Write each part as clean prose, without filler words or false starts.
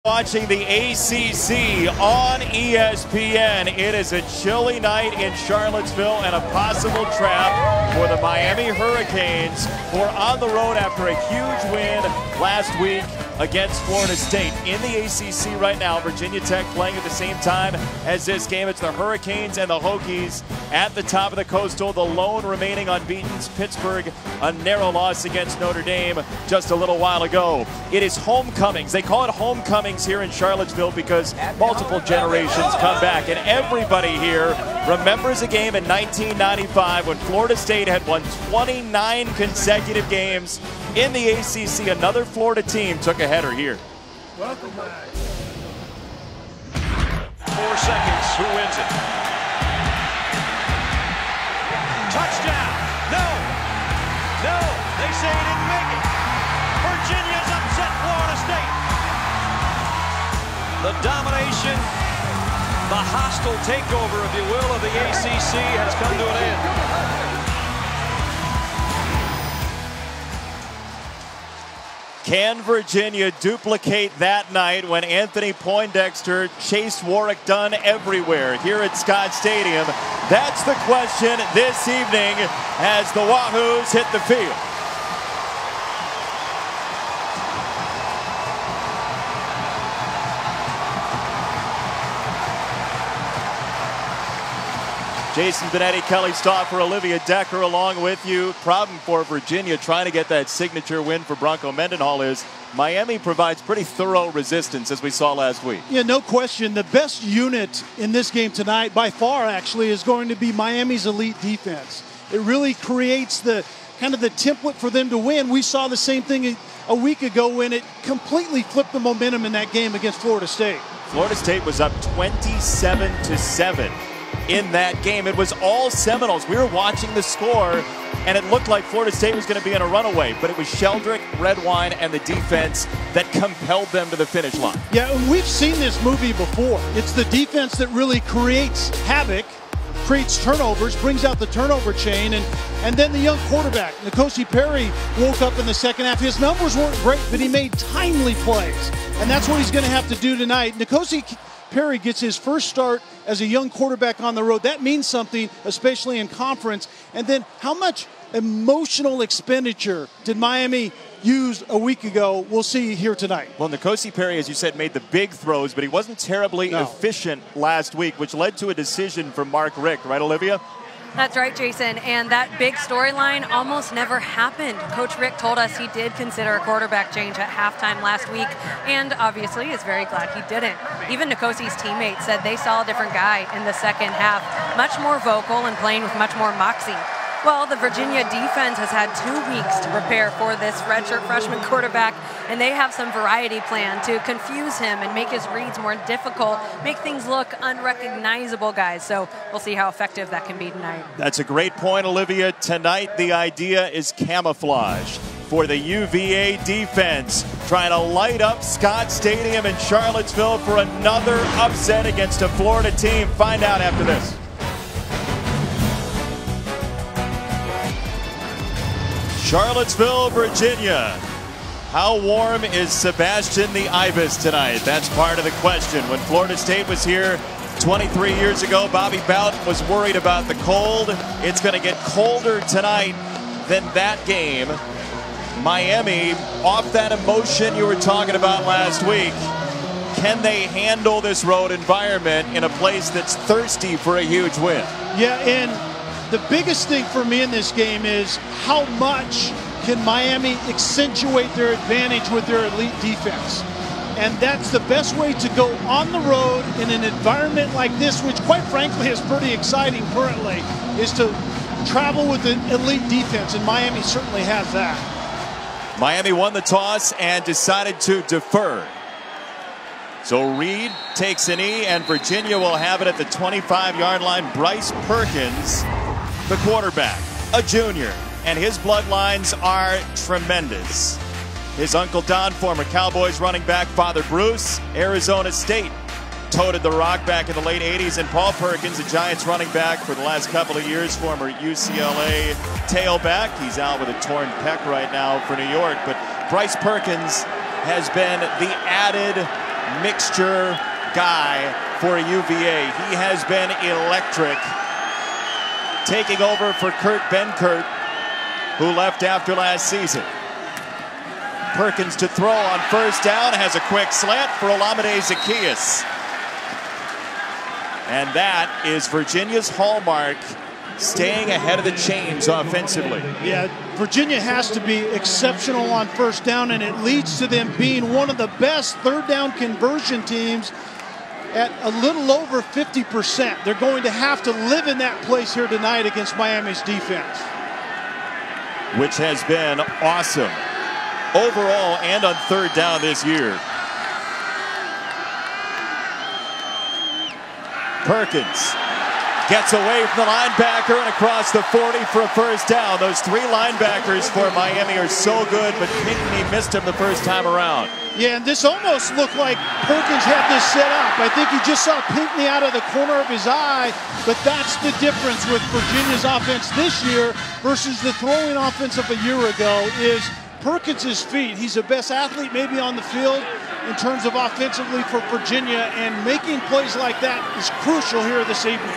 Watching the ACC on ESPN. It is a chilly night in Charlottesville and a possible trap for the Miami Hurricanes, who are on the road after a huge win last week against Florida State. In the ACC right now, Virginia Tech playing at the same time as this game. It's the Hurricanes and the Hokies at the top of the Coastal. The lone remaining unbeaten's Pittsburgh, a narrow loss against Notre Dame just a little while ago. It is homecomings. They call it homecomings here in Charlottesville because multiple generations come back, and everybody here remembers a game in 1995 when Florida State had won 29 consecutive games in the ACC. Another Florida team took a header here. Welcome back. 4 seconds. Who wins it? Touchdown. No. No. They say he didn't make it. Virginia's upset Florida State. The domination, the hostile takeover, if you will, of the ACC has come to an end. Can Virginia duplicate that night when Anthony Poindexter chased Warwick Dunn everywhere here at Scott Stadium? That's the question this evening as the Wahoos hit the field. Jason Benetti, Kelly Stauffer, Olivia Decker along with you. Problem for Virginia trying to get that signature win for Bronco Mendenhall is Miami provides pretty thorough resistance, as we saw last week. Yeah, no question. The best unit in this game tonight, by far actually, is going to be Miami's elite defense. It really creates the kind of the template for them to win. We saw the same thing a week ago when it completely flipped the momentum in that game against Florida State. Florida State was up 27-7. In that game. It was all Seminoles. We were watching the score, and it looked like Florida State was going to be in a runaway, but it was Sheldrick, Redwine, and the defense that compelled them to the finish line. Yeah, and we've seen this movie before. It's the defense that really creates havoc, creates turnovers, brings out the turnover chain, and then the young quarterback, N'Kosi Perry, woke up in the second half. His numbers weren't great, but he made timely plays, and that's what he's going to have to do tonight. N'Kosi Perry gets his first start as a young quarterback on the road. That means something, especially in conference. And then how much emotional expenditure did Miami use a week ago? We'll see here tonight. Well, N'Kosi Perry, as you said, made the big throws, but he wasn't terribly efficient last week, which led to a decision from Mark Richt, right, Olivia? That's right, Jason, and that big storyline almost never happened. Coach Rick told us he did consider a quarterback change at halftime last week, and obviously is very glad he didn't. Even N'Kosi's teammates said they saw a different guy in the second half, much more vocal and playing with much more moxie. Well, the Virginia defense has had 2 weeks to prepare for this redshirt freshman quarterback, and they have some variety plan to confuse him and make his reads more difficult, make things look unrecognizable, guys. So we'll see how effective that can be tonight. That's a great point, Olivia. Tonight, the idea is camouflage for the UVA defense, trying to light up Scott Stadium in Charlottesville for another upset against a Florida team. Find out after this. Charlottesville, Virginia. How warm is Sebastian the Ibis tonight? That's part of the question. When Florida State was here 23 years ago, Bobby Bowden was worried about the cold. It's going to get colder tonight than that game. Miami, off that emotion you were talking about last week, can they handle this road environment in a place that's thirsty for a huge win? Yeah, and the biggest thing for me in this game is how much can Miami accentuate their advantage with their elite defense. And that's the best way to go on the road in an environment like this, which quite frankly is pretty exciting currently, is to travel with an elite defense, and Miami certainly has that. Miami won the toss and decided to defer. So Reed takes a knee, and Virginia will have it at the 25-yard line. Bryce Perkins, the quarterback, a junior, and his bloodlines are tremendous. His Uncle Don, former Cowboys running back, Father Bruce, Arizona State, toted the rock back in the late 80s, and Paul Perkins, a Giants running back for the last couple of years, former UCLA tailback. He's out with a torn pec right now for New York, but Bryce Perkins has been the added mixture guy for UVA. He has been electric, taking over for Kurt Benkert, who left after last season. Perkins to throw on first down, has a quick slant for Olamide Zaccheaus. And that is Virginia's hallmark, staying ahead of the chains offensively. Yeah, Virginia has to be exceptional on first down, and it leads to them being one of the best third down conversion teams at a little over 50%. They're going to have to live in that place here tonight against Miami's defense, which has been awesome overall and on third down this year. Perkins gets away from the linebacker and across the 40 for a first down. Those three linebackers for Miami are so good, but Pinckney missed him the first time around. Yeah, and this almost looked like Perkins had this set up. I think he just saw Pinckney out of the corner of his eye, but that's the difference with Virginia's offense this year versus the throwing offense of a year ago is Perkins' feet. He's the best athlete maybe on the field in terms of offensively for Virginia, and making plays like that is crucial here this evening.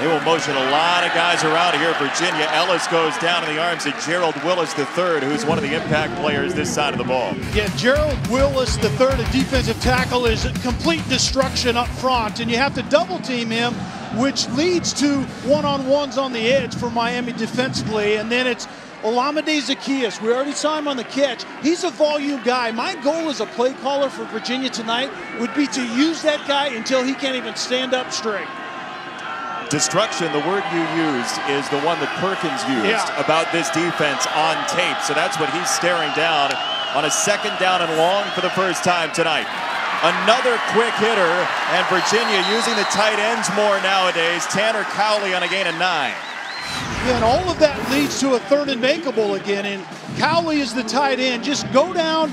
They will motion a lot of guys around here. Virginia. Ellis goes down in the arms of Gerald Willis III, who's one of the impact players this side of the ball. Yeah, Gerald Willis III, a defensive tackle, is complete destruction up front, and you have to double team him, which leads to one-on-ones on the edge for Miami defensively. And then it's Olamide Zaccheaus. We already saw him on the catch. He's a volume guy. My goal as a play caller for Virginia tonight would be to use that guy until he can't even stand up straight. Destruction, the word you used, is the one that Perkins used about this defense on tape. So that's what he's staring down on a second down and long for the first time tonight. Another quick hitter, and Virginia using the tight ends more nowadays. Tanner Cowley on a gain of 9. Yeah, and all of that leads to a third and makeable again, and Cowley is the tight end. Just go down,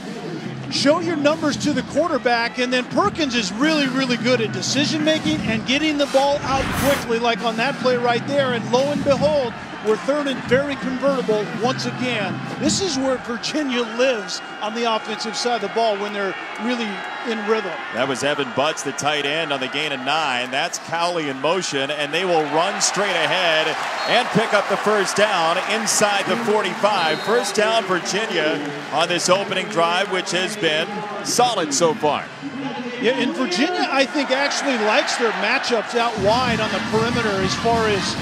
show your numbers to the quarterback, and then Perkins is really, really good at decision-making and getting the ball out quickly, like on that play right there, and lo and behold, we're third and very convertible once again. This is where Virginia lives on the offensive side of the ball when they're really in rhythm. That was Evan Butts, the tight end, on the gain of 9. That's Cowley in motion, and they will run straight ahead and pick up the first down inside the 45. First down, Virginia, on this opening drive, which has been solid so far. Yeah, and Virginia, I think, actually likes their matchups out wide on the perimeter as far as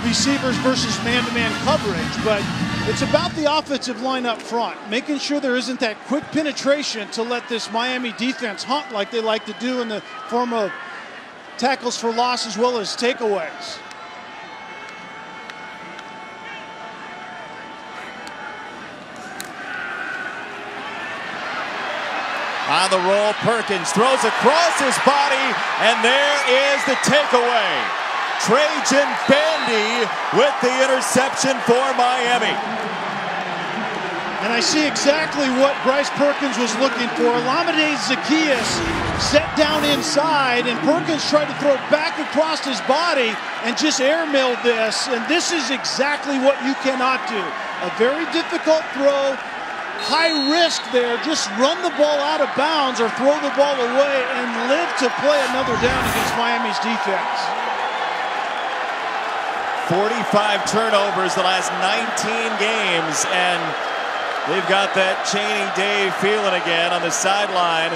receivers versus man-to-man coverage, but it's about the offensive line up front, making sure there isn't that quick penetration to let this Miami defense hunt like they like to do in the form of tackles for loss as well as takeaways. On the roll, Perkins throws across his body, and there is the takeaway. Trajan Bandy with the interception for Miami. And I see exactly what Bryce Perkins was looking for. Olamide Zaccheaus set down inside, and Perkins tried to throw it back across his body and just airmailed this. And this is exactly what you cannot do. A very difficult throw, high risk there. Just run the ball out of bounds or throw the ball away and live to play another down against Miami's defense. 45 turnovers the last 19 games, and they've got that Chaney Day feeling again on the sideline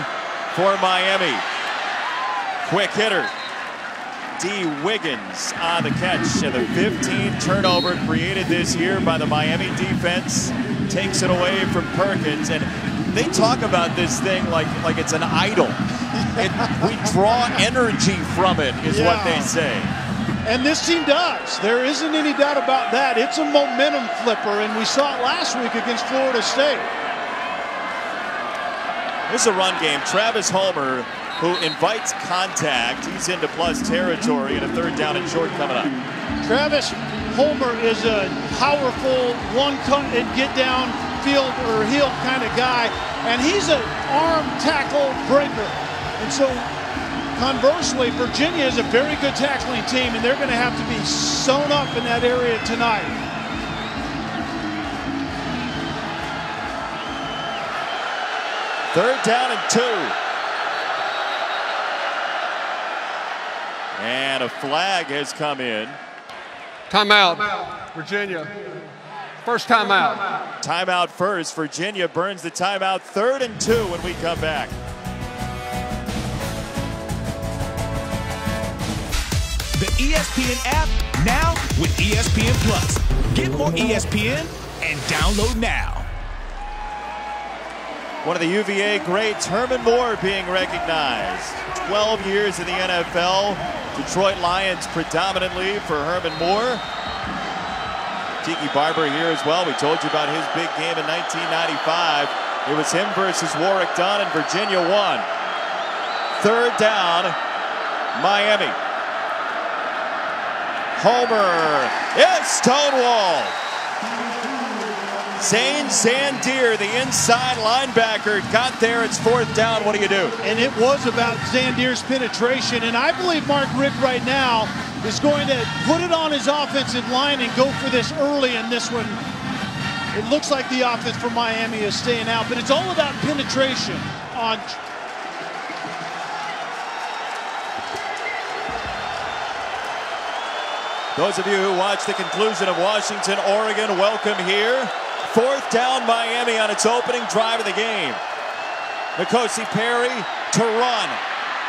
for Miami. Quick hitter, D. Wiggins on the catch, and the 15 turnover created this year by the Miami defense takes it away from Perkins. And they talk about this thing like it's an idol. We draw energy from it, is what they say. And this team does. There isn't any doubt about that. It's a momentum flipper, and we saw it last week against Florida State. This is a run game. Travis Homer, who invites contact. He's into plus territory, and a third down and short coming up. Travis Homer is a powerful one cut and get down field or heel kind of guy, and he's an arm tackle breaker. And so conversely, Virginia is a very good tackling team, and they're going to have to be sewn up in that area tonight. 3rd down and 2. And a flag has come in. Timeout, Virginia. First timeout. Timeout first. Virginia burns the timeout. 3rd and 2 when we come back. The ESPN app now with ESPN Plus. Get more ESPN and download now. One of the UVA greats, Herman Moore, being recognized. 12 years in the NFL. Detroit Lions predominantly for Herman Moore. Tiki Barber here as well. We told you about his big game in 1995. It was him versus Warwick Dunn, and Virginia won. 3rd down, Miami. Homer is stonewalled. Zane Zandier, the inside linebacker, got there. It's 4th down. What do you do? And it was about Zandier's penetration. And I believe Mark Richt right now is going to put it on his offensive line and go for this early in this one. It looks like the offense for Miami is staying out, but it's all about penetration on. Those of you who watched the conclusion of Washington, Oregon, welcome here. 4th down, Miami on its opening drive of the game. N'Kosi Perry to run.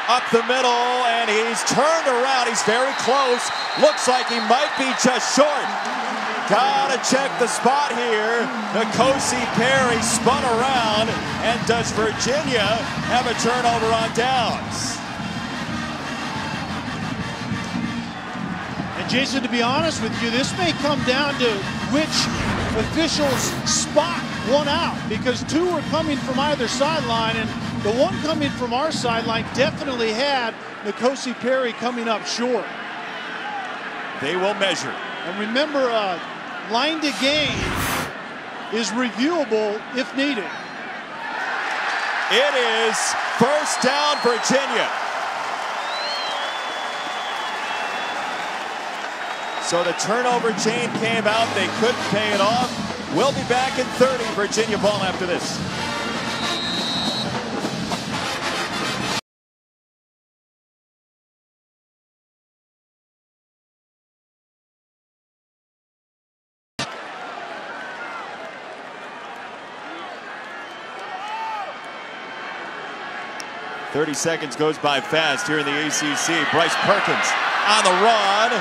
Up the middle, and he's turned around. He's very close. Looks like he might be just short. Gotta check the spot here. N'Kosi Perry spun around, and does Virginia have a turnover on downs? And Jason, to be honest with you, this may come down to which officials spot one out, because 2 are coming from either sideline, and the one coming from our sideline definitely had N'Kosi Perry coming up short. They will measure. And remember, line to gain is reviewable if needed. It is 1st down, Virginia. So the turnover chain came out. They couldn't pay it off. We'll be back in 30. Virginia ball after this. "30 seconds goes by fast here in the ACC. Bryce Perkins on the run,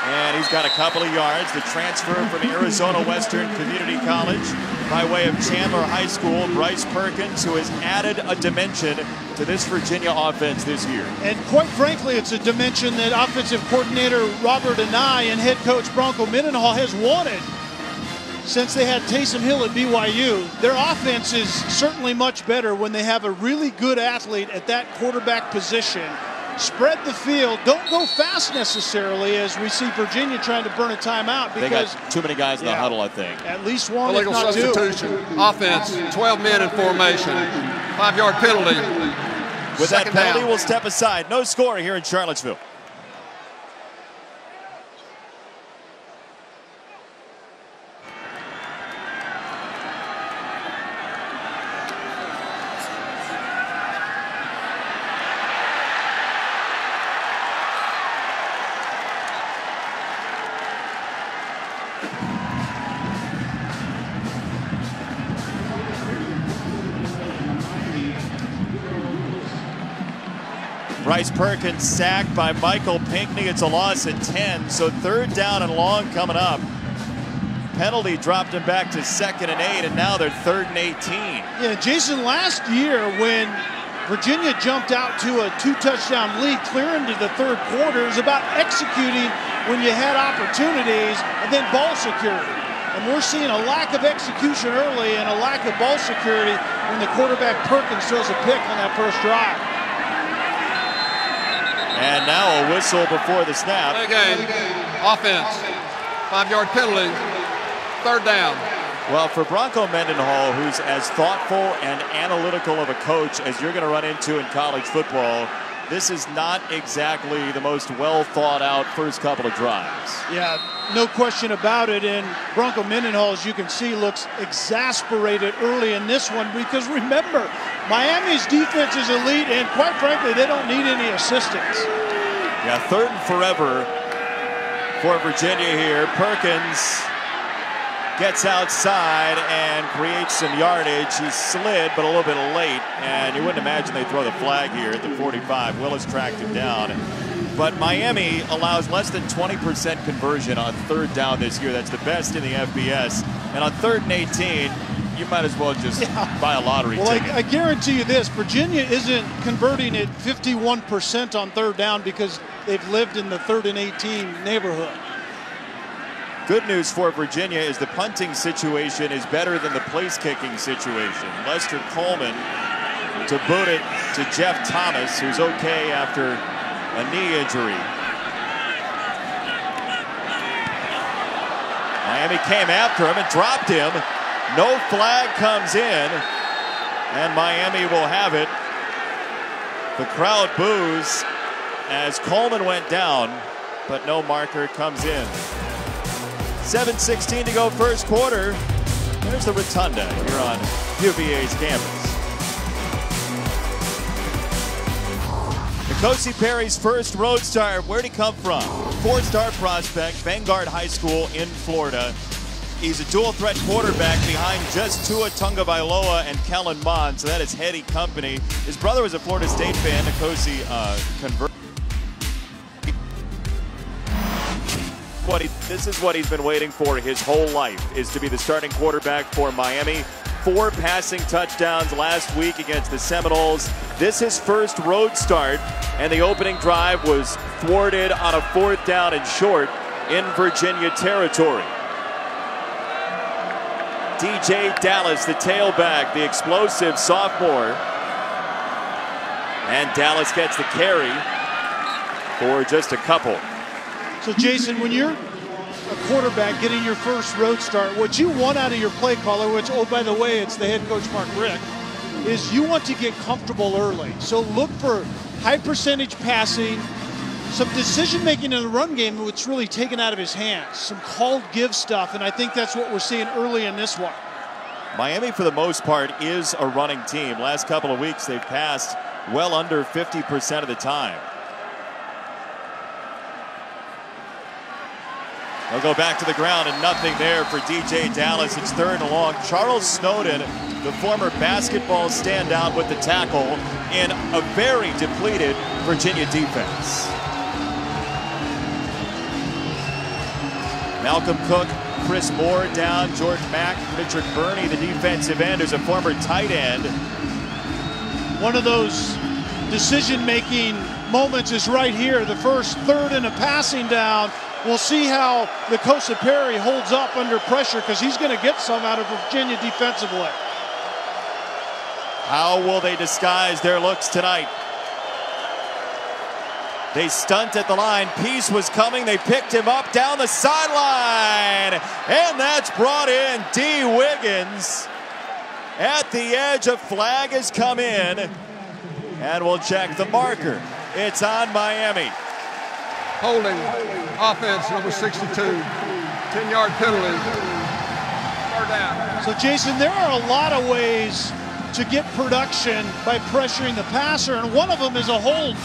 and he's got a couple of yards. The transfer from Arizona Western Community College by way of Chandler High School. Bryce Perkins, who has added a dimension to this Virginia offense this year. And quite frankly, it's a dimension that offensive coordinator Robert Anae and head coach Bronco Mendenhall has wanted since they had Taysom Hill at BYU. Their offense is certainly much better when they have a really good athlete at that quarterback position. Spread the field. Don't go fast necessarily, as we see Virginia trying to burn a timeout. Because they got too many guys in the huddle, I think. At least one, illegal if not substitution. Two. Offense, 12 men in formation. 5-yard penalty. With that penalty, down. we'll step aside. No score here in Charlottesville. Bryce Perkins sacked by Michael Pinckney. It's a loss at 10, so 3rd down and long coming up. Penalty dropped him back to 2nd and 8, and now they're 3rd and 18. Yeah, Jason, last year when Virginia jumped out to a 2-touchdown lead clear into the 3rd quarter, it was about executing when you had opportunities and then ball security. And we're seeing a lack of execution early and a lack of ball security when the quarterback Perkins throws a pick on that first drive. And now a whistle before the snap. Again, offense, 5-yard penalty, 3rd down. Well, for Bronco Mendenhall, who's as thoughtful and analytical of a coach as you're going to run into in college football, this is not exactly the most well thought out first couple of drives. Yeah, no question about it. And Bronco Mendenhall, as you can see, looks exasperated early in this one because remember, Miami's defense is elite, and quite frankly, they don't need any assistance. Yeah, 3rd and forever for Virginia here. Perkins gets outside and creates some yardage. He slid, but a little bit late, and you wouldn't imagine they throw the flag here at the 45. Willis tracked him down. But Miami allows less than 20% conversion on 3rd down this year. That's the best in the FBS. And on 3rd and 18, you might as well just buy a lottery ticket. I guarantee you this, Virginia isn't converting at 51% on 3rd down because they've lived in the 3rd and 18 neighborhood. Good news for Virginia is the punting situation is better than the place kicking situation. Lester Coleman to boot it to Jeff Thomas, who's okay after a knee injury. Miami came after him and dropped him. No flag comes in, and Miami will have it. The crowd boos as Coleman went down, but no marker comes in. 7:16 to go first quarter. There's the Rotunda here on UVA's campus. N'Kosi Perry's first road start. Where'd he come from? 4-star prospect, Vanguard High School in Florida. He's a dual threat quarterback behind just Tua Tagovailoa and Kellen Mond, so that is heady company. His brother was a Florida State fan. N'Kosi converted. This is what he's been waiting for his whole life, is to be the starting quarterback for Miami. 4 passing touchdowns last week against the Seminoles. This is his first road start, and the opening drive was thwarted on a 4th down and short in Virginia territory. DJ Dallas, the tailback, the explosive sophomore. And Dallas gets the carry for just a couple. So, Jason, when you're a quarterback getting your first road start, what you want out of your play caller, which, oh, by the way, it's the head coach, Mark Richt, is you want to get comfortable early. So look for high percentage passing, some decision-making in the run game, which really taken out of his hands, some called give stuff, and I think that's what we're seeing early in this one. Miami, for the most part, is a running team. Last couple of weeks, they've passed well under 50% of the time. They'll go back to the ground and nothing there for DJ Dallas. It's 3rd and long. Charles Snowden, the former basketball standout with the tackle in a very depleted Virginia defense. Malcolm Cook, Chris Moore down, George Mack, Richard Burney, the defensive end, who's a former tight end. One of those decision-making moments is right here. The first 3rd and a passing down. We'll see how N'Kosi Perry holds up under pressure because he's going to get some out of Virginia defensively. How will they disguise their looks tonight? They stunt at the line. Peace was coming. They picked him up down the sideline. And that's brought in D. Wiggins. At the edge, a flag has come in. And we'll check the marker. It's on Miami. Holding offense number 62. 10-yard penalty. 3rd down. So, Jason, there are a lot of ways to get production by pressuring the passer, and one of them is a hold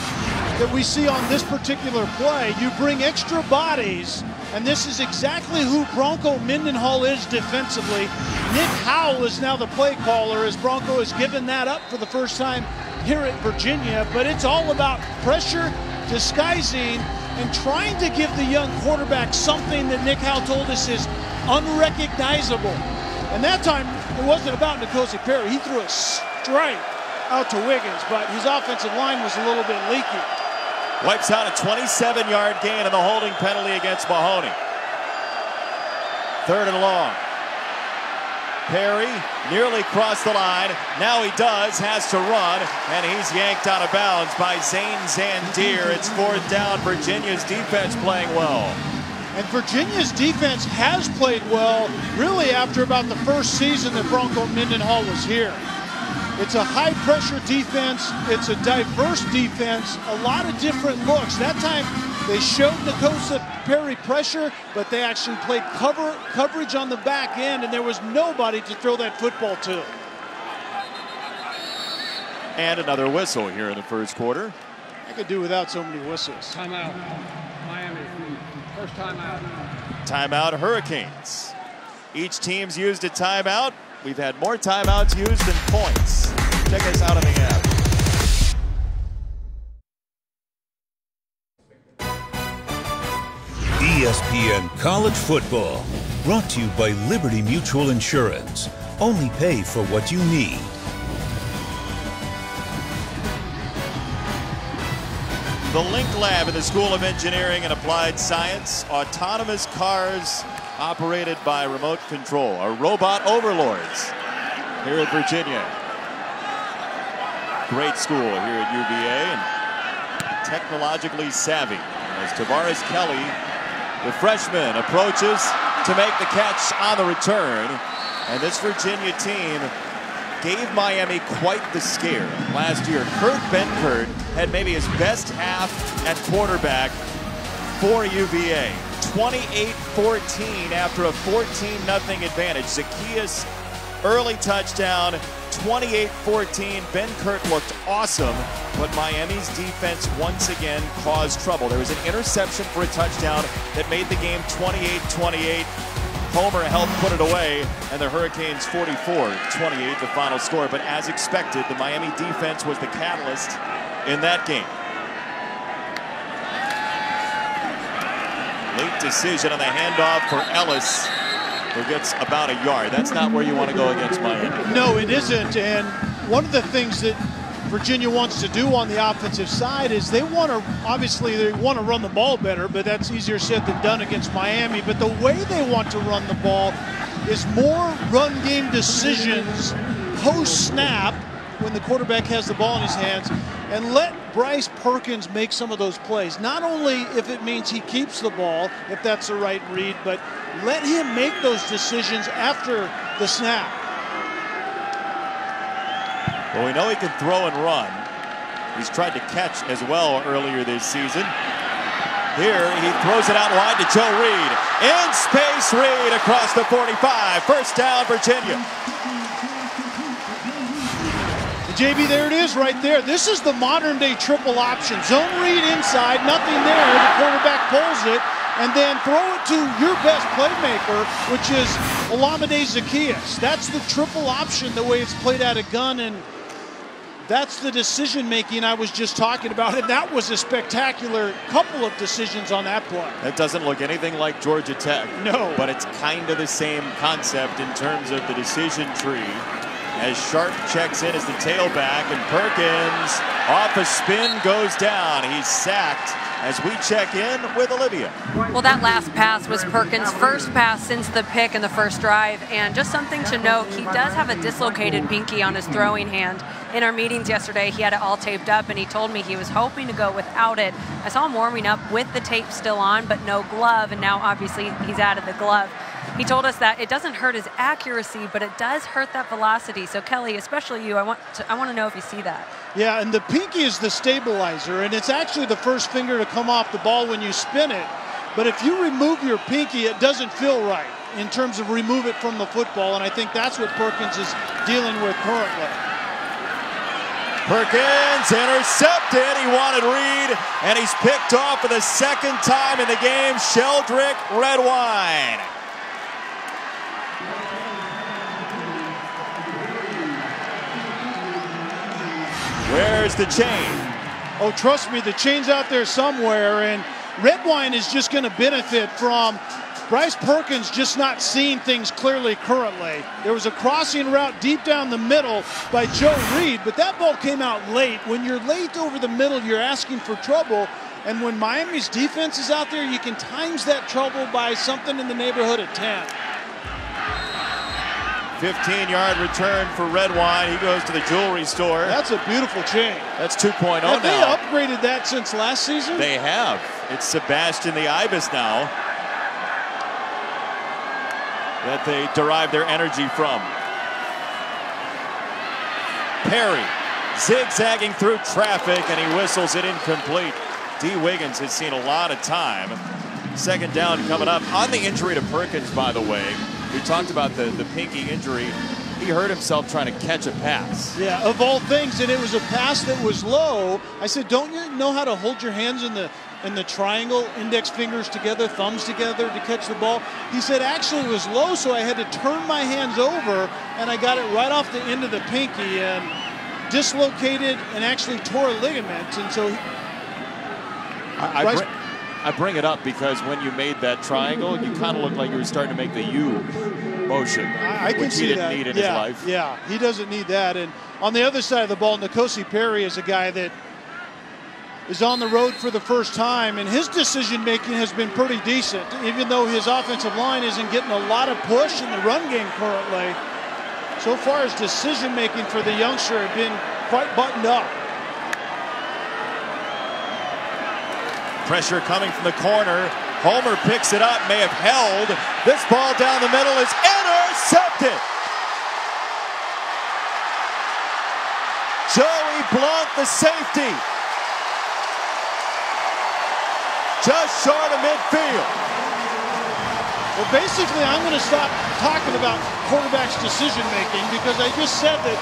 that we see on this particular play. You bring extra bodies, and this is exactly who Bronco Mendenhall is defensively. Nick Howell is now the play caller as Bronco has given that up for the first time here at Virginia, but it's all about pressure, disguising, and trying to give the young quarterback something that Nick Howell told us is unrecognizable. And that time, it wasn't about N'Kosi Perry. He threw a straight out to Wiggins, but his offensive line was a little bit leaky. Wipes out a 27-yard gain on the holding penalty against Mahoney. 3rd and long. Perry nearly crossed the line. Now he does, has to run, and he's yanked out of bounds by Zane Zandier. It's 4th down. Virginia's defense playing well. And Virginia's defense has played well, really after about the first season that Bronco Mendenhall was here. It's a high-pressure defense. It's a diverse defense. A lot of different looks. That time, they showed N'Kosi Perry pressure, but they actually played coverage on the back end, and there was nobody to throw that football to. And another whistle here in the first quarter. I could do without so many whistles. Timeout. Miami. First timeout. Timeout, Hurricanes. Each team's used a timeout. We've had more timeouts used than points. Check us out on the app. ESPN College Football, brought to you by Liberty Mutual Insurance. Only pay for what you need. The Link Lab in the School of Engineering and Applied Science. Autonomous cars operated by remote control. Our robot overlords here at Virginia. Great school here at UVA and technologically savvy. As Tavares Kelly, the freshman, approaches to make the catch on the return. And this Virginia team gave Miami quite the scare last year. Kurt Benkert had maybe his best half at quarterback for UVA. 28-14 after a 14-0 advantage. Zacchaeus, early touchdown, 28-14. Benkert looked awesome, but Miami's defense once again caused trouble. There was an interception for a touchdown that made the game 28-28. Homer helped put it away, and the Hurricanes 44-28, the final score. But as expected, the Miami defense was the catalyst in that game. Late decision on the handoff for Ellis, who gets about a yard. That's not where you want to go against Miami. No, it isn't. And one of the things that Virginia wants to do on the offensive side is they want to, obviously they want to run the ball better, but that's easier said than done against Miami. But the way they want to run the ball is more run game decisions post-snap when the quarterback has the ball in his hands, and let Bryce Perkins make some of those plays. Not only if it means he keeps the ball, if that's the right read, but let him make those decisions after the snap. Well, we know he can throw and run. He's tried to catch as well earlier this season. Here, he throws it out wide to Joe Reed. In space, Reed across the 45. First down, Virginia. JB, there it is right there. This is the modern-day triple option. Zone read inside, nothing there. The quarterback pulls it, and then throw it to your best playmaker, which is Olamide Zacchaeus. That's the triple option, the way it's played out of gun, and that's the decision-making I was just talking about, and that was a spectacular couple of decisions on that play. That doesn't look anything like Georgia Tech. No. But it's kind of the same concept in terms of the decision tree. As Sharp checks in as the tailback, and Perkins off a spin goes down. He's sacked as we check in with Olivia. Well, that last pass was Perkins' first pass since the pick in the first drive. And just something to note, he does have a dislocated pinky on his throwing hand. In our meetings yesterday, he had it all taped up, and he told me he was hoping to go without it. I saw him warming up with the tape still on, but no glove, and now obviously he's added the glove. He told us that it doesn't hurt his accuracy, but it does hurt that velocity. So Kelly, especially you, I want to know if you see that. Yeah, and the pinky is the stabilizer, and it's actually the first finger to come off the ball when you spin it. But if you remove your pinky, it doesn't feel right in terms of remove it from the football, and I think that's what Perkins is dealing with currently. Perkins intercepted. He wanted Reed, and he's picked off for the second time in the game. Sheldrick Redwine. Where's the chain? Oh, trust me, the chain's out there somewhere, and Redwine is just going to benefit from Bryce Perkins just not seeing things clearly currently. There was a crossing route deep down the middle by Joe Reed, but that ball came out late. When you're late over the middle, you're asking for trouble, and when Miami's defense is out there, you can times that trouble by something in the neighborhood of 10. 15-yard return for Redwine. He goes to the jewelry store. That's a beautiful chain. That's 2.0 now. Have they upgraded that since last season? They have. It's Sebastian the Ibis now that they derive their energy from. Perry zigzagging through traffic, and he whistles it incomplete. D. Wiggins has seen a lot of time. Second down coming up. On the injury to Perkins, by the way, we talked about the pinky injury. He hurt himself trying to catch a pass. Yeah, of all things, and it was a pass that was low. I said, don't you know how to hold your hands in the triangle, index fingers together, thumbs together to catch the ball? He said, actually, it was low, so I had to turn my hands over, and I got it right off the end of the pinky and dislocated and actually tore a ligament. And so I bring it up because when you made that triangle, you kind of looked like you were starting to make the U motion, I can which see he didn't that. need in his life. Yeah, he doesn't need that. And on the other side of the ball, N'Kosi Perry is a guy that is on the road for the first time, and his decision-making has been pretty decent, even though his offensive line isn't getting a lot of push in the run game currently. So far, his decision-making for the youngster has been quite buttoned up. Pressure coming from the corner. Homer picks it up, may have held. This ball down the middle is intercepted. Joey Blount, the safety, just short of midfield. Well, basically, I'm going to stop talking about quarterback's decision-making because I just said that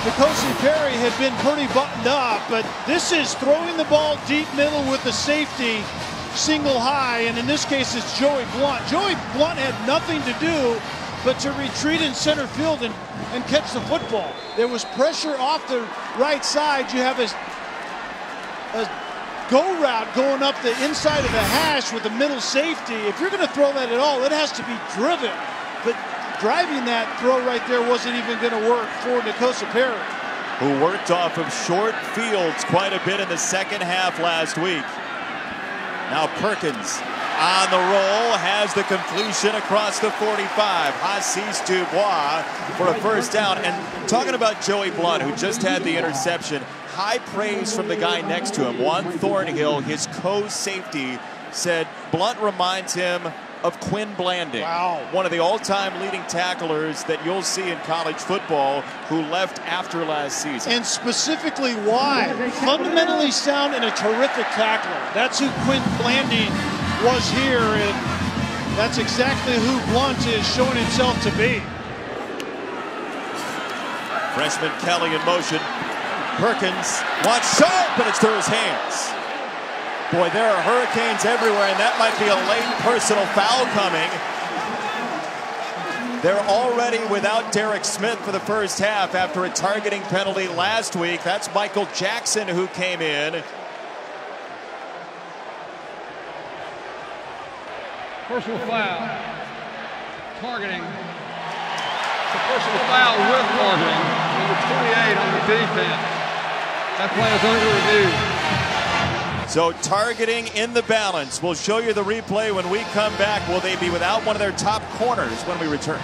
N'Kosi Perry had been pretty buttoned up, but this is throwing the ball deep middle with the safety single high, and in this case it's Joey Blount. Joey Blount had nothing to do but to retreat in center field and catch the football. There was pressure off the right side. You have a go route going up the inside of the hash with the middle safety. If you're going to throw that at all, it has to be driven. But driving that throw right there wasn't even going to work for N'Kosi Perry, who worked off of short fields quite a bit in the second half last week. Now Perkins on the roll, has the completion across the 45. Hassis Dubois for a first down. And talking about Joey Blount, who just had the interception, high praise from the guy next to him. Juan Thornhill, his co-safety, said Blount reminds him of Quinn Blanding, one of the all-time leading tacklers that you'll see in college football, who left after last season. And specifically why? Fundamentally sound and a terrific tackler. That's who Quinn Blanding was here, and that's exactly who Blount is showing himself to be. Freshman Kelly in motion. Perkins wants sharp, but it's through his hands. Boy, there are Hurricanes everywhere, and that might be a late personal foul coming. They're already without Derek Smith for the first half after a targeting penalty last week. That's Michael Jackson who came in. Personal foul. Targeting. It's a personal foul with targeting. Number 28 on the defense. That play is under review. So targeting in the balance. We'll show you the replay when we come back. Will they be without one of their top corners when we return?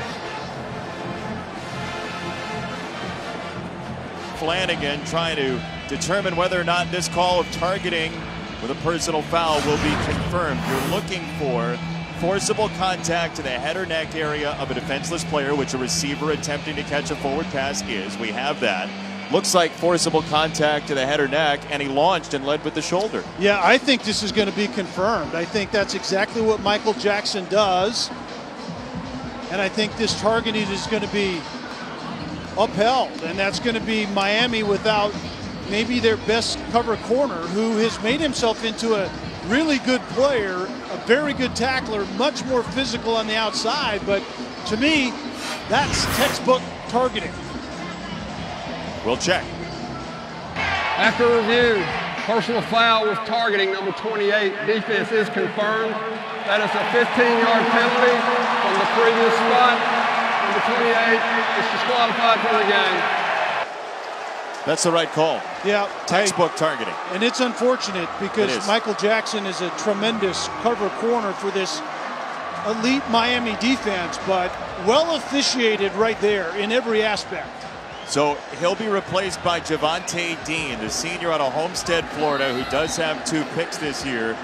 Flanagan trying to determine whether or not this call of targeting with a personal foul will be confirmed. You're looking for forcible contact to the head or neck area of a defenseless player, which a receiver attempting to catch a forward pass is. We have that. Looks like forcible contact to the head or neck, and he launched and led with the shoulder. Yeah, I think this is going to be confirmed. I think that's exactly what Michael Jackson does. And I think this targeting is going to be upheld. And that's going to be Miami without maybe their best cover corner, who has made himself into a really good player, a very good tackler, much more physical on the outside. But to me, that's textbook targeting. We'll check. After review, personal foul with targeting, number 28. Defense is confirmed. That is a 15-yard penalty from the previous spot. Number 28 is disqualified from the game. That's the right call. Yeah. Textbook targeting. And it's unfortunate because Michael Jackson is a tremendous cover corner for this elite Miami defense, but well officiated right there in every aspect. So he'll be replaced by Javonte Dean, the senior out of Homestead, Florida, who does have 2 picks this year.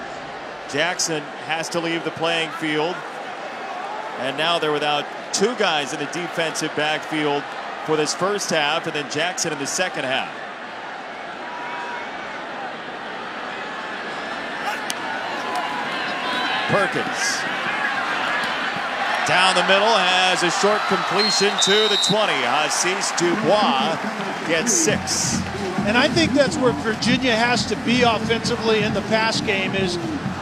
Jackson has to leave the playing field. And now they're without 2 guys in the defensive backfield for this first half, and then Jackson in the second half. Perkins down the middle has a short completion to the 20. Assis Dubois gets 6. And I think that's where Virginia has to be offensively in the pass game, is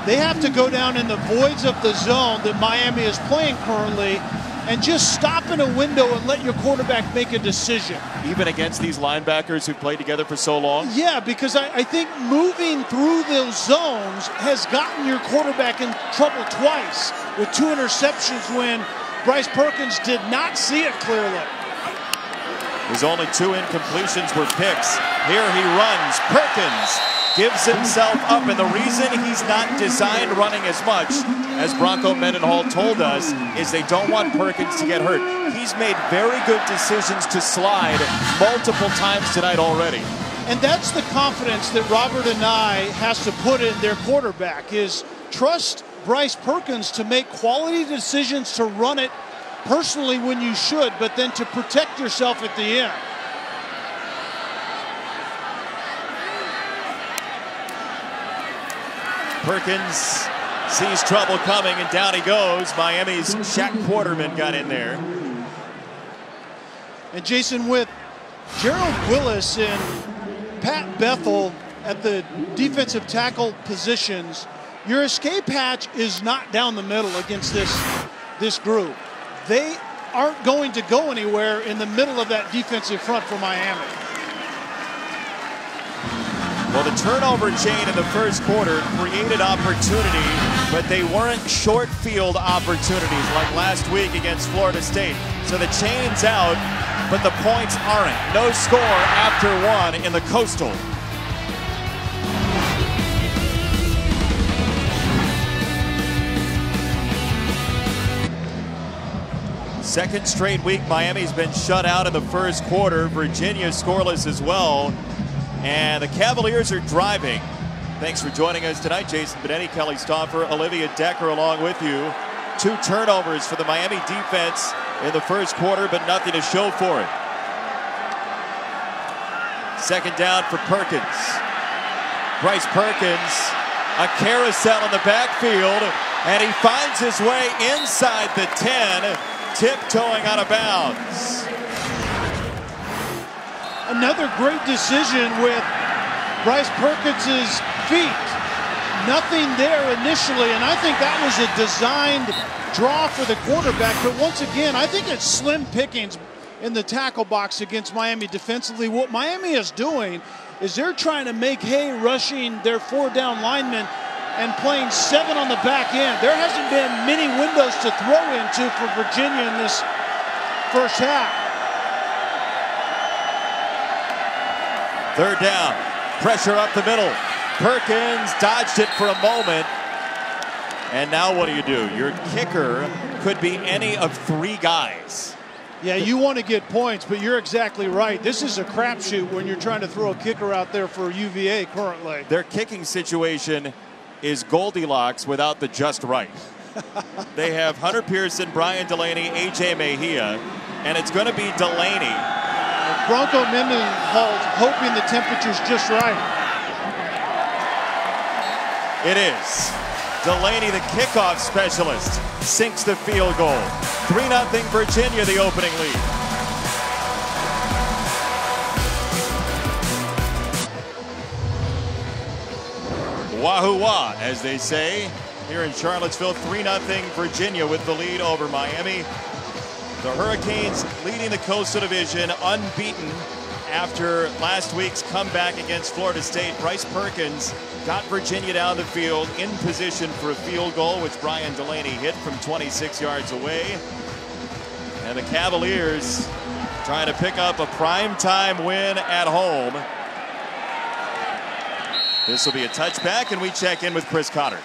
they have to go down in the voids of the zone that Miami is playing currently and just stop in a window and let your quarterback make a decision. Even against these linebackers who played together for so long? Yeah, because I think moving through those zones has gotten your quarterback in trouble twice, with 2 interceptions when Bryce Perkins did not see it clearly. His only 2 incompletions were picks. Here he runs. Perkins gives himself up, and the reason he's not designed running as much, as Bronco Mendenhall told us, is they don't want Perkins to get hurt. He's made very good decisions to slide multiple times tonight already. And that's the confidence that Robert Anae has to put in their quarterback, is trust Bryce Perkins to make quality decisions, to run it personally when you should, but then to protect yourself at the end. Perkins sees trouble coming, and down he goes. Miami's Shaq Quarterman got in there. And Jason, with Gerald Willis and Pat Bethel at the defensive tackle positions, your escape hatch is not down the middle against this group. They aren't going to go anywhere in the middle of that defensive front for Miami. Well, the turnover chain in the first quarter created opportunity, but they weren't short field opportunities like last week against Florida State. So the chain's out, but the points aren't. No score after 1 in the Coastal. Second straight week, Miami's been shut out in the first quarter. Virginia scoreless as well. And the Cavaliers are driving. Thanks for joining us tonight. Jason Benetti, Kelly Stauffer, Olivia Decker along with you. 2 turnovers for the Miami defense in the first quarter, but nothing to show for it. Second down for Perkins. Bryce Perkins, a carousel in the backfield, and he finds his way inside the 10, tiptoeing out of bounds. Another great decision with Bryce Perkins' feet. Nothing there initially, and I think that was a designed draw for the quarterback. But once again, I think it's slim pickings in the tackle box against Miami defensively. What Miami is doing is they're trying to make hay rushing their 4-down linemen and playing 7 on the back end. There hasn't been many windows to throw into for Virginia in this first half. Third down, pressure up the middle. Perkins dodged it for a moment. And now what do? Your kicker could be any of 3 guys. Yeah, you want to get points, but you're exactly right. This is a crapshoot when you're trying to throw a kicker out there for UVA currently. Their kicking situation is Goldilocks without the just right. They have Hunter Pearson, Brian Delaney, A.J. Mejia, and it's going to be Delaney. Bronco Mendenhall hoping the temperature's just right. It is. Delaney, the kickoff specialist, sinks the field goal. 3-0 Virginia, the opening lead. Wahoo wah, as they say here in Charlottesville. 3-0 Virginia with the lead over Miami. The Hurricanes leading the Coastal Division, unbeaten after last week's comeback against Florida State. Bryce Perkins got Virginia down the field in position for a field goal, which Brian Delaney hit from 26 yards away. And the Cavaliers trying to pick up a primetime win at home. This will be a touchback, and we check in with Chris Cotter.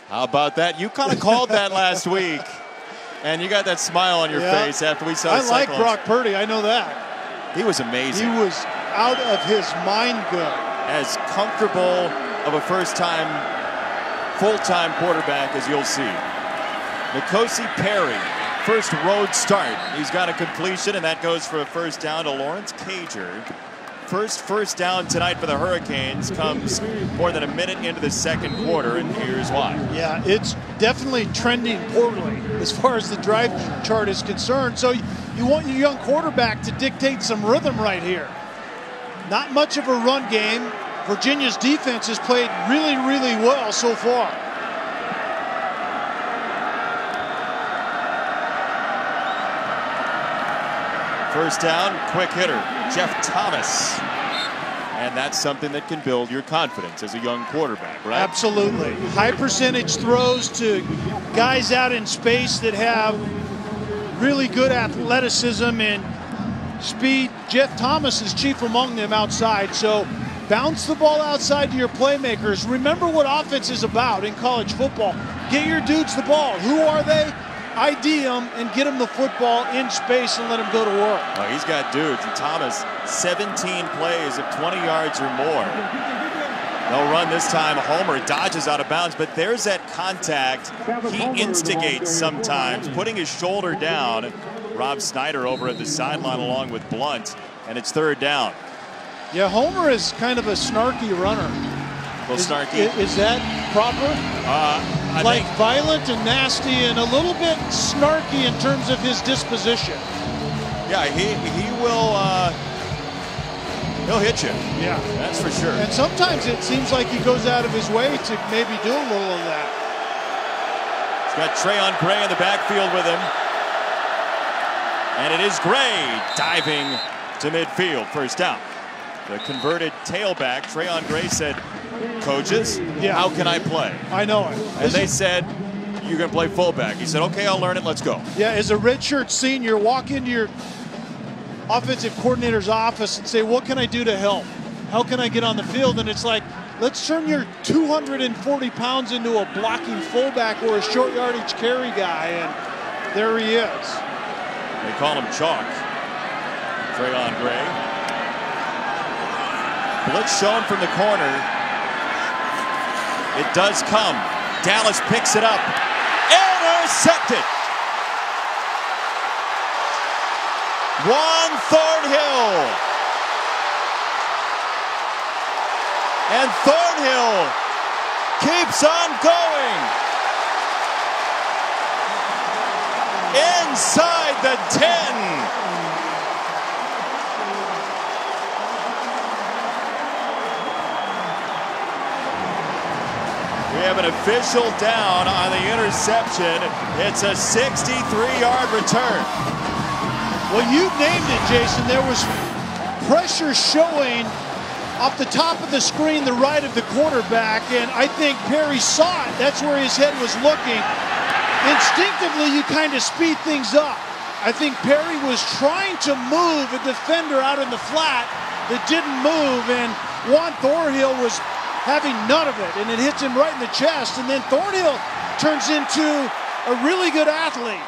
How about that? You kind of called that last week, and you got that smile on your face after we saw the I like Cyclones. Brock Purdy. I know that. He was amazing. He was out of his mind good. As comfortable of a first-time, full-time quarterback as you'll see. N'Kosi Perry, first road start. He's got a completion, and that goes for a first down to Lawrence Cager. First down tonight for the Hurricanes comes more than a minute into the second quarter, and here's why. Yeah, it's definitely trending poorly as far as the drive chart is concerned. So you want your young quarterback to dictate some rhythm right here. Not much of a run game. Virginia's defense has played really, really well so far. First down, quick hitter, Jeff Thomas. And that's something that can build your confidence as a young quarterback, right? Absolutely. High percentage throws to guys out in space that have really good athleticism and speed. Jeff Thomas is chief among them outside. So bounce the ball outside to your playmakers. Remember what offense is about in college football. Get your dudes the ball. Who are they? ID them and get them the football in space and let them go to work. Oh, he's got dudes. And Thomas, 17 plays of 20 yards or more. They'll run this time. Homer dodges out of bounds, but there's that contact. He instigates sometimes, putting his shoulder down. Rob Snyder over at the sideline along with Blunt, and it's third down. Yeah, Homer is kind of a snarky runner. A little snarky. Is that proper? I like think violent and nasty and a little bit snarky in terms of his disposition. Yeah, he will he'll hit you. Yeah, that's for sure. And sometimes it seems like he goes out of his way to maybe do a little of that. He's got Trayon Gray in the backfield with him. And it is Gray diving to midfield, first down. The converted tailback, Trayon Gray, said, coaches, how can I play? I know it. And they said, you're going to play fullback. He said, okay, I'll learn it. Let's go. Yeah, as a redshirt senior, walk into your offensive coordinator's office and say, what can I do to help? How can I get on the field? And it's like, let's turn your 240 pounds into a blocking fullback or a short yardage carry guy. And there he is. They call him Chalk. Trayon Gray. Blitz shown from the corner. It does come. Dallas picks it up. Intercepted. Juan Thornhill. And Thornhill keeps on going. Inside the 10. We have an official down on the interception. It's a 63-yard return. Well, you named it, Jason. There was pressure showing off the top of the screen, the right of the quarterback, and I think Perry saw it. That's where his head was looking. Instinctively, you kind of speed things up. I think Perry was trying to move a defender out in the flat that didn't move, and Juan Thornhill was having none of it, and it hits him right in the chest, and then Thornhill turns into a really good athlete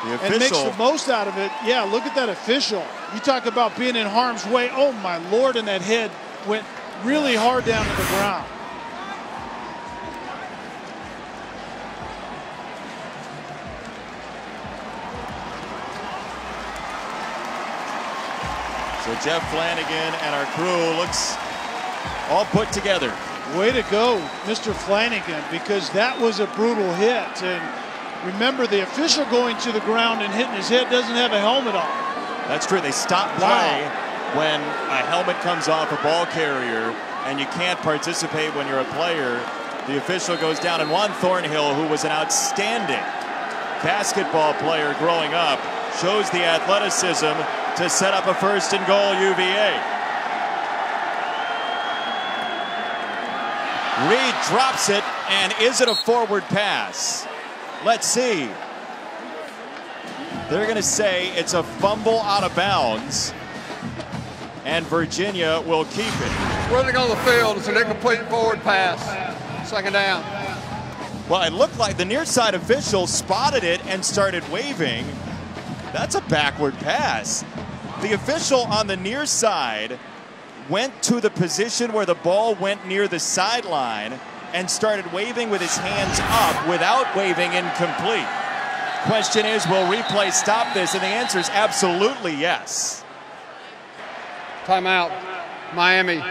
and makes the most out of it. Yeah, look at that official. You talk about being in harm's way. Oh, my Lord, and that head went really hard down to the ground. So Jeff Flanagan and our crew looks all put together. Way to go, Mr. Flanagan, because that was a brutal hit. And remember, the official going to the ground and hitting his head doesn't have a helmet on. That's true. They stop play when a helmet comes off a ball carrier and you can't participate when you're a player. The official goes down. And Juan Thornhill, who was an outstanding basketball player growing up, shows the athleticism to set up a first and goal UVA. Reed drops it, and is it a forward pass? Let's see. They're going to say it's a fumble out of bounds, and Virginia will keep it. Running on the field, it's an incomplete forward pass. Second down. Well, it looked like the near side official spotted it and started waving. That's a backward pass. The official on the near side went to the position where the ball went near the sideline and started waving with his hands up without waving incomplete. Question is, will replay stop this? And the answer is absolutely yes. Timeout, Miami.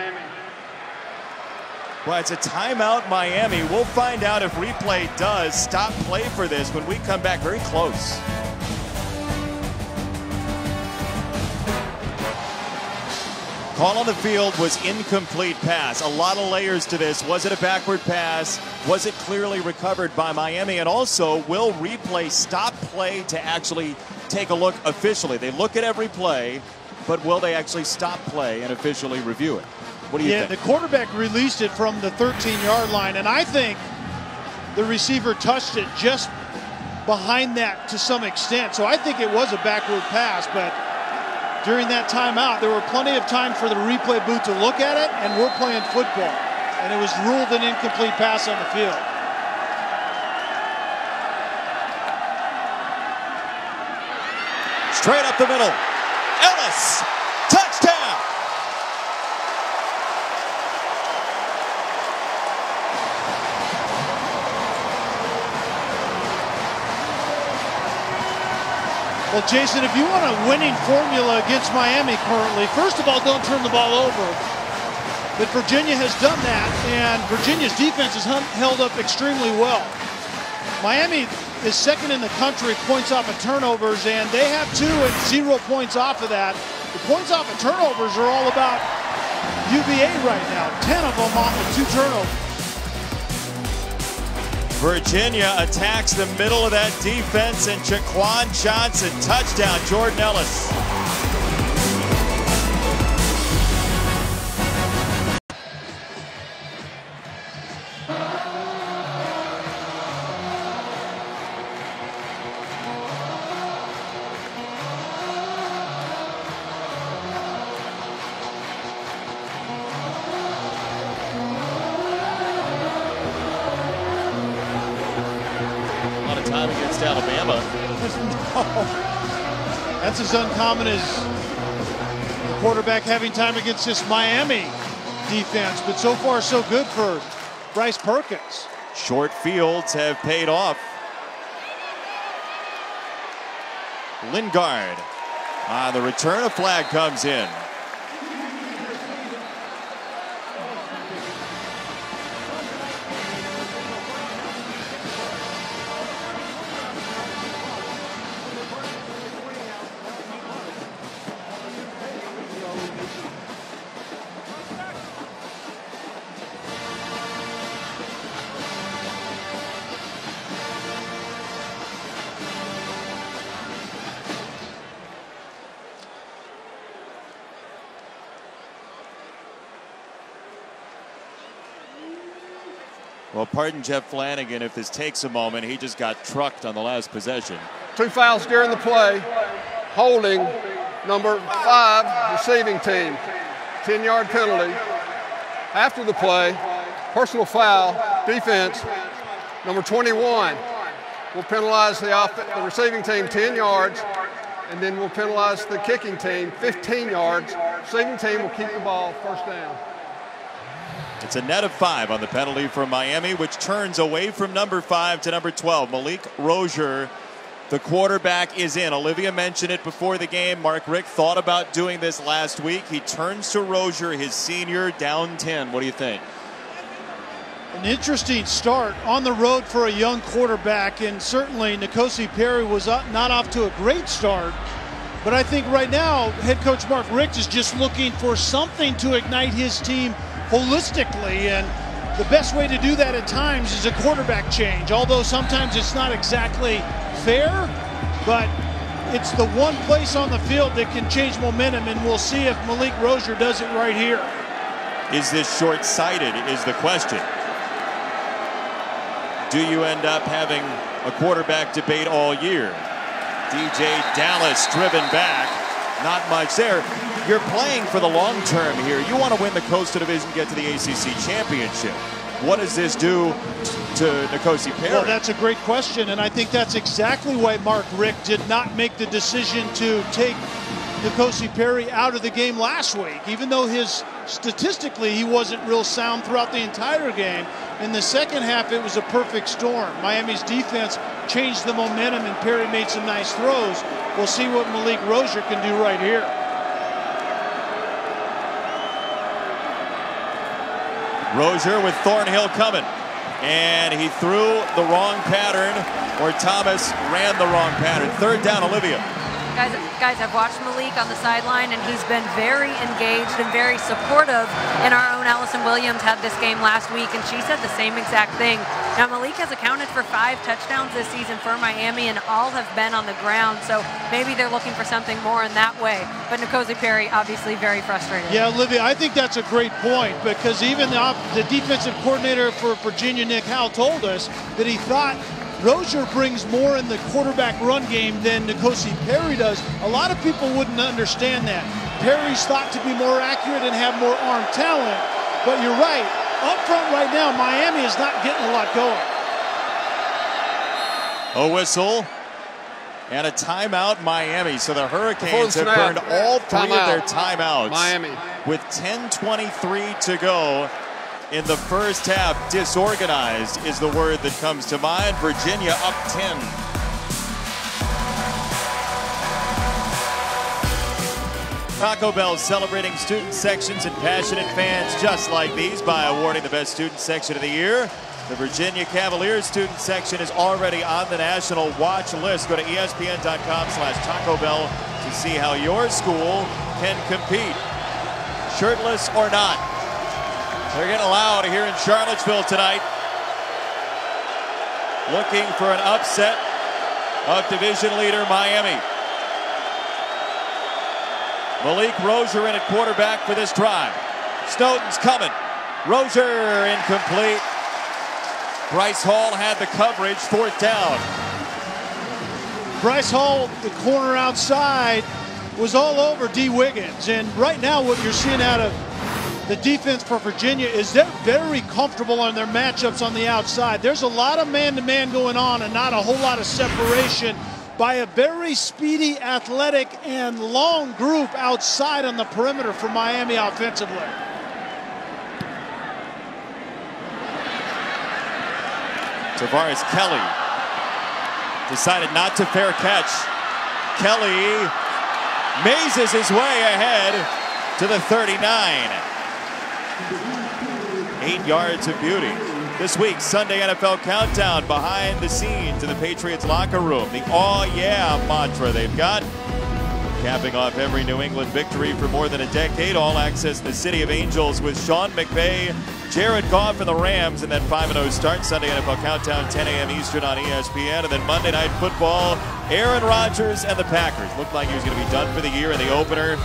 Well, it's a timeout, Miami. We'll find out if replay does stop play for this when we come back. Very close. Call on the field was incomplete pass. A lot of layers to this. Was it a backward pass? Was it clearly recovered by Miami? And also, will replay stop play to actually take a look officially? They look at every play, but will they actually stop play and officially review it? What do you think? The quarterback released it from the 13-yard line, and I think the receiver touched it just behind that to some extent. So I think it was a backward pass, but during that timeout, there were plenty of time for the replay booth to look at it, and we're playing football. And it was ruled an incomplete pass on the field. Straight up the middle. Ellis, touchdown! Well, Jason, if you want a winning formula against Miami currently, first of all, don't turn the ball over. But Virginia has done that, and Virginia's defense has held up extremely well. Miami is second in the country points off of turnovers, and they have 2 and 0 points off of that. The points off of turnovers are all about UVA right now, 10 of them off of 2 turnovers. Virginia attacks the middle of that defense, and Jaquan Johnson, touchdown, Jordan Ellis. Time against Alabama. No. That's as uncommon as the quarterback having time against this Miami defense, but so far so good for Bryce Perkins. Short fields have paid off. Lingard. The return of flag comes in. Well, pardon Jeff Flanagan if this takes a moment. He just got trucked on the last possession. 2 fouls during the play. Holding number 5 receiving team. 10-yard penalty. After the play, personal foul, defense, number 21 will penalize the receiving team 10 yards, and then we'll penalize the kicking team 15 yards. Receiving team will keep the ball, first down. It's a net of 5 on the penalty for Miami, which turns away from number 5 to number 12. Malik Rozier, the quarterback, is in. Olivia mentioned it before the game. Mark Richt thought about doing this last week. He turns to Rozier, his senior, down 10. What do you think? An interesting start on the road for a young quarterback, and certainly N'Kosi Perry was not off to a great start. But I think right now, head coach Mark Richt is just looking for something to ignite his team holistically, and the best way to do that at times is a quarterback change, although sometimes it's not exactly fair, but it's the one place on the field that can change momentum, and we'll see if Malik Rozier does it right here. Is this short-sighted is the question. Do you end up having a quarterback debate all year? DJ Dallas driven back. Not much there. You're playing for the long term here. You want to win the Coastal Division, get to the ACC Championship. what does this do to N'Kosi Perry? Well, that's a great question, and I think that's exactly why Mark Richt did not make the decision to take N'Kosi Perry out of the game last week. Even though statistically he wasn't real sound throughout the entire game, in the second half it was a perfect storm. Miami's defense changed the momentum and Perry made some nice throws. We'll see what Malik Rozier can do right here. Rozier with Thornhill coming. And he threw the wrong pattern, or Thomas ran the wrong pattern. Third down, Olivia. Guys, I've watched Malik on the sideline, and he's been very engaged and very supportive. And our own Allison Williams had this game last week, and she said the same exact thing. Now, Malik has accounted for 5 touchdowns this season for Miami, and all have been on the ground. So maybe they're looking for something more in that way. But N'Kosi Perry, obviously very frustrated. Yeah, Olivia, I think that's a great point, because even the defensive coordinator for Virginia, Nick Howell, told us that he thought Rozier brings more in the quarterback run game than N'Kosi Perry does. A lot of people wouldn't understand that. Perry's thought to be more accurate and have more arm talent, but you're right. Up front right now, Miami is not getting a lot going. A whistle and a timeout, Miami. So the Hurricanes have burned all 3 of their timeouts. Miami. With 10:23 to go in the first half. Disorganized is the word that comes to mind. Virginia up 10. Taco Bell celebrating student sections and passionate fans just like these by awarding the best student section of the year. The Virginia Cavaliers student section is already on the national watch list. Go to ESPN.com/Taco Bell to see how your school can compete. Shirtless or not, they're getting loud here in Charlottesville tonight. Looking for an upset of division leader Miami. Malik Rozier in at quarterback for this drive. Snowden's coming. Rozier incomplete. Bryce Hall had the coverage, 4th down. Bryce Hall, the corner outside, was all over D. Wiggins. And right now what you're seeing out of the defense for Virginia is they're very comfortable on their matchups on the outside. There's a lot of man-to-man going on and not a whole lot of separation by a very speedy, athletic, and long group outside on the perimeter for Miami offensively. Tavares Kelly decided not to fair catch. Kelly mazes his way ahead to the 39. 8 yards of beauty. This week, Sunday NFL Countdown, behind the scenes in the Patriots locker room. The "Aw yeah" mantra they've got. Capping off every New England victory for more than a decade. All access in the City of Angels with Sean McVay, Jared Goff, and the Rams in that 5-0 start. Sunday NFL Countdown, 10 a.m. Eastern on ESPN. And then Monday Night Football, Aaron Rodgers and the Packers. Looked like he was going to be done for the year in the opener.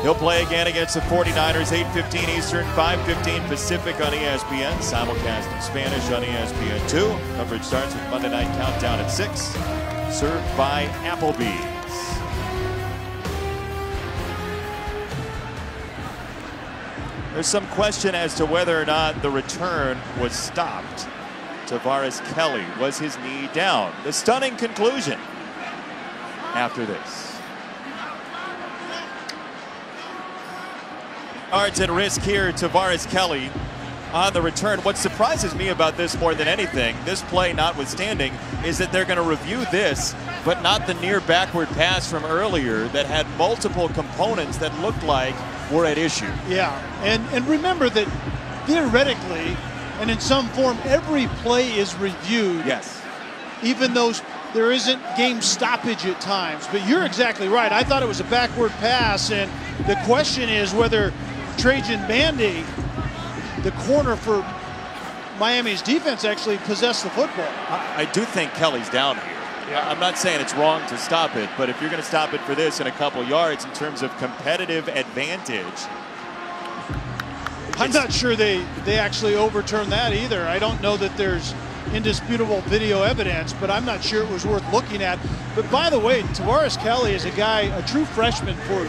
He'll play again against the 49ers, 8:15 Eastern, 5:15 Pacific on ESPN. Simulcast in Spanish on ESPN2. Coverage starts with Monday Night Countdown at 6. Served by Applebee's. There's some question as to whether or not the return was stopped. Tavares Kelly, was his knee down? The stunning conclusion after this. Yards at risk here, Tavares Kelly on the return. What surprises me about this more than anything, this play notwithstanding, is that they're going to review this, but not the near backward pass from earlier that had multiple components that looked like were at issue. Yeah, and remember that theoretically and in some form, every play is reviewed. Yes. Even though there isn't game stoppage at times. But you're exactly right. I thought it was a backward pass, and the question is whether Trajan Bandy, the corner for Miami's defense, actually possessed the football. I do think Kelly's down here. Yeah. I'm not saying it's wrong to stop it, but if you're going to stop it for this in a couple yards in terms of competitive advantage, I'm not sure they actually overturned that either. I don't know that there's indisputable video evidence, but I'm not sure it was worth looking at. But by the way, Tavares Kelly is a guy, a true freshman for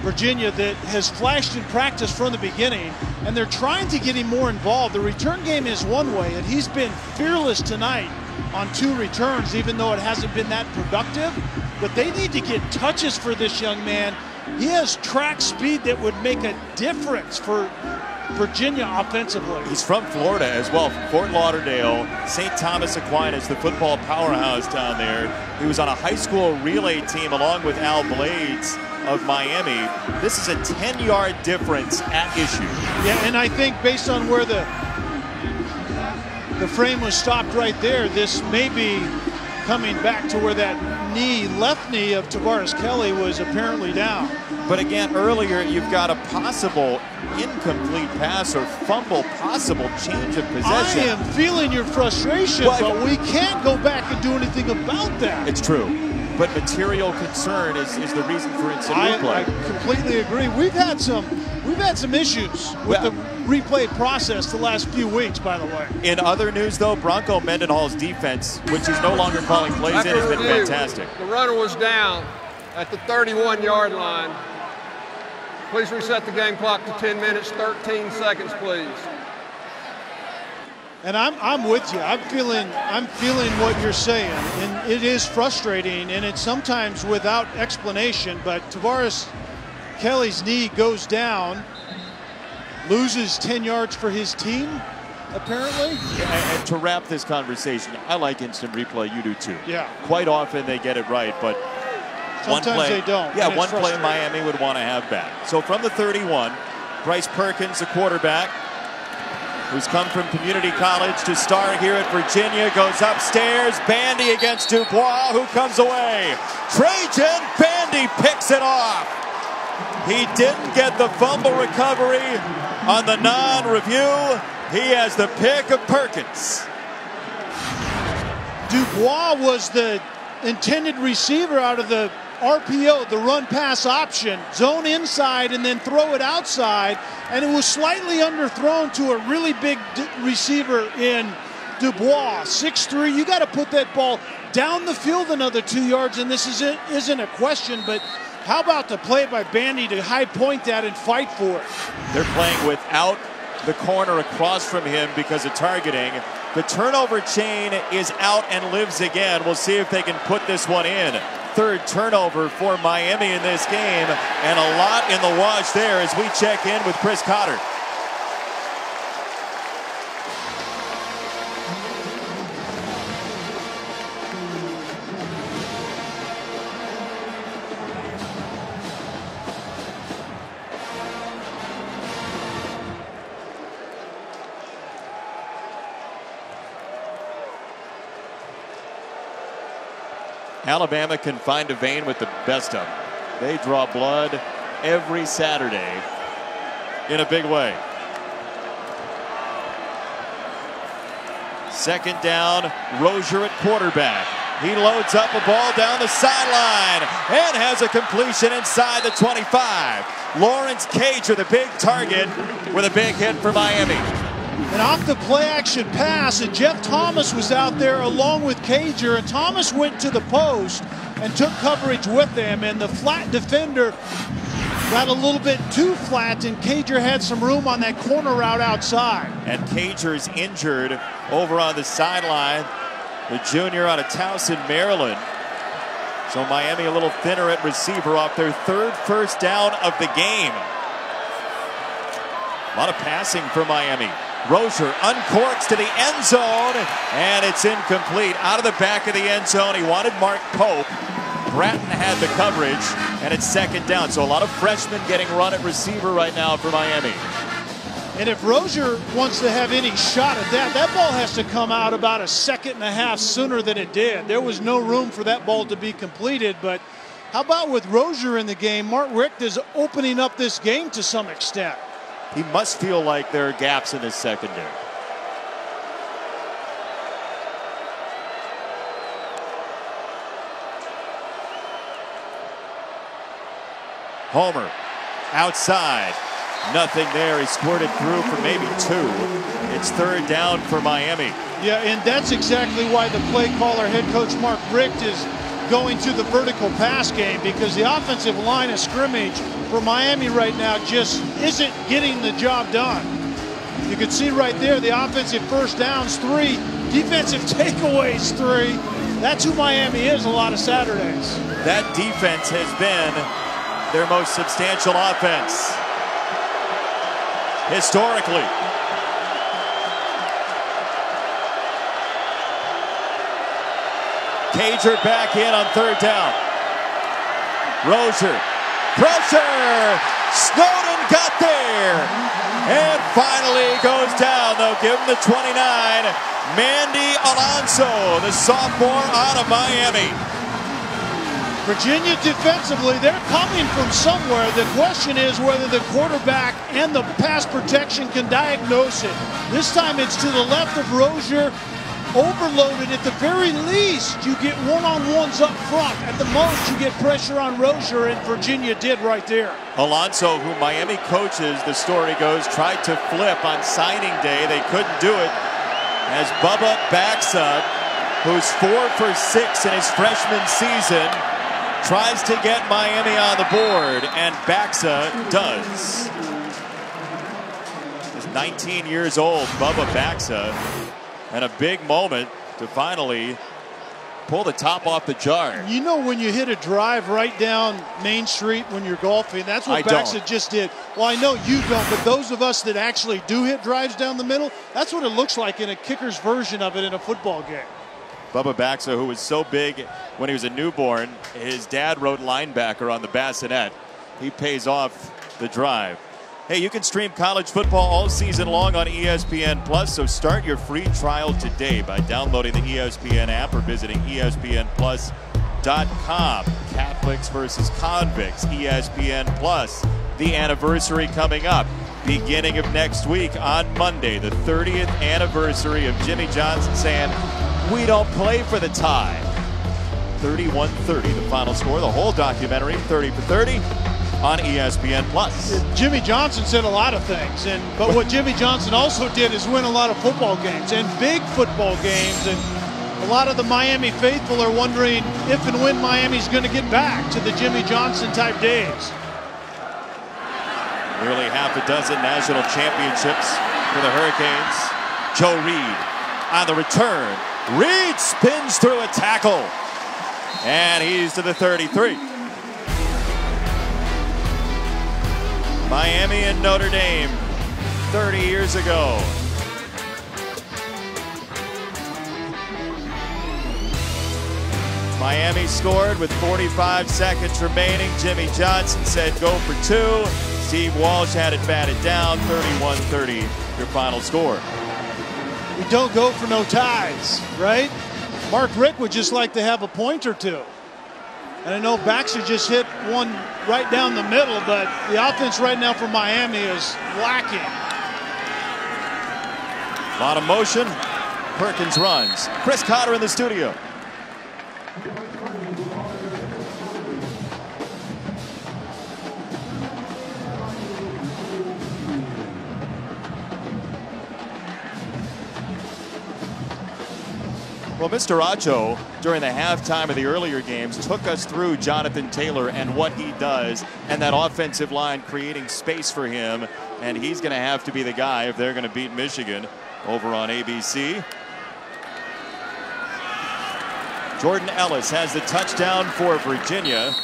Virginia that has flashed in practice from the beginning, and they're trying to get him more involved. The return game is one way, and he's been fearless tonight on 2 returns, even though it hasn't been that productive. But they need to get touches for this young man. He has track speed that would make a difference for Virginia offensively. He's from Florida as well, from Fort Lauderdale. St. Thomas Aquinas, the football powerhouse down there. He was on a high school relay team along with Al Blades of Miami. This is a 10-yard difference at issue. Yeah, and I think based on where the frame was stopped right there, this may be coming back to where that left knee of Tavares Kelly was apparently down. But again, earlier you've got a possible incomplete pass or fumble, possible change of possession. I am feeling your frustration, but we can't go back and do anything about that. It's true. But material concern is the reason for instant replay. I completely agree. We've had some issues with the replay process the last few weeks, by the way. In other news, though, Bronco Mendenhall's defense, which he's no longer calling plays in, has been fantastic. The runner was down at the 31-yard line. Please reset the game clock to 10 minutes, 13 seconds, please. And I'm with you. I'm feeling what you're saying, and it is frustrating, and it's sometimes without explanation. But Tavares Kelly's knee goes down, loses 10 yards for his team, apparently. And to wrap this conversation, I like instant replay. You do too. Yeah. Quite often they get it right, but sometimes they don't. Yeah, one play Miami would want to have back. So from the 31, Bryce Perkins, the quarterback, who's come from community college to start here at Virginia, goes upstairs. Bandy against Dubois, who comes away. Trajan Bandy picks it off. He didn't get the fumble recovery on the non-review. He has the pick of Perkins. Dubois was the intended receiver out of the RPO, the run-pass option. Zone inside and then throw it outside, and it was slightly underthrown to a really big receiver in Dubois. 6'3", you got to put that ball down the field another 2 yards, and this isn't a question, but how about the play by Bandy to high point that and fight for it? They're playing without the corner across from him because of targeting. The turnover chain is out and lives again. We'll see if they can put this one in. Third turnover for Miami in this game, and a lot in the wash there as we check in with Chris Cotter. Alabama can find a vein with the best of them. They draw blood every Saturday in a big way. Second down, Rozier at quarterback. He loads up a ball down the sideline and has a completion inside the 25. Lawrence Cager, the big target, with a big hit for Miami. And off the play-action pass, and Jeff Thomas was out there along with Cager, and Thomas went to the post and took coverage with them, and the flat defender got a little bit too flat, and Cager had some room on that corner route outside. And Cager's injured over on the sideline, the junior out of Towson, Maryland. So Miami a little thinner at receiver off their third first down of the game. A lot of passing for Miami. Rozier uncorks to the end zone, and it's incomplete. Out of the back of the end zone, he wanted Mark Pope. Bratton had the coverage, and it's second down. So a lot of freshmen getting run at receiver right now for Miami. And if Rozier wants to have any shot at that, that ball has to come out about a second and a half sooner than it did. There was no room for that ball to be completed, but how about with Rozier in the game? Mark Richt is opening up this game to some extent. He must feel like there are gaps in his secondary. Homer outside. Nothing there. He squirted through for maybe two. It's third down for Miami. Yeah, and that's exactly why the play caller, head coach Mark Richt, is going to the vertical pass game, because the offensive line of scrimmage for Miami right now just isn't getting the job done. You can see right there the offensive first downs 3, defensive takeaways 3. That's who Miami is a lot of Saturdays. That defense has been their most substantial offense historically. Cager back in on 3rd down. Rozier, pressure, Snowden got there, and finally goes down. They'll give him the 29. Mandy Alonso, the sophomore out of Miami. Virginia defensively, they're coming from somewhere. The question is whether the quarterback and the pass protection can diagnose it. This time it's to the left of Rozier, overloaded. At the very least, you get one-on-ones up front. At the most, you get pressure on Rozier, and Virginia did right there. Alonso, who Miami coaches, the story goes, tried to flip on signing day. They couldn't do it, as Bubba Baxa, who's 4 for 6 in his freshman season, tries to get Miami on the board, and Baxa does. He's 19 years old, Bubba Baxa, and a big moment to finally pull the top off the jar. You know, when you hit a drive right down Main Street when you're golfing, that's what Baxa just did. Well, I know you don't, but those of us that actually do hit drives down the middle, that's what it looks like in a kicker's version of it in a football game. Bubba Baxa, who was so big when he was a newborn, his dad wrote linebacker on the bassinet. He pays off the drive. Hey, you can stream college football all season long on ESPN+, so start your free trial today by downloading the ESPN app or visiting ESPNplus.com. Catholics versus Convicts, ESPN+. The anniversary coming up, beginning of next week on Monday, the 30th anniversary of Jimmy Johnson saying, "We don't play for the tie." 31-30, the final score. The whole documentary, 30 for 30, on ESPN+. Jimmy Johnson said a lot of things, but what Jimmy Johnson also did is win a lot of football games, and big football games, and a lot of the Miami faithful are wondering if and when Miami's going to get back to the Jimmy Johnson type days. Nearly half a dozen national championships for the Hurricanes. Joe Reed on the return. Reed spins through a tackle, and he's to the 33. Miami and Notre Dame 30 years ago. Miami scored with 45 seconds remaining. Jimmy Johnson said go for 2. Steve Walsh had it batted down. 31-30, your final score. We don't go for no ties, right? Mark Richt would just like to have a point or two. And I know Baxa just hit one right down the middle, but the offense right now for Miami is lacking. A lot of motion. Perkins runs. Chris Cotter in the studio. Well, Mr. Acho, during the halftime of the earlier games, took us through Jonathan Taylor and what he does, and that offensive line creating space for him, and he's going to have to be the guy if they're going to beat Michigan over on ABC. Jordan Ellis has the touchdown for Virginia,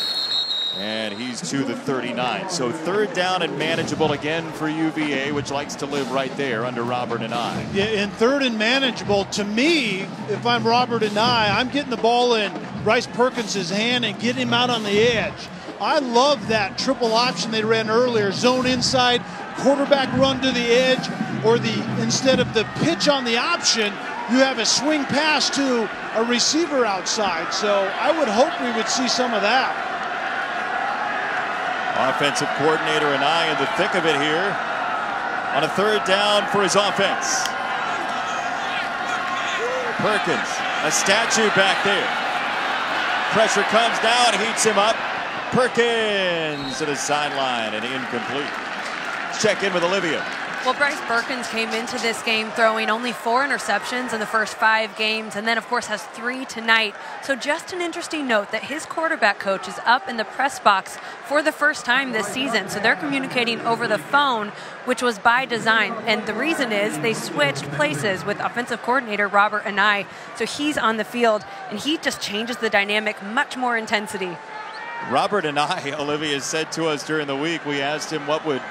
and he's to the 39. So 3rd down and manageable again for UVA, which likes to live right there under Robert and I. Yeah, in 3rd and manageable, to me, if I'm Robert and I'm getting the ball in Bryce Perkins' hand and getting him out on the edge. I love that triple option they ran earlier. Zone inside, quarterback run to the edge, or instead of the pitch on the option, you have a swing pass to a receiver outside. So I would hope we would see some of that. Offensive coordinator and I in the thick of it here on a 3rd down for his offense. Perkins, a statue back there. Pressure comes down, heats him up. Perkins to the sideline and incomplete. Let's check in with Olivia. Well, Bryce Perkins came into this game throwing only 4 interceptions in the first 5 games, and then, of course, has 3 tonight. So just an interesting note that his quarterback coach is up in the press box for the first time this season. So they're communicating over the phone, which was by design. And the reason is they switched places with offensive coordinator Robert Anae. So he's on the field, and he just changes the dynamic, much more intensity. Robert Anae, Olivia said to us during the week, we asked him what would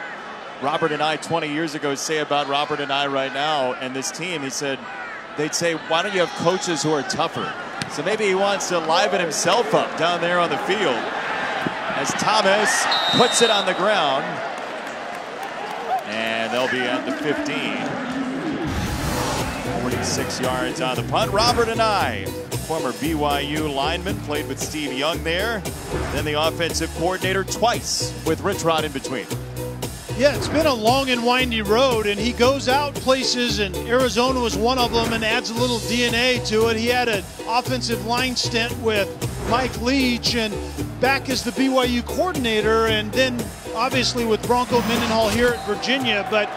Robert Anae 20 years ago say about Robert Anae right now and this team. He said they'd say, why don't you have coaches who are tougher? So maybe he wants to liven himself up down there on the field as Thomas puts it on the ground, and they'll be at the 15. 46 yards on the punt. Robert Anae, former BYU lineman, played with Steve Young there, then the offensive coordinator twice with Rich Rod in between. Yeah, it's been a long and windy road, and he goes out places, and Arizona was one of them, and adds a little DNA to it. He had an offensive line stint with Mike Leach, and back as the BYU coordinator, and then obviously with Bronco Mendenhall here at Virginia. But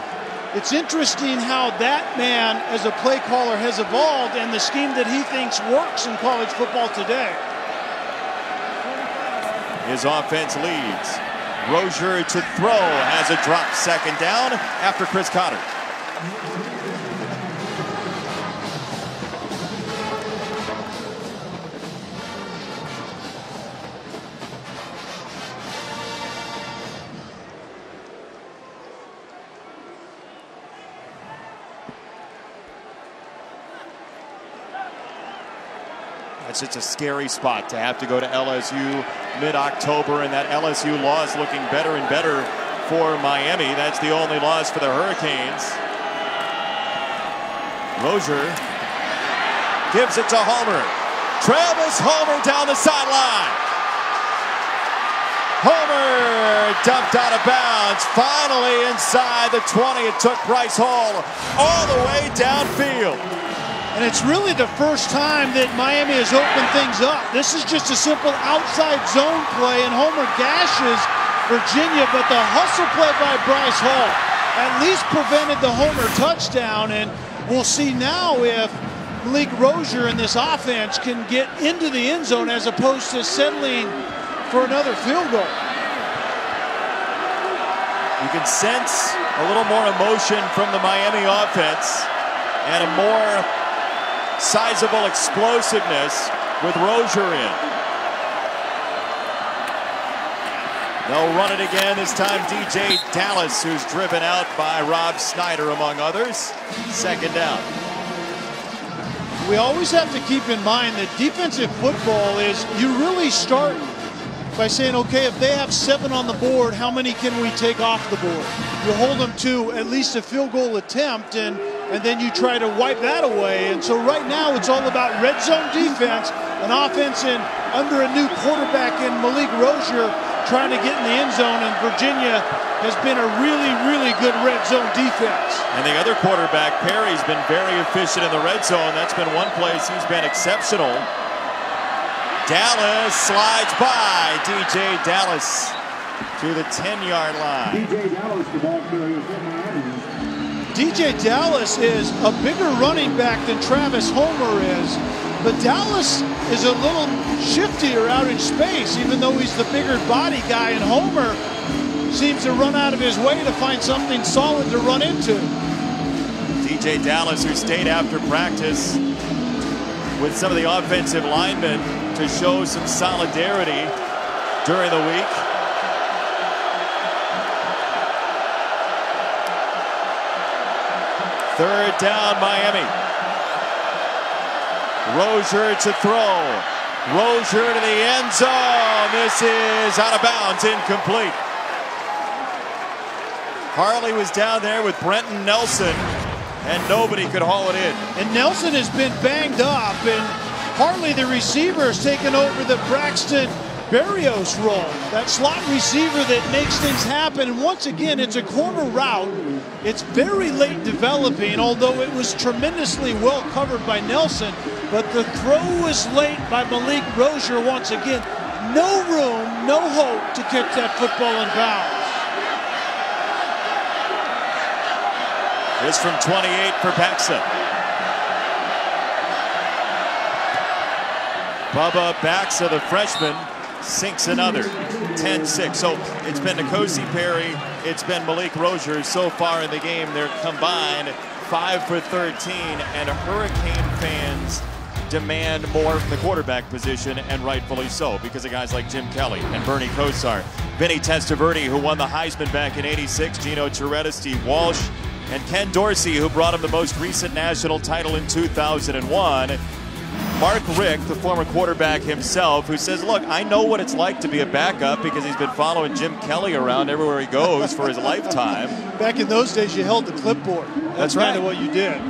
it's interesting how that man as a play caller has evolved, and the scheme that he thinks works in college football today. His offense leads. Rozier to throw, has a drop, second down after Chris Cotter. It's a scary spot to have to go to LSU mid-October, and that LSU loss looking better and better for Miami. That's the only loss for the Hurricanes. Rozier gives it to Homer. Travis Homer down the sideline. Homer dumped out of bounds. Finally inside the 20. It took Bryce Hall all the way downfield. And it's really the first time that Miami has opened things up. This is just a simple outside zone play, and Homer gashes Virginia, but the hustle play by Bryce Hall at least prevented the Homer touchdown, and we'll see now if Malik Rozier and this offense can get into the end zone as opposed to settling for another field goal. You can sense a little more emotion from the Miami offense and a more sizable explosiveness with Rozier in. They'll run it again, this time DJ Dallas, who's driven out by Rob Snyder among others. Second down. We always have to keep in mind that defensive football is, you really start by saying, okay, if they have 7 on the board, how many can we take off the board? You hold them to at least a field goal attempt, and then you try to wipe that away. And so right now it's all about red zone defense, an offense in under a new quarterback in Malik Rozier trying to get in the end zone, and Virginia has been a really, really good red zone defense. And the other quarterback, Perry's been very efficient in the red zone. That's been one place he's been exceptional. Dallas slides by. DJ Dallas to the 10-yard line. DJ Dallas, the ball carrier for Miami. DJ Dallas is a bigger running back than Travis Homer is, but Dallas is a little shiftier out in space, even though he's the bigger body guy, and Homer seems to run out of his way to find something solid to run into. DJ Dallas, who stayed after practice with some of the offensive linemen to show some solidarity during the week. Third down, Miami. Rozier to throw. Rozier to the end zone. This is out of bounds, incomplete. Harley was down there with Brenton Nelson, and nobody could haul it in. And Nelson has been banged up, and Harley, the receiver, has taken over the Braxton Berrios role, that slot receiver that makes things happen. And once again, it's a corner route. It's very late developing, although it was tremendously well covered by Nelson. But the throw was late by Malik Rozier once again. No room, no hope to kick that football in bounds. is from 28 for Baxa. Bubba Baxa, the freshman, sinks another, 10-6. So it's been N'Kosi Perry, it's been Malik Rozier so far in the game. They're combined 5 for 13, and Hurricane fans demand more from the quarterback position, and rightfully so, because of guys like Jim Kelly and Bernie Kosar. Vinny Testaverde, who won the Heisman back in '86, Gino Toretta, Steve Walsh, and Ken Dorsey, who brought him the most recent national title in 2001. Mark Richt, the former quarterback himself, who says, look, I know what it's like to be a backup because he's been following Jim Kelly around everywhere he goes for his lifetime. Back in those days, you held the clipboard. That's right. Kind of what you did.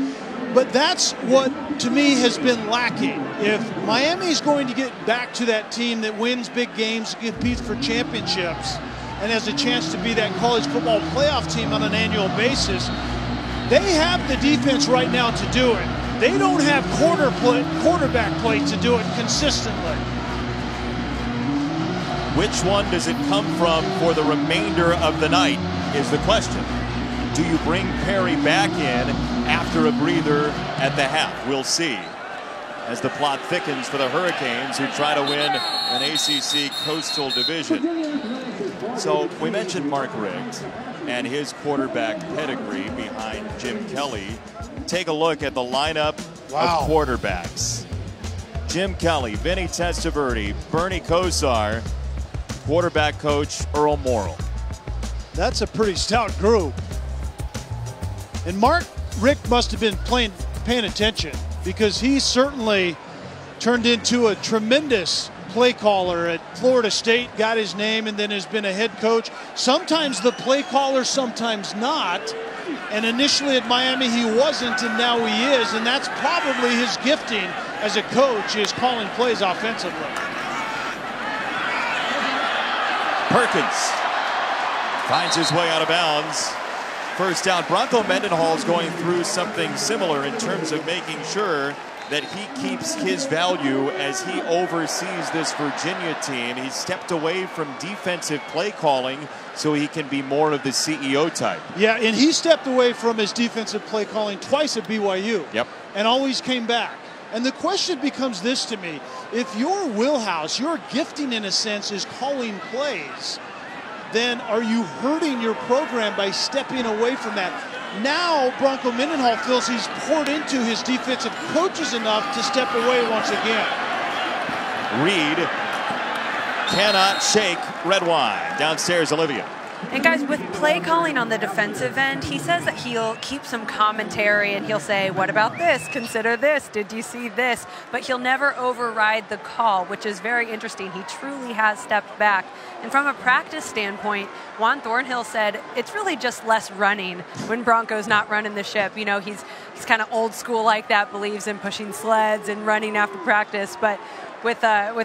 But that's what, to me, has been lacking. If Miami's going to get back to that team that wins big games, competes for championships, and has a chance to be that college football playoff team on an annual basis, they have the defense right now to do it. They don't have quarterback play to do it consistently. Which one does it come from for the remainder of the night is the question. Do you bring Perry back in after a breather at the half? We'll see as the plot thickens for the Hurricanes, who try to win an ACC Coastal Division. So we mentioned Mark Richt and his quarterback pedigree behind Jim Kelly. Take a look at the lineup of quarterbacks. Jim Kelly, Vinny Testaverde, Bernie Kosar, quarterback coach Earl Morrall. That's a pretty stout group. And Mark Richt must have been paying attention, because he certainly turned into a tremendous play caller at Florida State, got his name, and then has been a head coach. Sometimes the play caller, sometimes not. And initially at Miami he wasn't, and now he is, and that's probably his gifting as a coach, is calling plays offensively. Perkins finds his way out of bounds. First down. Bronco Mendenhall is going through something similar in terms of making sure that he keeps his value as he oversees this Virginia team. He stepped away from defensive play calling so he can be more of the CEO type. Yeah, and he stepped away from his defensive play calling twice at BYU. Yep. And always came back. And the question becomes this to me: if your wheelhouse, your gifting in a sense, is calling plays, then are you hurting your program by stepping away from that? Now Bronco Mendenhall feels he's poured into his defensive coaches enough to step away once again. Reed cannot shake red wine. Downstairs, Olivia. And guys, with play calling on the defensive end, he says that he'll keep some commentary and he'll say, what about this? Consider this. Did you see this? But he'll never override the call, which is very interesting. He truly has stepped back. And from a practice standpoint, Juan Thornhill said it's really just less running when Bronco's not running the ship. You know, he's kind of old school like that, believes in pushing sleds and running after practice. But with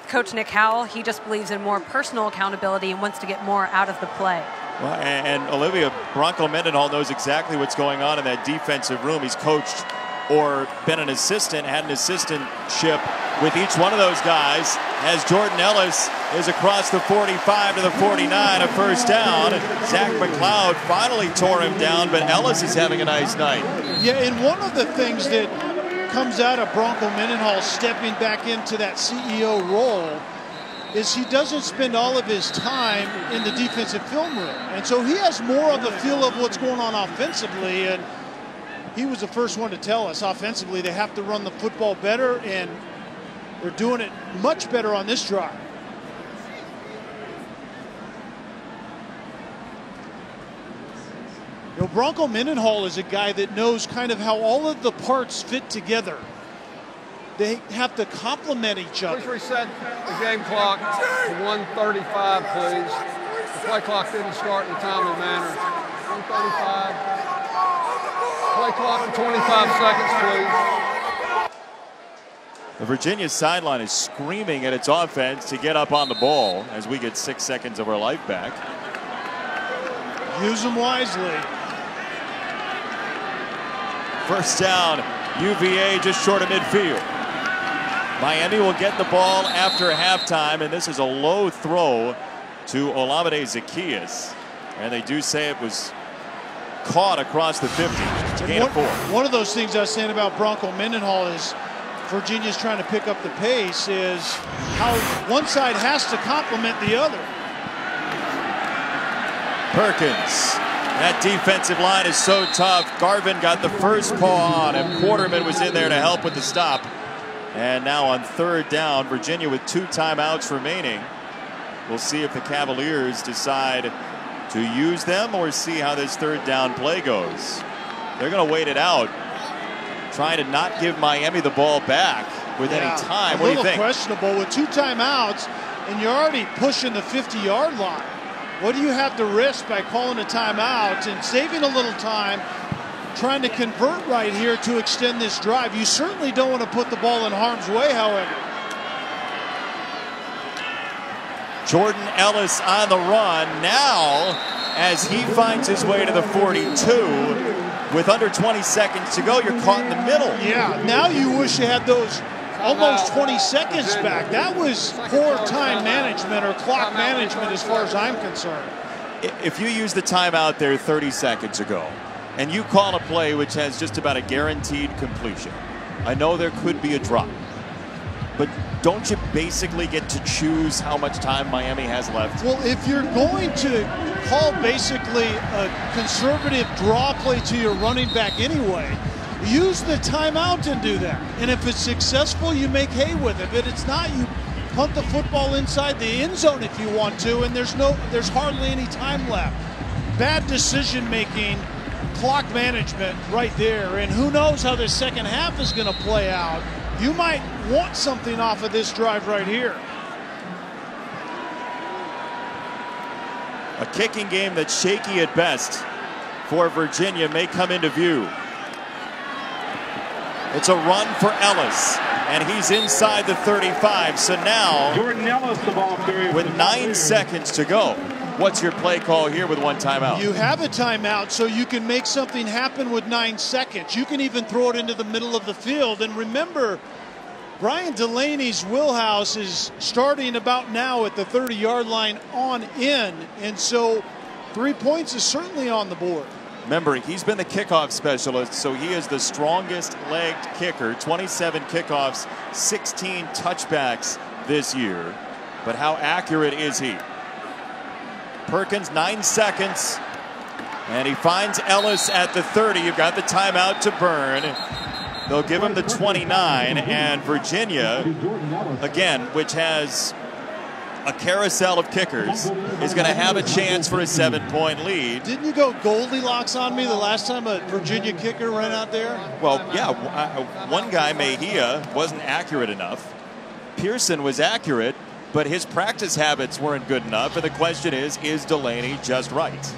Coach Nick Howell, he just believes in more personal accountability and wants to get more out of the play. Well, and Olivia, Bronco Mendenhall knows exactly what's going on in that defensive room. He's coached or been an assistant, had an assistantship with each one of those guys, as Jordan Ellis is across the 45 to the 49, a first down. Zach McLeod finally tore him down, but Ellis is having a nice night. Yeah, and one of the things that comes out of Bronco Mendenhall stepping back into that CEO role is he doesn't spend all of his time in the defensive film room. And so he has more of a feel of what's going on offensively, and he was the first one to tell us offensively they have to run the football better, and they're doing it much better on this drive. You know, Bronco Mendenhall is a guy that knows kind of how all of the parts fit together. They have to complement each other. Please reset the game clock to 1:35, please. The play clock didn't start in a timely manner. 1:35. Play clock for 25 seconds, please. The Virginia sideline is screaming at its offense to get up on the ball as we get 6 seconds of our life back. Use them wisely. First down, UVA just short of midfield. Miami will get the ball after halftime, and this is a low throw to Olamide Zaccheaus. And they do say it was caught across the 50. It's a gain of 4. One of those things I was saying about Bronco Mendenhall is Virginia's trying to pick up the pace, is how one side has to complement the other. Perkins. That defensive line is so tough. Garvin got the first paw on him. Quarterman was in there to help with the stop. And now on 3rd down, Virginia with 2 timeouts remaining. We'll see if the Cavaliers decide to use them or see how this 3rd down play goes. They're going to wait it out, trying to not give Miami the ball back with any time. What do you think? A little questionable with 2 timeouts, and you're already pushing the 50-yard line. What do you have to risk by calling a timeout and saving a little time, trying to convert right here to extend this drive? You certainly don't want to put the ball in harm's way, however. Jordan Ellis on the run now as he finds his way to the 42. With under 20 seconds to go, you're caught in the middle. Yeah, now you wish you had those almost 20 seconds back. That was poor time management or clock management as far as I'm concerned. If you use the timeout there 30 seconds ago and you call a play which has just about a guaranteed completion, I know there could be a drop, but don't you basically get to choose how much time Miami has left? Well, if you're going to call basically a conservative draw play to your running back anyway, use the timeout and do that. And if it's successful, you make hay with it. If it's not, you punt the football inside the end zone if you want to, and there's hardly any time left. Bad decision making, clock management right there. And who knows how the second half is going to play out. You might want something off of this drive right here. A kicking game that's shaky at best for Virginia may come into view. It's a run for Ellis, and he's inside the 35. So now, Jordan Ellis, the ball carrier, with 9 seconds to go, what's your play call here with 1 timeout? You have a timeout, so you can make something happen with 9 seconds. You can even throw it into the middle of the field. And remember, Brian Delaney's wheelhouse is starting about now at the 30-yard line on in, and so 3 points is certainly on the board. Remember, he's been the kickoff specialist, so he is the strongest legged kicker. 27 kickoffs, 16 touchbacks this year. But how accurate is he? Perkins, 9 seconds, and he finds Ellis at the 30. You've got the timeout to burn. They'll give him the 29, and Virginia, again, which has a carousel of kickers, is going to have a chance for a 7-point lead. Didn't you go Goldilocks on me the last time a Virginia kicker ran out there? Well, yeah, one guy, Mejia, wasn't accurate enough. Pearson was accurate, but his practice habits weren't good enough, and the question is Delaney just right?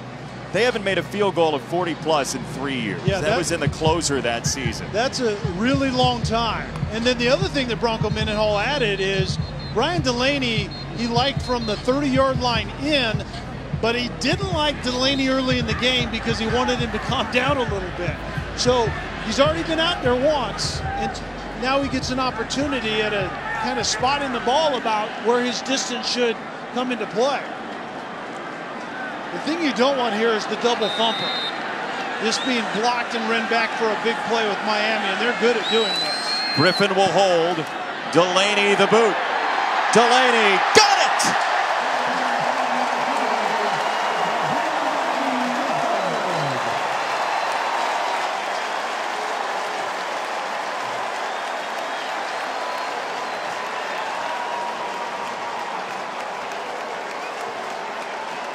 They haven't made a field goal of 40-plus in 3 years. Yeah, that was in the closer that season. That's a really long time. And then the other thing that Bronco Mendenhall added is Brian Delaney, he liked from the 30-yard line in, but he didn't like Delaney early in the game because he wanted him to calm down a little bit. So he's already been out there once, and now he gets an opportunity at a kind of spotting the ball about where his distance should come into play. The thing you don't want here is the double thumper. This being blocked and run back for a big play with Miami, and they're good at doing this. Griffin will hold. Delaney the boot. Delaney got it!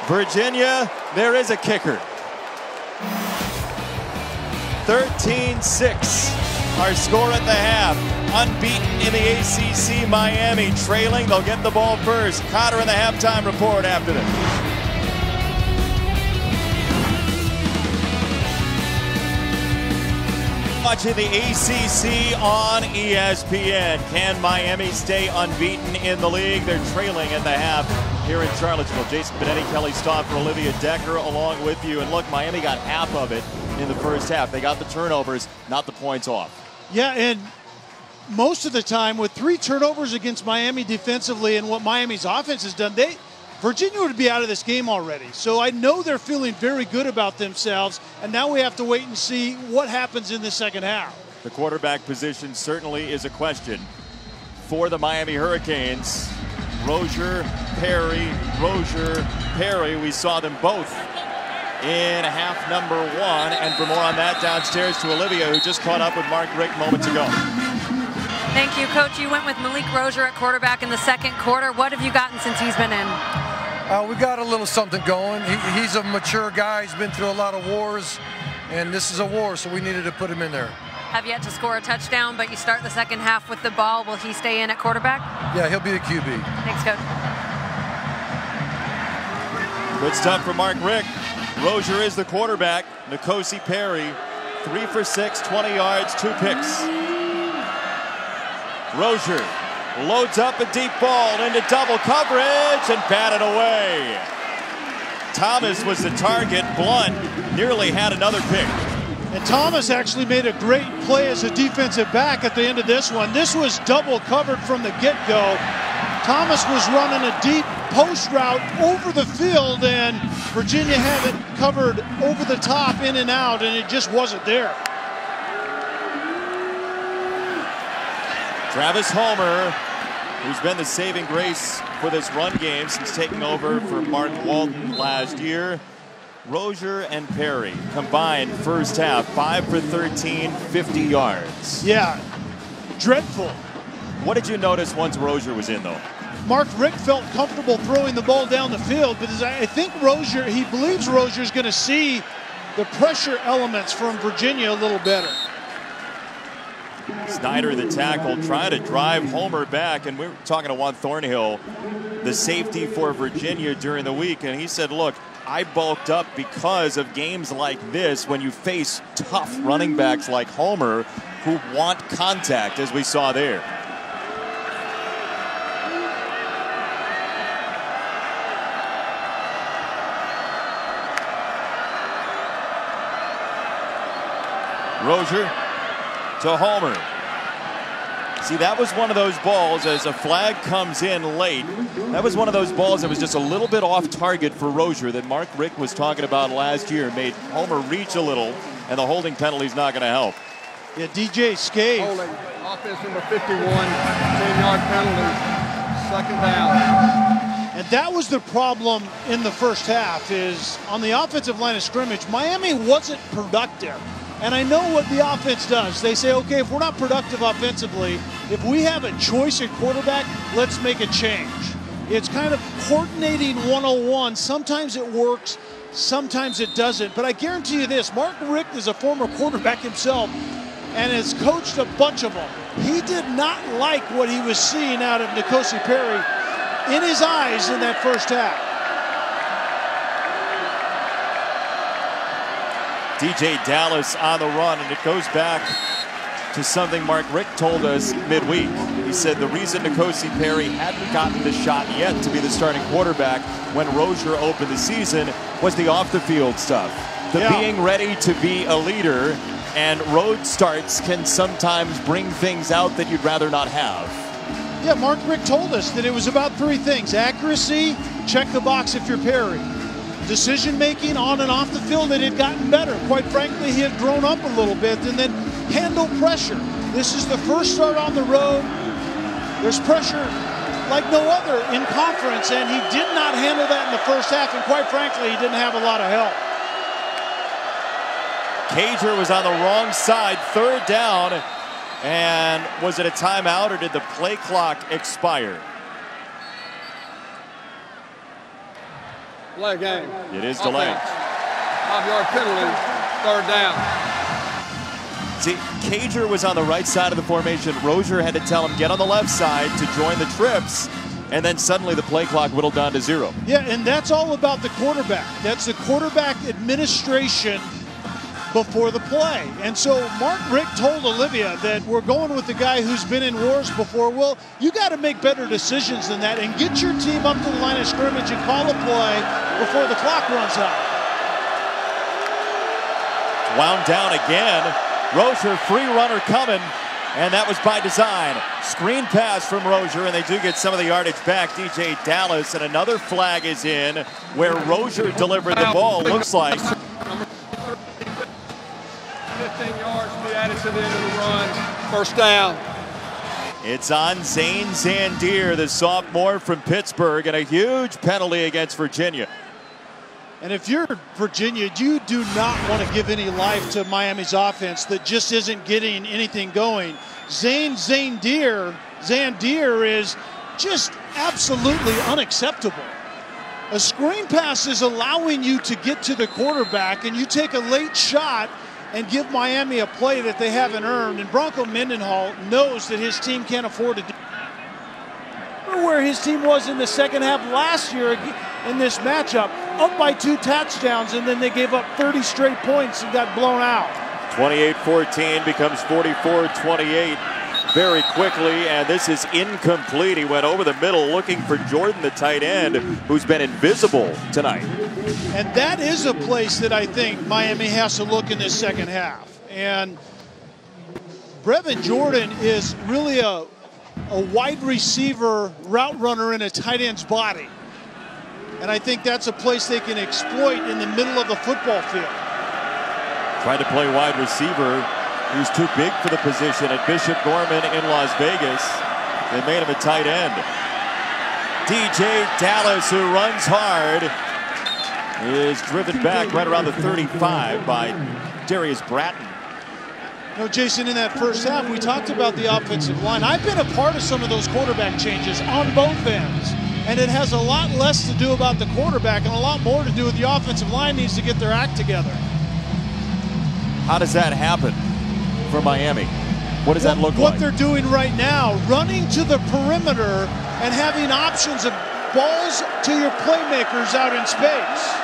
Virginia, there is a kicker. 13-6, our score at the half. Unbeaten in the ACC, Miami trailing. They'll get the ball first. Cotter in the halftime report after this. Watching the ACC on ESPN. Can Miami stay unbeaten in the league? They're trailing at the half here in Charlottesville. Jason Benetti, Kelly Stauffer, Olivia Decker along with you. And look, Miami got half of it in the first half. They got the turnovers, not the points off. Yeah, and most of the time with 3 turnovers against Miami defensively and what Miami's offense has done, Virginia would be out of this game already. So I know they're feeling very good about themselves, and now we have to wait and see what happens in the second half. The quarterback position certainly is a question for the Miami Hurricanes. Rozier, Perry, we saw them both in half number 1. And for more on that, downstairs to Olivia, who just caught up with Mark Richt moments ago. Thank you, Coach. You went with Malik Rozier at quarterback in the second quarter. What have you gotten since he's been in? We got a little something going. He's a mature guy. He's been through a lot of wars, and this is a war, so we needed to put him in there. Have yet to score a touchdown, but you start the second half with the ball. Will he stay in at quarterback? Yeah, he'll be the QB. Thanks, Coach. Good stuff for Mark Richt. Rozier is the quarterback. N'Kosi Perry, 3 for 6, 20 yards, 2 picks. Rozier loads up a deep ball into double coverage and batted away. Thomas was the target. Blunt nearly had another pick. And Thomas actually made a great play as a defensive back at the end of this one. This was double covered from the get-go. Thomas was running a deep post route over the field, and Virginia had it covered over the top, in and out, and it just wasn't there. Travis Homer, who's been the saving grace for this run game since taking over for Mark Walton last year. Rozier and Perry combined first half, 5 for 13, 50 yards. Yeah, dreadful. What did you notice once Rozier was in, though? Mark Richt felt comfortable throwing the ball down the field, but I think Rozier, he believes Rozier's going to see the pressure elements from Virginia a little better. Snyder, the tackle, trying to drive Homer back, and we were talking to Juan Thornhill, the safety for Virginia during the week, and he said, look, I bulked up because of games like this when you face tough running backs like Homer who want contact, as we saw there. Rozier to Homer. See, that was one of those balls, as a flag comes in late, that was one of those balls that was just a little bit off target for Rozier that Mark Richt was talking about last year. Made Homer reach a little, and the holding penalty's not going to help. Yeah, DJ Scave. Holding, offense number 51, 10-yard penalty, second down. And that was the problem in the first half, is on the offensive line of scrimmage, Miami wasn't productive. And I know what the offense does. They say, okay, if we're not productive offensively, if we have a choice at quarterback, let's make a change. It's kind of coordinating 101. Sometimes it works, sometimes it doesn't. But I guarantee you this, Mark Richt is a former quarterback himself and has coached a bunch of them. He did not like what he was seeing out of N'Kosi Perry in his eyes in that first half. DJ Dallas on the run, and it goes back to something Mark Richt told us midweek. He said the reason N'Kosi Perry hadn't gotten the shot yet to be the starting quarterback when Rozier opened the season was the off-the-field stuff. The being ready to be a leader, and road starts can sometimes bring things out that you'd rather not have. Yeah, Mark Richt told us that it was about 3 things. Accuracy, check the box if you're Perry. Decision-making on and off the field, it had gotten better. Quite frankly, he had grown up a little bit. And then handle pressure. This is the first start on the road. There's pressure like no other in conference, and he did not handle that in the first half, and quite frankly, he didn't have a lot of help. Cager was on the wrong side, third down, and was it a timeout or did the play clock expire? Delay game. It is delayed. 5-yard penalty, third down. See, Cager was on the right side of the formation. Rozier had to tell him, get on the left side to join the trips, and then suddenly the play clock whittled down to 0. Yeah, and that's all about the quarterback. That's the quarterback administration before the play. And so Mark Richt told Olivia that we're going with the guy who's been in wars before. Well, you got to make better decisions than that and get your team up to the line of scrimmage and call a play before the clock runs out. Wound down again. Rozier, free runner coming. And that was by design. Screen pass from Rozier, and they do get some of the yardage back. DJ Dallas, and another flag is in where Rozier delivered the ball. Looks like 15 yards to be added to the end of the run. First down. it's on Zane Zandier, the sophomore from Pittsburgh, and a huge penalty against Virginia. And if you're Virginia, you do not want to give any life to Miami's offense that just isn't getting anything going. Zandier is just absolutely unacceptable. A screen pass is allowing you to get to the quarterback, and you take a late shot and give Miami a play that they haven't earned. And Bronco Mendenhall knows that his team can't afford to do where his team was in the second half last year in this matchup, up by 2 touchdowns, and then they gave up 30 straight points and got blown out. 28-14 becomes 44-28 very quickly, and this is incomplete. He went over the middle looking for Jordan, the tight end, who's been invisible tonight. And that is a place that I think Miami has to look in this second half. And Brevin Jordan is really a wide receiver route runner in a tight end's body. And I think that's a place they can exploit in the middle of the football field. Tried to play wide receiver. He was too big for the position at Bishop Gorman in Las Vegas. They made him a tight end. DJ Dallas, who runs hard, is driven back right around the 35 by Darius Bratton. You know, Jason, in that first half, we talked about the offensive line. I've been a part of some of those quarterback changes on both ends. And it has a lot less to do about the quarterback and a lot more to do with the offensive line needs to get their act together. How does that happen for Miami? What does that look like? What they're doing right now, running to the perimeter and having options of balls to your playmakers out in space.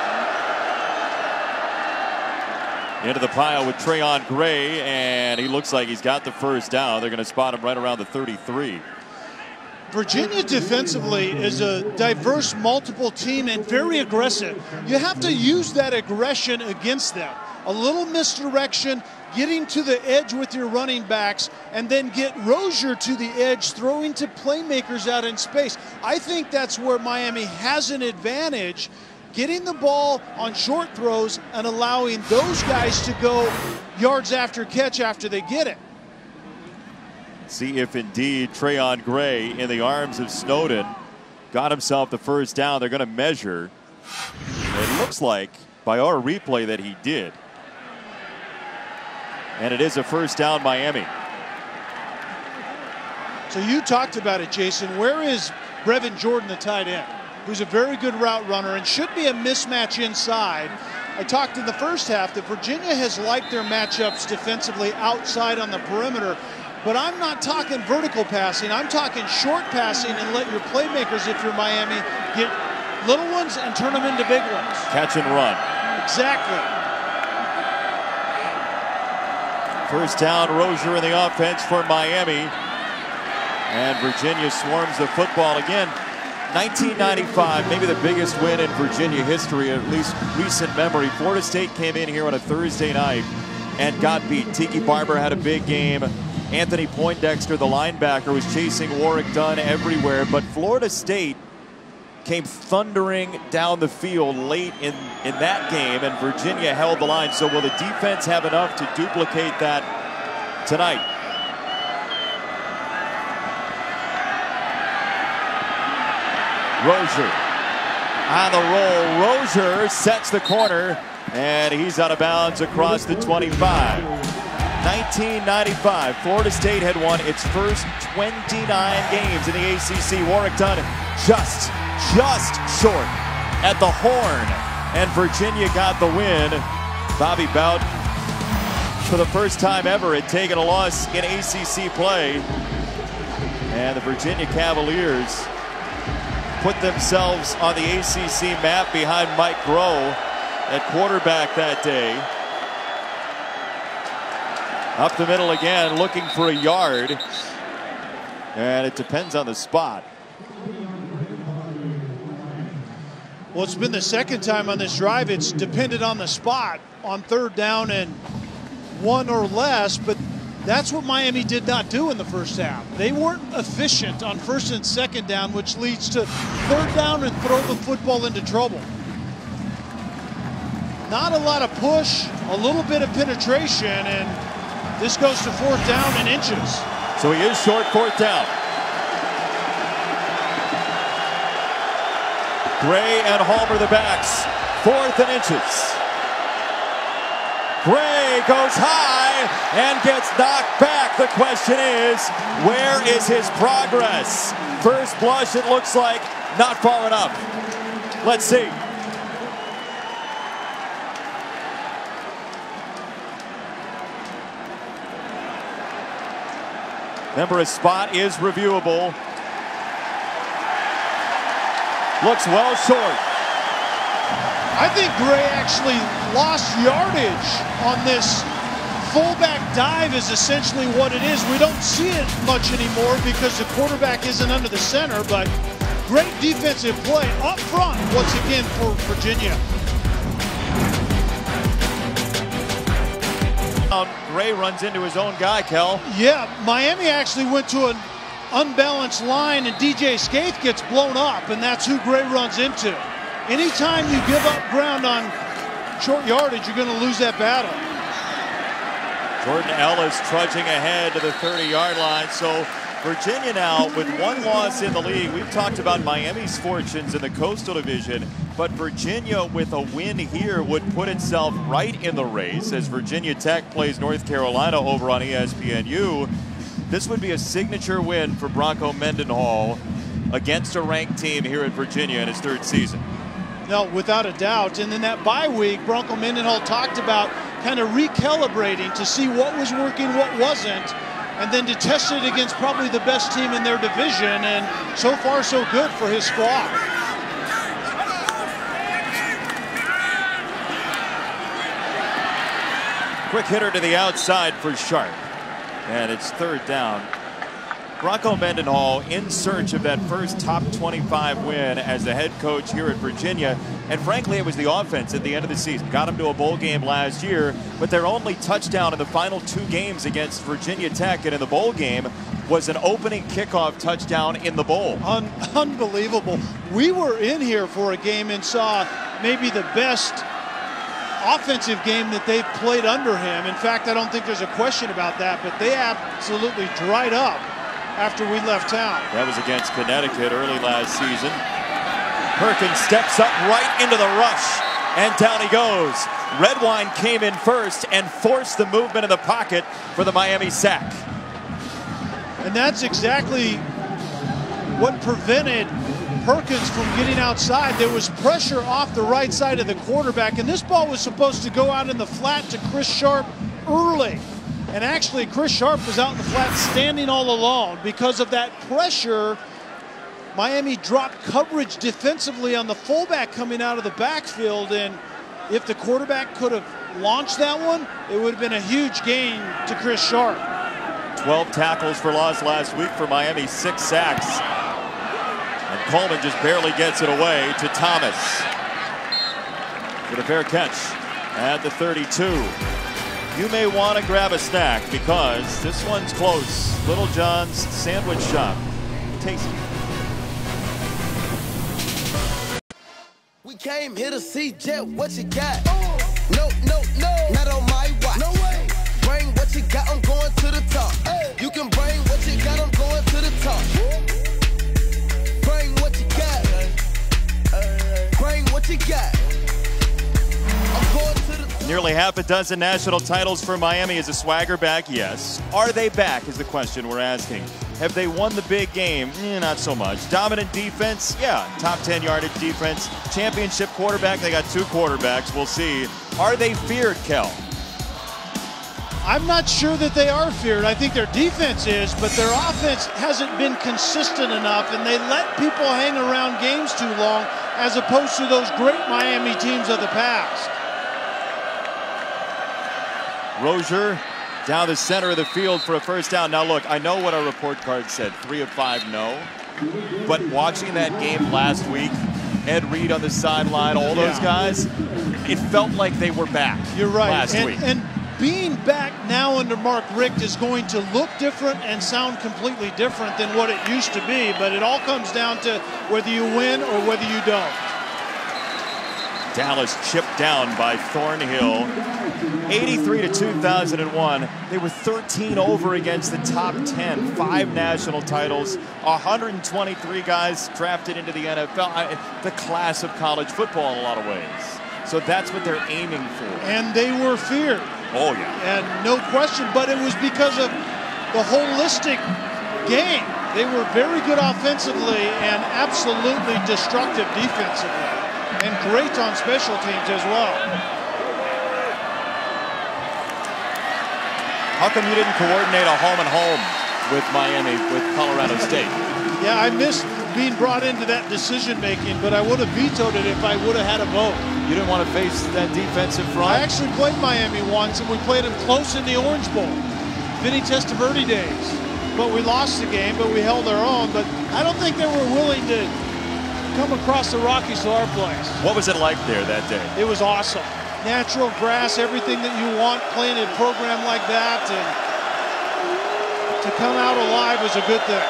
Into the pile with Trayon Gray, and he looks like he's got the first down. They're going to spot him right around the 33. Virginia defensively is a diverse, multiple team and very aggressive. You have to use that aggression against them. A little misdirection, getting to the edge with your running backs, and then get Rozier to the edge, throwing to playmakers out in space. I think that's where Miami has an advantage, getting the ball on short throws and allowing those guys to go yards after catch after they get it. See if indeed Trayon Gray, in the arms of Snowden, got himself the first down. They're going to measure. It looks like by our replay that he did. And it is a first down, Miami. So you talked about it, Jason. Where is Brevin Jordan, the tight end, who's a very good route runner and should be a mismatch inside? I talked in the first half that Virginia has liked their matchups defensively outside on the perimeter. But I'm not talking vertical passing. I'm talking short passing and let your playmakers, if you're Miami, get little ones and turn them into big ones. Catch and run. Exactly. First down, Rozier in the offense for Miami. And Virginia swarms the football again. 1995, maybe the biggest win in Virginia history, at least recent memory. Florida State came in here on a Thursday night and got beat. Tiki Barber had a big game. Anthony Poindexter, the linebacker, was chasing Warwick Dunn everywhere, but Florida State came thundering down the field late in that game, and Virginia held the line. So will the defense have enough to duplicate that tonight? Rozier on the roll. Rozier sets the corner, and he's out of bounds across the 25. 1995, Florida State had won its first 29 games in the ACC. Warwick Dunn just short at the horn, and Virginia got the win. Bobby Bowden, for the first time ever, had taken a loss in ACC play, and the Virginia Cavaliers put themselves on the ACC map behind Mike Groh at quarterback that day. Up the middle again, looking for a yard. And it depends on the spot. Well, it's been the second time on this drive it's depended on the spot on third down and 1 or less, but That's what Miami did not do in the first half. They weren't efficient on first and second down, which leads to third down and throw the football into trouble. Not a lot of push, a little bit of penetration, and this goes to fourth down and inches. So he is short fourth down. Gray and Halmer the backs. Fourth and inches. Gray goes high and gets knocked back. The question is, where is his progress? First blush, it looks like not far enough. Let's see. Remember, his spot is reviewable. Looks well short. I think Gray actually lost yardage on this. Fullback dive is essentially what it is. We don't see it much anymore because the quarterback isn't under the center, but great defensive play up front once again for Virginia. Gray runs into his own guy, Kel. Yeah, Miami actually went to an unbalanced line, and DJ Scaife gets blown up, and that's who Gray runs into. Anytime you give up ground on short yardage, you're going to lose that battle. Jordan Ellis trudging ahead to the 30-yard line. So Virginia now with one loss in the league. We've talked about Miami's fortunes in the Coastal Division, but Virginia with a win here would put itself right in the race as Virginia Tech plays North Carolina over on ESPNU. This would be a signature win for Bronco Mendenhall against a ranked team here at Virginia in his third season. No, without a doubt. And then that bye week, Bronco Mendenhall talked about kind of recalibrating to see what was working, what wasn't, and then to test it against probably the best team in their division. And so far, so good for his squad. Quick hitter to the outside for Sharp. And it's third down. Bronco Mendenhall in search of that first top 25 win as the head coach here at Virginia. And frankly, it was the offense at the end of the season. Got them to a bowl game last year, but their only touchdown in the final two games against Virginia Tech and in the bowl game was an opening kickoff touchdown in the bowl. Unbelievable. We were in here for a game and saw maybe the best offensive game that they've played under him. In fact, I don't think there's a question about that, but they absolutely dried up after we left town. That was against Connecticut early last season. Perkins steps up right into the rush, and down he goes. Redwine came in first and forced the movement in the pocket for the Miami sack. And that's exactly what prevented Perkins from getting outside. There was pressure off the right side of the quarterback, and this ball was supposed to go out in the flat to Chris Sharp early. And actually, Chris Sharp was out in the flat standing all alone. Because of that pressure, Miami dropped coverage defensively on the fullback coming out of the backfield. And if the quarterback could have launched that one, it would have been a huge gain to Chris Sharp. 12 tackles for loss last week for Miami, 6 sacks. And Coleman just barely gets it away to Thomas. With a fair catch at the 32. You may want to grab a snack because this one's close. Little John's Sandwich Shop. Tasty. We came here to see Jet, what you got? No, no, no, not on my watch. No way. Bring what you got, I'm going to the top. You can bring what you got, I'm going to the top. Bring what you got. Bring what you got. I'm going to the top. Nearly half a dozen national titles for Miami. Is a swagger back? Yes. Are they back is the question we're asking. Have they won the big game? Not so much. Dominant defense? Yeah. Top 10 yardage defense. Championship quarterback? They got 2 quarterbacks. We'll see. Are they feared, Kel? I'm not sure that they are feared. I think their defense is, but their offense hasn't been consistent enough, and they let people hang around games too long as opposed to those great Miami teams of the past. Rozier down the center of the field for a first down. Now look, I know what our report card said, 3 of 5 no. But watching that game last week, Ed Reed on the sideline, all those guys, it felt like they were back. You're right. Last week. And being back now under Mark Richt is going to look different and sound completely different than what it used to be, but it all comes down to whether you win or whether you don't. Dallas chipped down by Thornhill. 83-2001. They were 13 over against the top 10. 5 national titles. 123 guys drafted into the NFL. The class of college football in a lot of ways. So that's what they're aiming for. And they were feared. Oh, yeah. And no question, but it was because of the holistic game. They were very good offensively and absolutely destructive defensively. And great on special teams as well. How come you didn't coordinate a home and home with Miami, with Colorado State? Yeah, I missed being brought into that decision making, but I would have vetoed it if I would have had a vote. You didn't want to face that defensive front? I actually played Miami once, and we played them close in the Orange Bowl. Vinny Testaverde days. But we lost the game, but we held our own. But I don't think they were willing to come across the Rockies to our place. What was it like there that day? It was awesome. Natural grass, everything that you want, playing a program like that, and to come out alive was a good thing.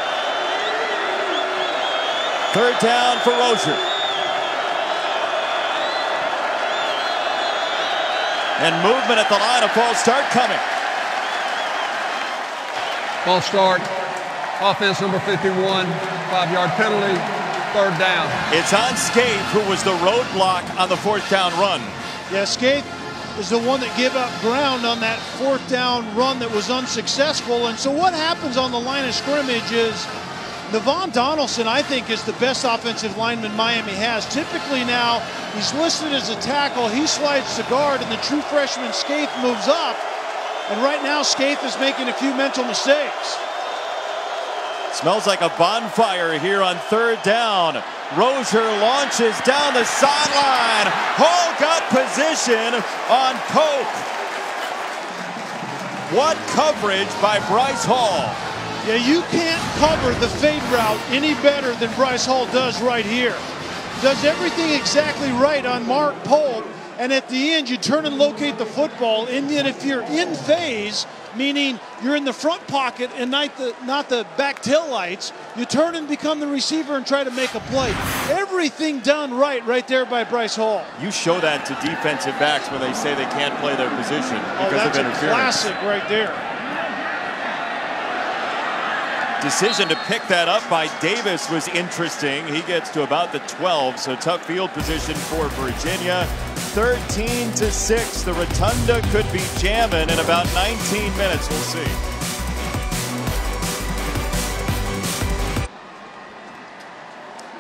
3rd down for Rozier. And movement at the line, a false start coming. False start. Offense number 51, 5-yard penalty. 3rd down. It's on Scaife, who was the roadblock on the 4th down run. Yeah, Scaife is the one that gave up ground on that 4th down run that was unsuccessful. And so what happens on the line of scrimmage is Navon Donaldson, I think, is the best offensive lineman Miami has. Typically now, he's listed as a tackle. He slides to guard, and the true freshman Scaife moves up. And right now, Scaife is making a few mental mistakes. Smells like a bonfire here on 3rd down. Rozier launches down the sideline. Hall got position on Pope. What coverage by Bryce Hall. Yeah, you can't cover the fade route any better than Bryce Hall does right here. Does everything exactly right on Mark Pope, and at the end you turn and locate the football, and then if you're in phase, meaning you're in the front pocket and not the back tail lights, you turn and become the receiver and try to make a play. Everything done right there by Bryce Hall. You show that to defensive backs when they say they can't play their position because of interference. That's a classic right there. Decision to pick that up by Davis was interesting. He gets to about the 12, so tough field position for Virginia. 13-6. The Rotunda could be jamming in about 19 minutes. We'll see.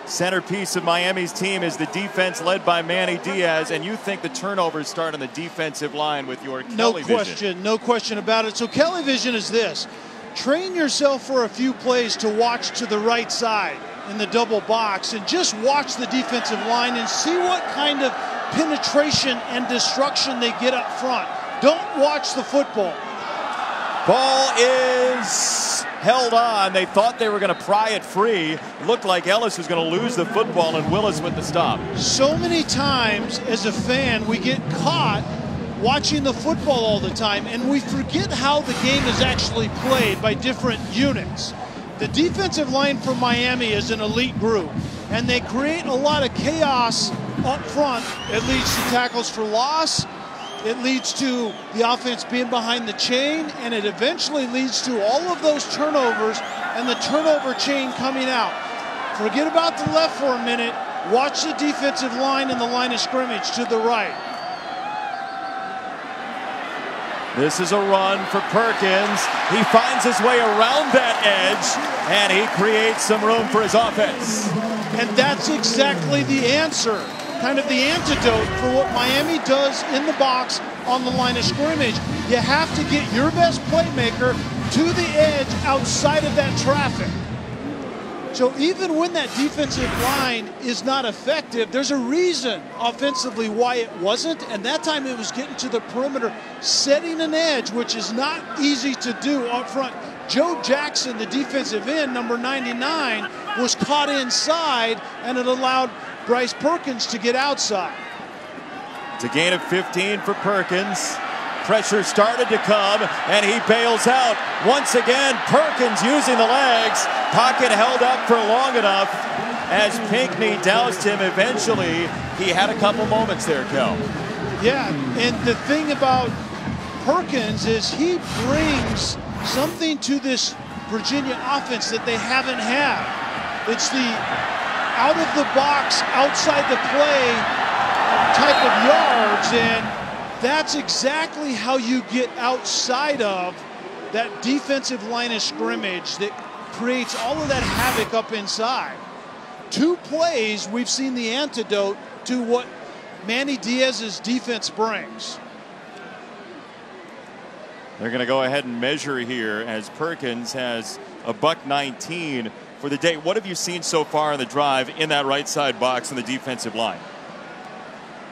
Centerpiece of Miami's team is the defense led by Manny Diaz, and you think the turnovers start on the defensive line with your Kelly vision. No question about it. So Kelly vision is this. Train yourself for a few plays to watch to the right side in the double box and just watch the defensive line and see what kind of penetration and destruction they get up front. Don't watch the football. Ball is held on. They thought they were going to pry it free. Looked like Ellis was going to lose the football, and Willis with the stop. So many times as a fan we get caught watching the football all the time, and we forget how the game is actually played by different units. The defensive line for Miami is an elite group, and they create a lot of chaos up front. It leads to tackles for loss, it leads to the offense being behind the chain, and it eventually leads to all of those turnovers and the turnover chain coming out. Forget about the left for a minute. Watch the defensive line and the line of scrimmage to the right. This is a run for Perkins. He finds his way around that edge, and he creates some room for his offense. And that's exactly the answer, kind of the antidote for what Miami does in the box on the line of scrimmage. You have to get your best playmaker to the edge outside of that traffic. So even when that defensive line is not effective, there's a reason offensively why it wasn't, and that time it was getting to the perimeter, setting an edge, which is not easy to do up front. Joe Jackson, the defensive end, number 99, was caught inside, and it allowed Bryce Perkins to get outside. It's a gain of 15 for Perkins. Pressure started to come, and he bails out. Once again, Perkins using the legs. Pocket held up for long enough as Pinckney doused him eventually. He had a couple moments there, Kel. Yeah, and the thing about Perkins is he brings something to this Virginia offense that they haven't had. It's the out of the box, outside the play type of yards, and that's exactly how you get outside of that defensive line of scrimmage that creates all of that havoc up inside. 2 plays, we've seen the antidote to what Manny Diaz's defense brings. They're going to go ahead and measure here as Perkins has a $119 for the day. What have you seen so far in the drive in that right side box in the defensive line?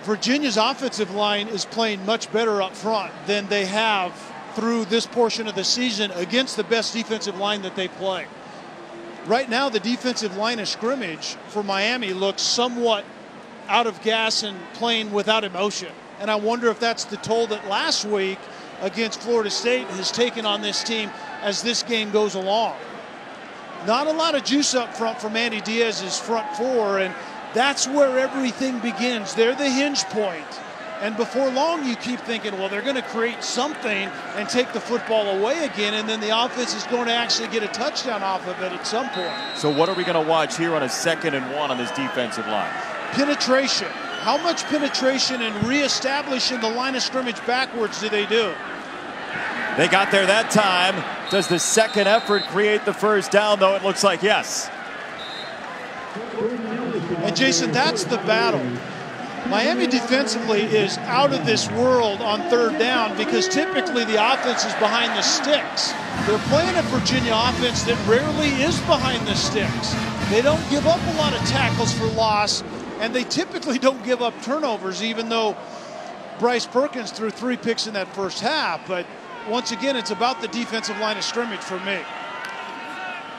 Virginia's offensive line is playing much better up front than they have through this portion of the season against the best defensive line that they play. Right now, the defensive line of scrimmage for Miami looks somewhat out of gas and playing without emotion. And I wonder if that's the toll that last week against Florida State has taken on this team as this game goes along. Not a lot of juice up front for Manny Diaz's front four, and that's where everything begins. They're the hinge point. And before long, you keep thinking, well, they're going to create something and take the football away again, and then the offense is going to actually get a touchdown off of it at some point. So what are we going to watch here on a 2nd and 1 on this defensive line? Penetration. How much penetration and reestablishing the line of scrimmage backwards do they do? They got there that time. Does the second effort create the first down, though? It looks like yes. And Jason, that's the battle. Miami defensively is out of this world on 3rd down because typically the offense is behind the sticks. They're playing a Virginia offense that rarely is behind the sticks. They don't give up a lot of tackles for loss, and they typically don't give up turnovers, even though Bryce Perkins threw 3 picks in that first half. But once again, it's about the defensive line of scrimmage for me.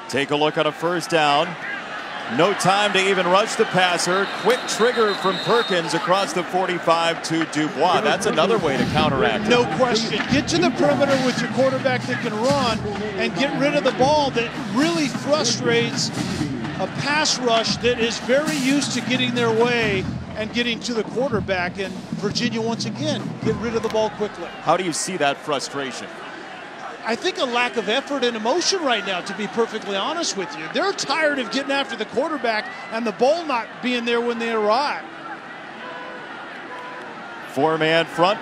Take a look on a first down. No time to even rush the passer. Quick trigger from Perkins across the 45 to Dubois. That's another way to counteract. No question. Get to the perimeter with your quarterback that can run and get rid of the ball that really frustrates a pass rush that is very used to getting their way and getting to the quarterback. And Virginia, once again, get rid of the ball quickly. How do you see that frustration? I think a lack of effort and emotion right now, to be perfectly honest with you. They're tired of getting after the quarterback and the ball not being there when they arrive. 4-man front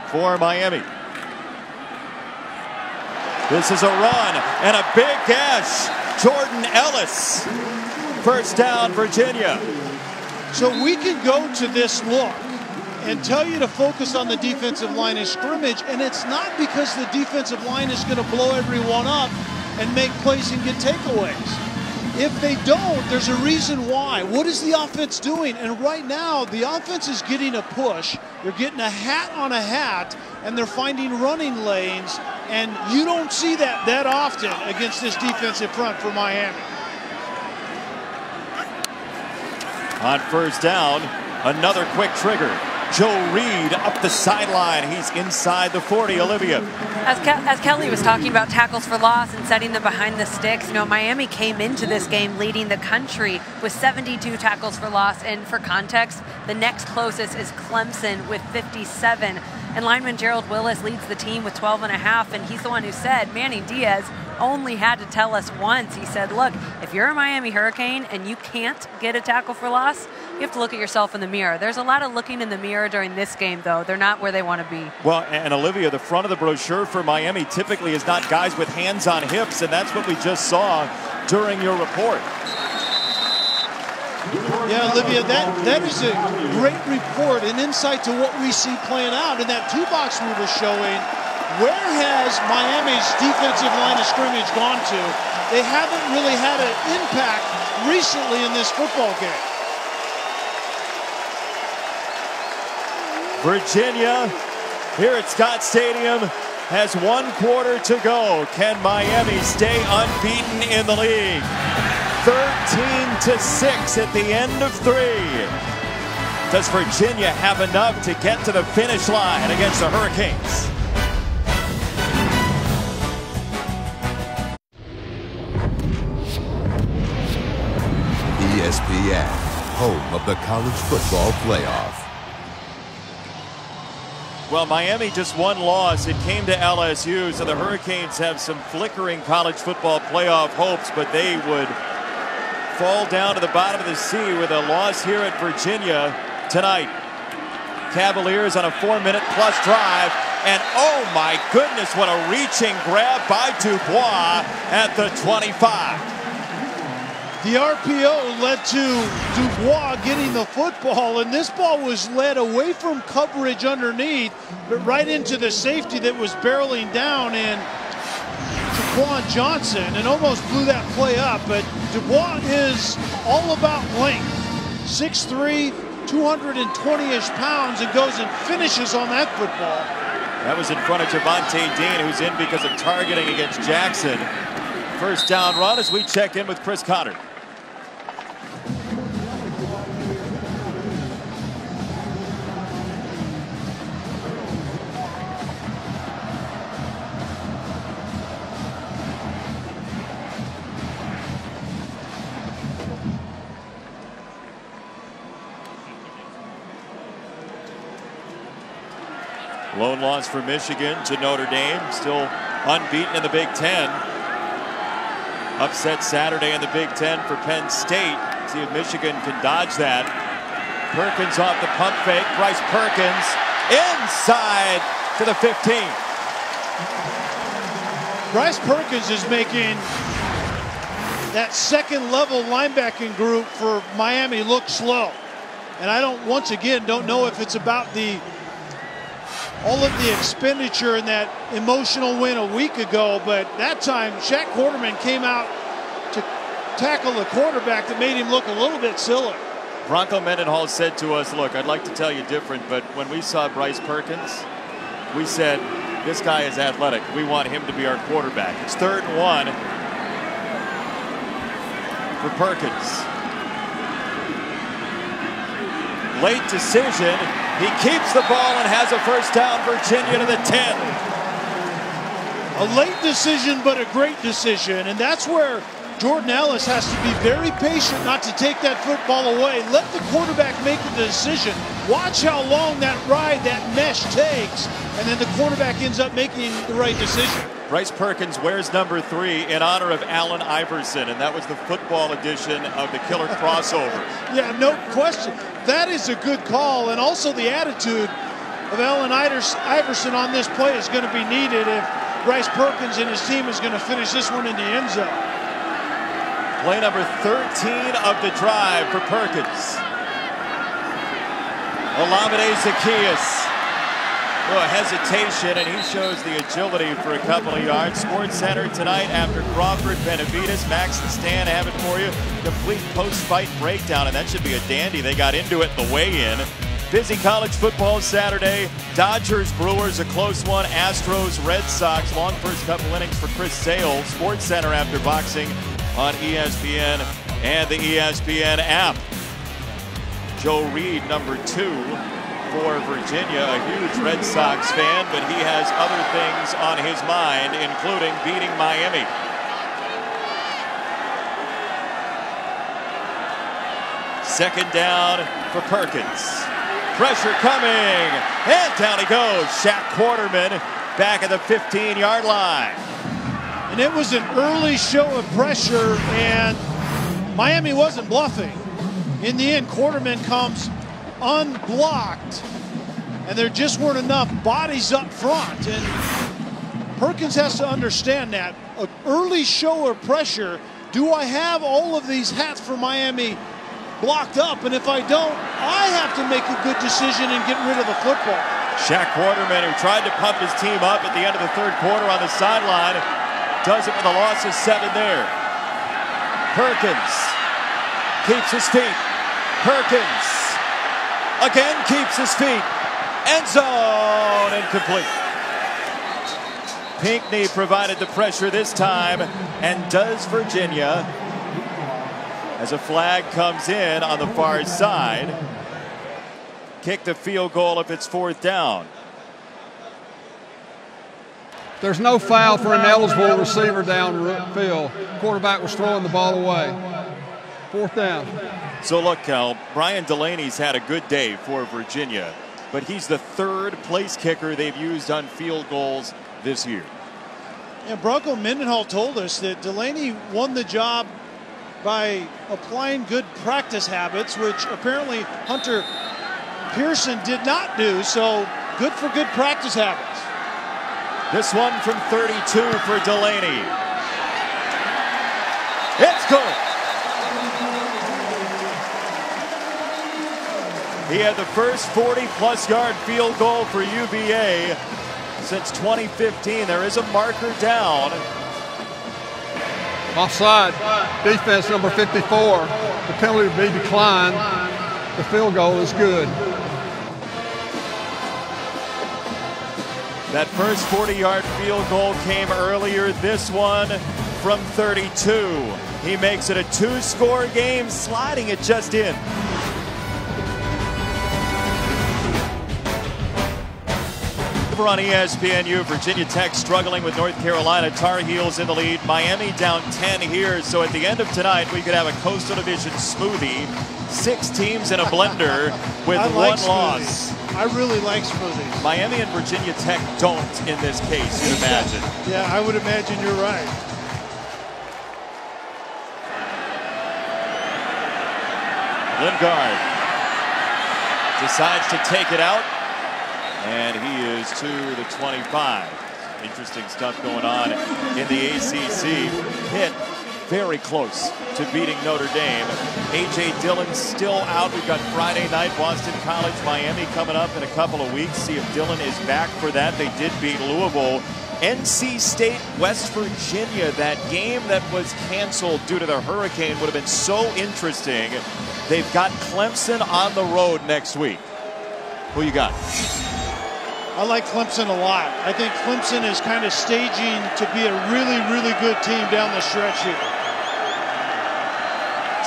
for Miami. This is a run and a big gash. Jordan Ellis. First down, Virginia. So we can go to this look and tell you to focus on the defensive line of scrimmage, and it's not because the defensive line is going to blow everyone up and make plays and get takeaways. If they don't, there's a reason why. What is the offense doing? And right now, the offense is getting a push. They're getting a hat on a hat, and they're finding running lanes, and you don't see that often against this defensive front for Miami. On first down, another quick trigger. Joe Reed up the sideline. He's inside the 40. Olivia. As Kelly was talking about tackles for loss and setting them behind the sticks, you know, Miami came into this game leading the country with 72 tackles for loss. And for context, the next closest is Clemson with 57. And lineman Gerald Willis leads the team with 12.5. And he's the one who said Manny Diaz only had to tell us once. He said, look, if you're a Miami Hurricane and you can't get a tackle for loss, you have to look at yourself in the mirror. There's a lot of looking in the mirror during this game, though. They're not where they want to be. Well, and Olivia, the front of the brochure for Miami typically is not guys with hands on hips, and that's what we just saw during your report. Yeah, Olivia, that is a great report and insight to what we see playing out. In that 2-box we were showing, where has Miami's defensive line of scrimmage gone to? They haven't really had an impact recently in this football game. Virginia, here at Scott Stadium, has 1 quarter to go. Can Miami stay unbeaten in the league? 13-6 at the end of 3. Does Virginia have enough to get to the finish line against the Hurricanes? ESPN, home of the college football playoff. Well, Miami just one loss. It came to LSU, so the Hurricanes have some flickering college football playoff hopes, but they would fall down to the bottom of the sea with a loss here at Virginia tonight. Cavaliers on a 4-minute plus drive, and oh my goodness, what a reaching grab by Dubois at the 25. The RPO led to Dubois getting the football, and this ball was led away from coverage underneath, but right into the safety that was barreling down in Jaquan Johnson, and almost blew that play up. But Dubois is all about length. 6'3", 220-ish pounds, and goes and finishes on that football. That was in front of Javonte Dean, who's in because of targeting against Jackson. First down run as we check in with Chris Connor. Lone loss for Michigan to Notre Dame, still unbeaten in the Big Ten. Upset Saturday in the Big Ten for Penn State. See if Michigan can dodge that. Perkins off the pump fake. Bryce Perkins inside to the 15. Bryce Perkins is making that second level linebacking group for Miami look slow. And I once again don't know if it's about all of the expenditure in that emotional win a week ago, but that time Shaq Quarterman came out to tackle the quarterback that made him look a little bit silly. Bronco Mendenhall said to us, look, I'd like to tell you different, but when we saw Bryce Perkins, we said, this guy is athletic. We want him to be our quarterback. It's 3rd and 1 for Perkins. Late decision. He keeps the ball and has a first down. Virginia to the 10. A late decision, but a great decision. And that's where Jordan Ellis has to be very patient not to take that football away. Let the quarterback make the decision. Watch how long that ride, that mesh takes. And then the quarterback ends up making the right decision. Bryce Perkins wears number 3 in honor of Allen Iverson, and that was the football edition of the killer crossover. Yeah, no question. That is a good call, and also the attitude of Allen Iverson on this play is going to be needed if Bryce Perkins and his team is going to finish this one in the end zone. Play number 13 of the drive for Perkins. Olamide Zaccheaus. A hesitation, and he shows the agility for a couple of yards. Sports Center tonight after Crawford, Benavides. Max and Stan have it for you. Complete post-fight breakdown, and that should be a dandy. They got into it the weigh-in. Busy college football Saturday. Dodgers, Brewers, a close one. Astros, Red Sox. Long first couple innings for Chris Sale. Sports Center after boxing on ESPN and the ESPN app. Joe Reed, number 2. For Virginia, a huge Red Sox fan, but he has other things on his mind, including beating Miami. Second down for Perkins. Pressure coming, and down he goes. Shaq Quarterman back at the 15-yard line. And it was an early show of pressure, and Miami wasn't bluffing. In the end, Quarterman comes unblocked, and there just weren't enough bodies up front, and Perkins has to understand that. An early show of pressure. Do I have all of these hats for Miami blocked up? And if I don't, I have to make a good decision and get rid of the football. Shaq Quarterman, who tried to pump his team up at the end of the 3rd quarter on the sideline, does it with a loss of 7 there. Perkins keeps his feet. Perkins again keeps his feet. End zone, incomplete. Pinckney provided the pressure this time, and does Virginia, as a flag comes in on the far side. kick the field goal if it's 4th down. There's no foul for an eligible receiver downfield. Quarterback was throwing the ball away. 4th down. So look, Cal, Brian Delaney's had a good day for Virginia, but he's the 3rd place kicker they've used on field goals this year. Yeah, Bronco Mendenhall told us that Delaney won the job by applying good practice habits, which apparently Hunter Pearson did not do. So good for good practice habits. This one from 32 for Delaney. It's good. He had the first 40-plus yard field goal for UVA since 2015. There is a marker down. Offside. Defense number 54. The penalty to be declined. The field goal is good. That first 40-yard field goal came earlier. This one from 32. He makes it a 2-score game, sliding it just in. Over on ESPNU, Virginia Tech struggling with North Carolina. Tar Heels in the lead. Miami down 10 here. So at the end of tonight, we could have a Coastal Division smoothie. 6 teams in a blender with one loss. I really like smoothies. Miami and Virginia Tech don't in this case, you'd imagine. Yeah, I would imagine you're right. Lingard decides to take it out, and he is to the 25. Interesting stuff going on in the ACC. Pitt very close to beating Notre Dame. A.J. Dillon still out. We've got Friday night, Boston College, Miami coming up in a couple of weeks. See if Dillon is back for that. They did beat Louisville. NC State, West Virginia, that game that was canceled due to the hurricane would have been so interesting. They've got Clemson on the road next week. Who you got? I like Clemson a lot. I think Clemson is kind of staging to be a really, really good team down the stretch here.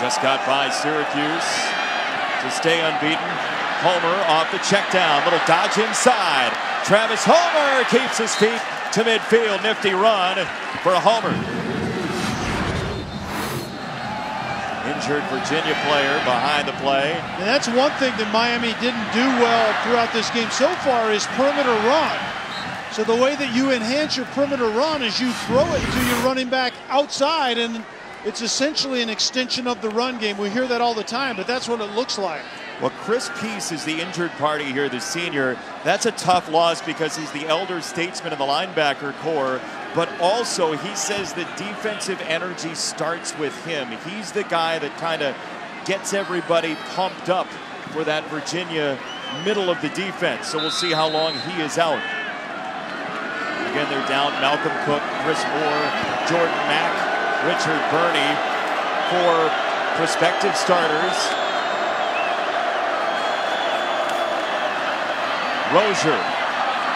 Just got by Syracuse to stay unbeaten. Homer off the check down. Little dodge inside. Travis Homer keeps his feet to midfield. Nifty run for Homer. Injured Virginia player behind the play. And that's one thing that Miami didn't do well throughout this game so far is perimeter run. So the way that you enhance your perimeter run is you throw it to your running back outside, and it's essentially an extension of the run game. We hear that all the time, but that's what it looks like. Well, Chris Peace is the injured party here, the senior. That's a tough loss because he's the elder statesman in the linebacker core, but also he says that defensive energy starts with him. He's the guy that kind of gets everybody pumped up for that Virginia middle of the defense. So we'll see how long he is out. Again, they're down Malcolm Cook, Chris Moore, Jordan Mack, Richard Burney for prospective starters. Rozier,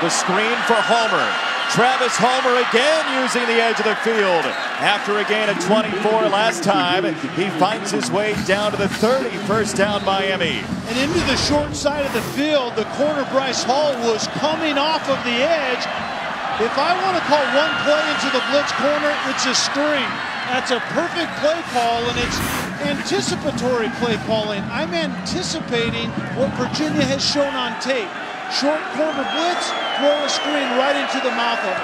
the screen for Homer. Travis Homer again using the edge of the field. After a gain of 24 last time, he finds his way down to the 30, first down Miami. And into the short side of the field, the corner Bryce Hall was coming off of the edge. If I want to call one play into the blitz corner, it's a screen. That's a perfect play call, and it's anticipatory play calling. I'm anticipating what Virginia has shown on tape. Short corner blitz, throw a screen right into the mouth of it.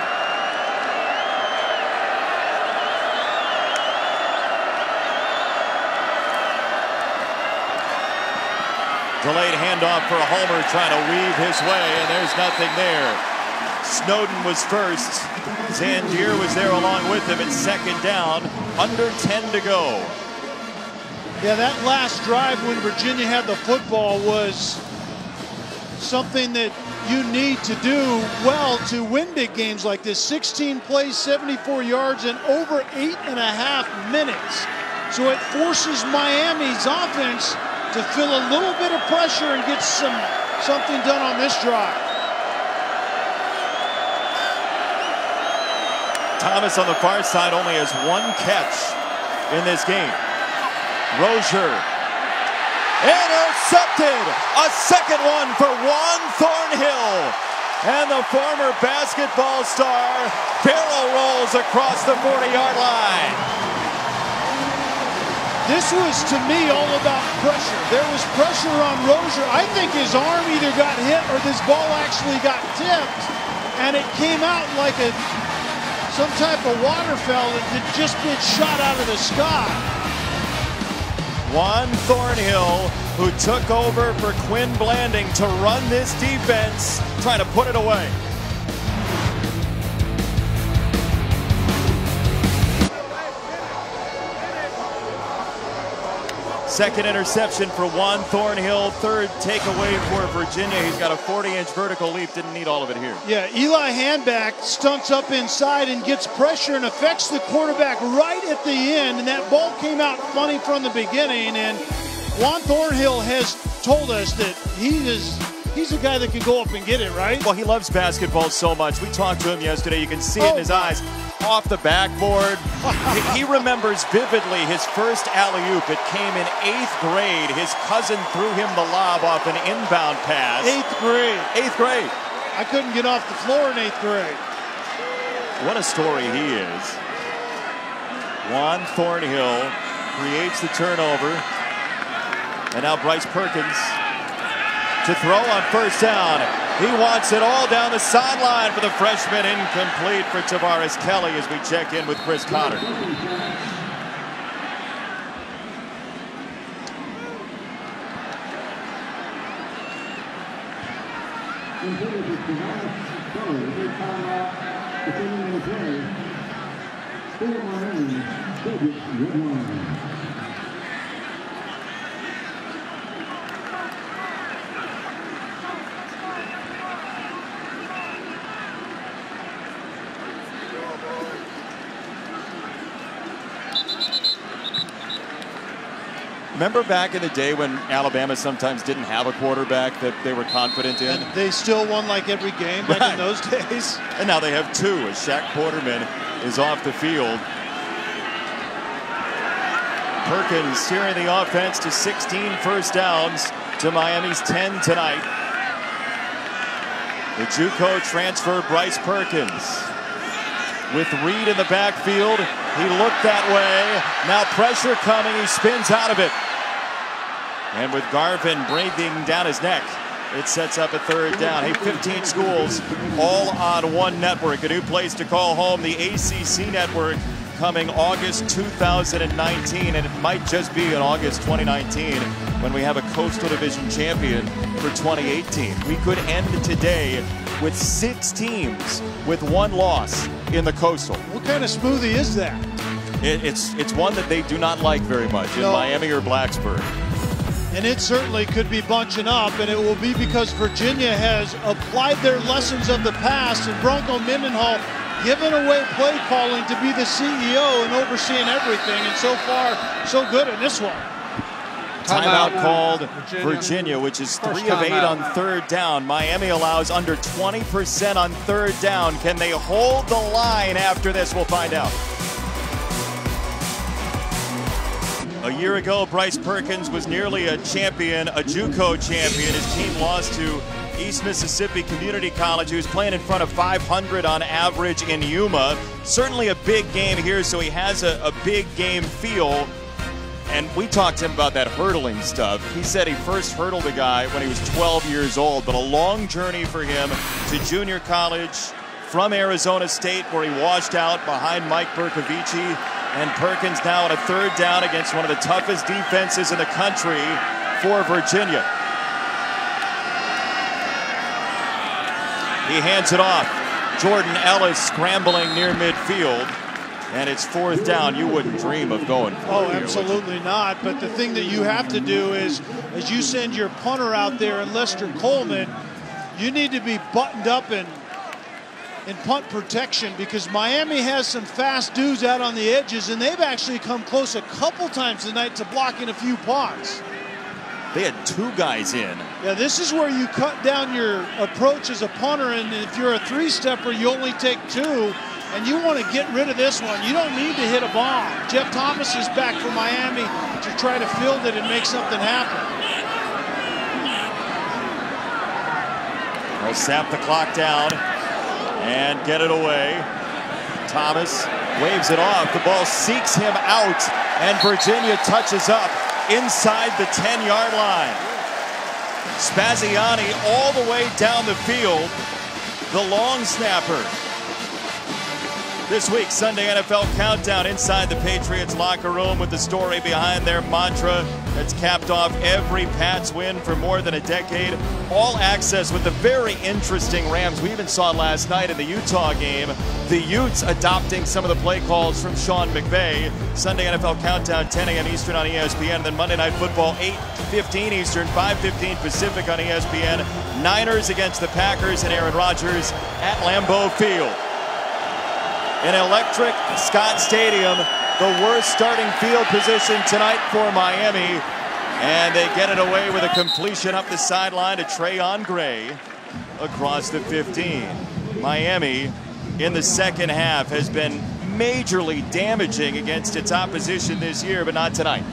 Delayed handoff for Homer trying to weave his way, and there's nothing there. Snowden was first. Zandier was there along with him. It's second down, under 10 to go. Yeah, that last drive when Virginia had the football was something that you need to do well to win big games like this. 16 plays, 74 yards, and over 8.5 minutes. So it forces Miami's offense to feel a little bit of pressure and get something done on this drive. Thomas on the far side only has one catch in this game. Rozier Intercepted. A second one for Juan Thornhill. And the former basketball star barrel rolls across the 40-yard line. This was, to me, all about pressure. There was pressure on Rozier. I think his arm either got hit or this ball actually got tipped, and it came out like some type of waterfowl that had just been shot out of the sky. Juan Thornhill, who took over for Quinn Blanding to run this defense, trying to put it away. Second interception for Juan Thornhill. Third takeaway for Virginia. He's got a 40-inch vertical leap. Didn't need all of it here. Yeah, Eli Handback stunts up inside and gets pressure and affects the quarterback right at the end. And that ball came out funny from the beginning. And Juan Thornhill has told us that he's a guy that can go up and get it, right? Well, he loves basketball so much. We talked to him yesterday. You can see it in his eyes. Off the backboard. He remembers vividly his first alley-oop. It came in 8th grade. His cousin threw him the lob off an inbound pass. 8th grade. 8th grade. I couldn't get off the floor in 8th grade. What a story he is. Juan Thornhill creates the turnover. And now Bryce Perkins to throw on first down. He wants it all down the sideline for the freshman. Incomplete for Tavares Kelly as we check in with Chris Connor. Remember back in the day when Alabama sometimes didn't have a quarterback that they were confident in? And they still won like every game back in those days. And now they have two as Shaq Porterman is off the field. Perkins steering the offense to 16 first downs to Miami's 10 tonight. The JUCO transfer Bryce Perkins. With Reed in the backfield, he looked that way. Now pressure coming, he spins out of it. And with Garvin breathing down his neck, it sets up a third down. Hey, 15 schools, all on one network. A new place to call home, the ACC network, coming August 2019. And it might just be in August 2019 when we have a Coastal Division champion for 2018. We could end today with 6 teams with 1 loss in the Coastal. What kind of smoothie is that? It's one that they do not like very much in Miami or Blacksburg. And it certainly could be bunching up, and it will be because Virginia has applied their lessons of the past, and Bronco Mendenhall given away play calling to be the CEO and overseeing everything, and so far, so good in this one. Timeout called Virginia, which is 3 of 8 on third down. Miami allows under 20% on third down. Can they hold the line after this? We'll find out. A year ago, Bryce Perkins was nearly a champion, a JUCO champion. His team lost to East Mississippi Community College, who's playing in front of 500 on average in Yuma. Certainly a big game here, so he has a big game feel. And we talked to him about that hurdling stuff. He said he first hurdled a guy when he was 12 years old, but a long journey for him to junior college from Arizona State, where he washed out behind Mike Bercovici. And Perkins now on a third down against one of the toughest defenses in the country for Virginia. He hands it off. Jordan Ellis scrambling near midfield. And it's 4th down. You wouldn't dream of going for it. Oh, absolutely not. But the thing that you have to do is, as you send your punter out there and Lester Coleman, you need to be buttoned up in punt protection, because Miami has some fast dudes out on the edges, and they've actually come close a couple times tonight to blocking a few punts. They had 2 guys in. Yeah, this is where you cut down your approach as a punter, and if you're a 3-stepper, you only take 2. and you want to get rid of this one. You don't need to hit a bomb. Jeff Thomas is back for Miami to try to field it and make something happen. They'll sap the clock down and get it away. Thomas waves it off. The ball seeks him out, and Virginia touches up inside the 10-yard line. Spaziani all the way down the field, the long snapper. This week, Sunday NFL Countdown inside the Patriots locker room with the story behind their mantra that's capped off every Pats win for more than a decade. All access with the very interesting Rams. We even saw last night in the Utah game, the Utes adopting some of the play calls from Sean McVay. Sunday NFL Countdown, 10 a.m. Eastern on ESPN. And then Monday Night Football, 8:15 Eastern, 5:15 Pacific on ESPN. Niners against the Packers and Aaron Rodgers at Lambeau Field. In electric Scott Stadium, the worst starting field position tonight for Miami. And they get it away with a completion up the sideline to Trayon Gray across the 15. Miami in the second half has been majorly damaging against its opposition this year, but not tonight.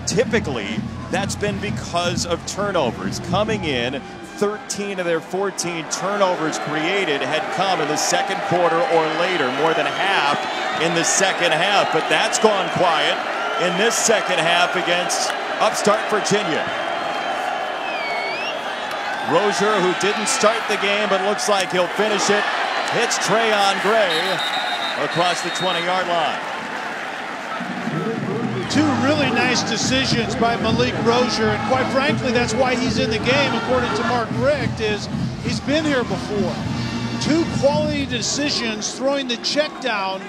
Typically, that's been because of turnovers. Coming in, 13 of their 14 turnovers created had come in the second quarter or later, more than half in the second half. But that's gone quiet in this second half against upstart Virginia. Rozier, who didn't start the game but looks like he'll finish it, hits Trayon Gray across the 20-yard line. Two really nice decisions by Malik Rozier, and quite frankly, that's why he's in the game, according to Mark Richt, is he's been here before. Two quality decisions, throwing the check down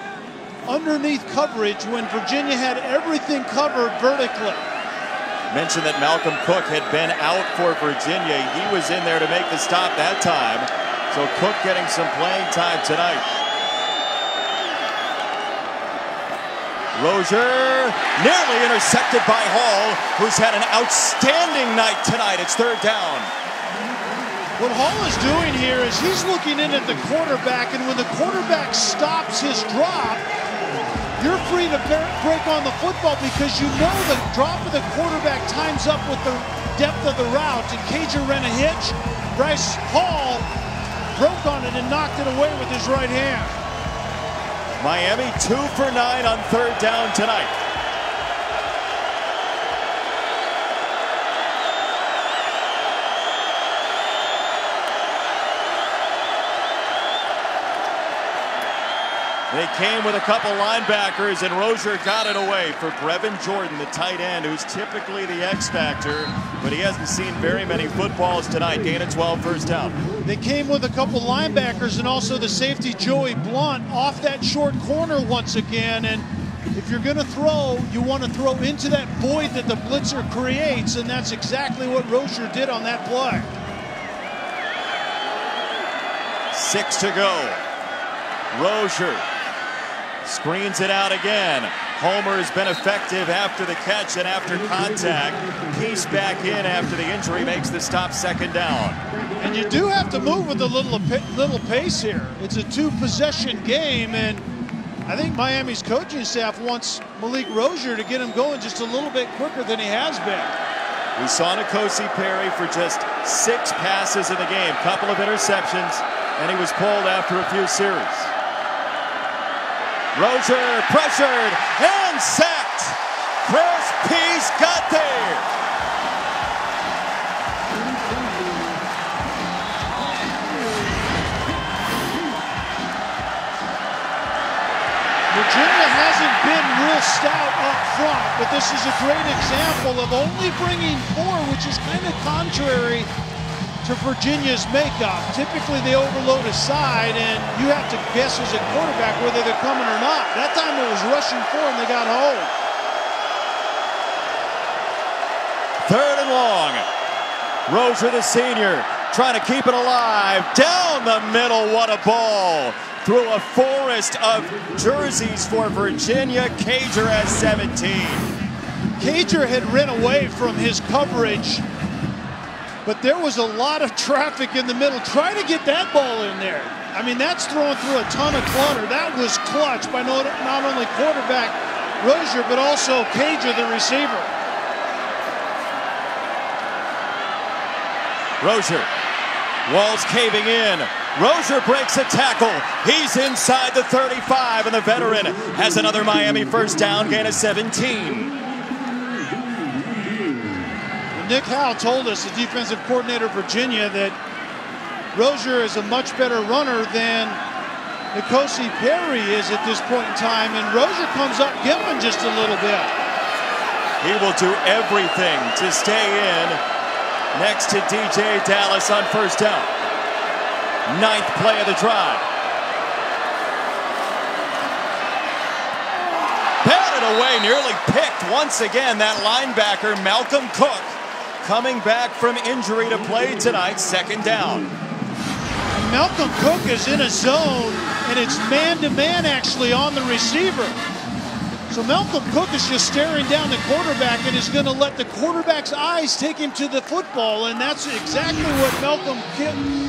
underneath coverage when Virginia had everything covered vertically. Mentioned that Malcolm Cook had been out for Virginia. He was in there to make the stop that time. So Cook getting some playing time tonight. Rozier nearly intercepted by Hall, who's had an outstanding night tonight. It's third down. What Hall is doing here is he's looking in at the quarterback, and when the quarterback stops his drop, you're free to break on the football because you know the drop of the quarterback times up with the depth of the route. And Cager ran a hitch. Bryce Hall broke on it and knocked it away with his right hand. Miami 2 for 9 on third down tonight. They came with a couple linebackers, and Rozier got it away for Brevin Jordan, the tight end, who's typically the X factor, but he hasn't seen very many footballs tonight. Gain of 12, first down. They came with a couple linebackers and also the safety Joey Blunt off that short corner once again. And if you're going to throw, you want to throw into that void that the blitzer creates, and that's exactly what Rozier did on that play. 6 to go. Rozier screens it out again. Homer has been effective after the catch and after contact. Peace back in after the injury, makes the stop, second down. And you do have to move with a little pace here. It's a two-possession game, and I think Miami's coaching staff wants Malik Rozier to get him going just a little bit quicker than he has been. We saw N'Kosi Perry for just 6 passes in the game, couple of interceptions, and he was pulled after a few series. Rozier pressured and sacked. Chris Peace got there. Virginia hasn't been real stout up front, but this is a great example of only bringing 4, which is kind of contrary to Virginia's makeup. Typically they overload a side, and you have to guess as a quarterback whether they're coming or not. That time it was rushing 4 and they got home. Third and long. Rozier, the senior, trying to keep it alive. Down the middle, what a ball. Through a forest of jerseys for Virginia. Cager has 17. Cager had ran away from his coverage, but there was a lot of traffic in the middle. Try to get that ball in there. I mean, that's throwing through a ton of clutter. That was clutch by not only quarterback Rozier, but also Cager, the receiver. Rozier, walls caving in. Rozier breaks a tackle. He's inside the 35, and the veteran has another Miami first down, gain of 17. Nick Howell told us, the defensive coordinator of Virginia, that Rozier is a much better runner than N'Kosi Perry is at this point in time, and Rozier comes up gimping just a little bit. He will do everything to stay in next to DJ Dallas on first down. 9th play of the drive. Batted away, nearly picked once again. That linebacker, Malcolm Cook, coming back from injury to play tonight, second down. Malcolm Cook is in a zone, and it's man-to-man actually on the receiver. So Malcolm Cook is just staring down the quarterback and is going to let the quarterback's eyes take him to the football, and that's exactly what Malcolm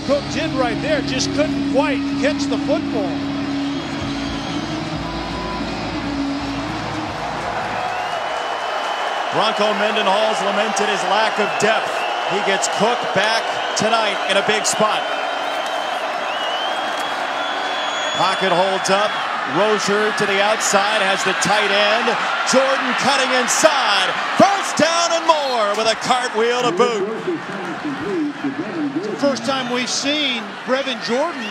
Cook did right there. Just couldn't quite catch the football. Bronco Mendenhall's lamented his lack of depth. He gets Cook back tonight in a big spot. Pocket holds up. Rozier to the outside, has the tight end. Jordan cutting inside. First down and more with a cartwheel to boot. It's the first time we've seen Brevin Jordan,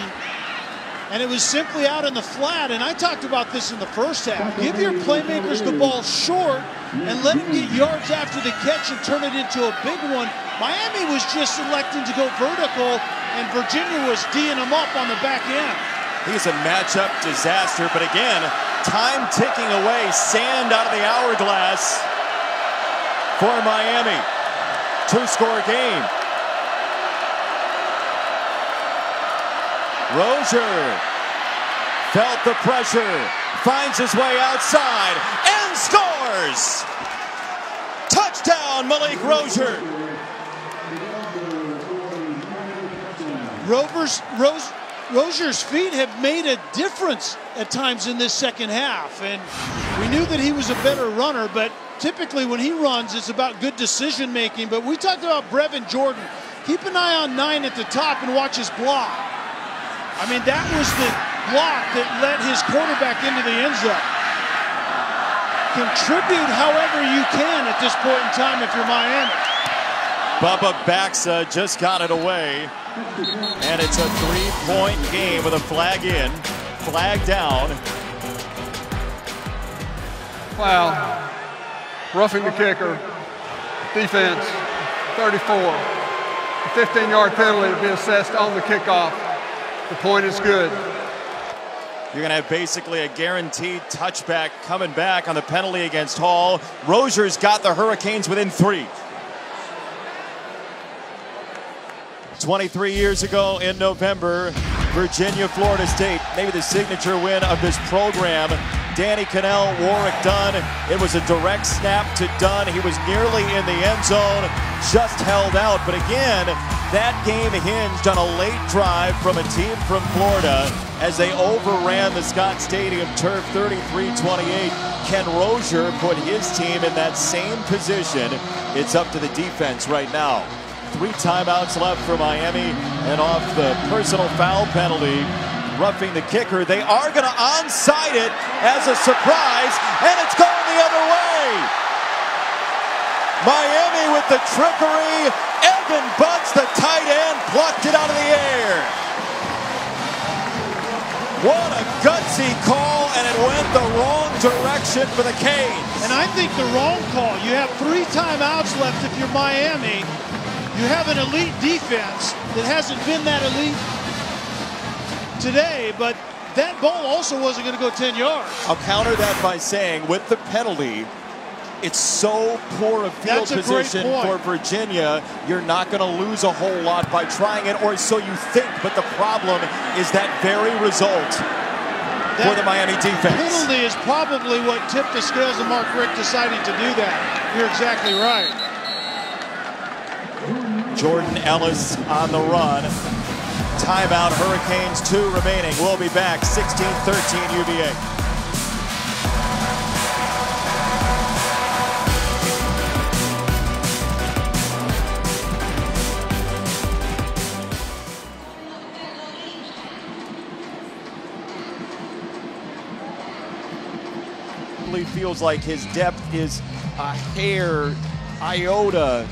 and it was simply out in the flat. And I talked about this in the first half. Give your playmakers the ball short and let them get yards after the catch and turn it into a big one. Miami was just electing to go vertical, and Virginia was D'ing them up on the back end. He's a matchup disaster, but again, time ticking away, sand out of the hourglass for Miami. 2-score game. Rozier felt the pressure, finds his way outside, and scores! Touchdown, Malik Rozier! Rozier's feet have made a difference at times in this second half, and we knew that he was a better runner, but typically when he runs, it's about good decision making. But we talked about Brevin Jordan. Keep an eye on 9 at the top and watch his block. I mean, that was the block that led his quarterback into the end zone. Contribute however you can at this point in time if you're Miami. Bubba Baxa just got it away. And it's a 3-point game with a flag in, flag down. Foul. Roughing the kicker. Defense, 34. A 15-yard penalty to be assessed on the kickoff. The point is good. You're going to have basically a guaranteed touchback coming back on the penalty against Hall. Rozier's got the Hurricanes within 3. 23 years ago in November, Virginia, Florida State, maybe the signature win of this program. Danny Cannell, Warwick Dunn. It was a direct snap to Dunn. He was nearly in the end zone, just held out. But again, that game hinged on a late drive from a team from Florida as they overran the Scott Stadium turf 33-28. Ken Rozier put his team in that same position. It's up to the defense right now. 3 timeouts left for Miami, and off the personal foul penalty, roughing the kicker. They are going to onside it as a surprise, and it's going the other way. Miami with the trickery. Evan Butts, the tight end, plucked it out of the air. What a gutsy call, and it went the wrong direction for the Canes. And I think the wrong call. You have 3 timeouts left if you're Miami. You have an elite defense that hasn't been that elite today, but that ball also wasn't going to go 10 yards. I'll counter that by saying, with the penalty, it's so poor a field position for Virginia, you're not going to lose a whole lot by trying it, or so you think. But the problem is that very result for the Miami defense. Penalty is probably what tipped the scales of Mark Richt deciding to do that. You're exactly right. Jordan Ellis on the run. timeout. Hurricanes 2 remaining. We'll be back. 16-13 UVA. Feels like his depth is a hair, iota,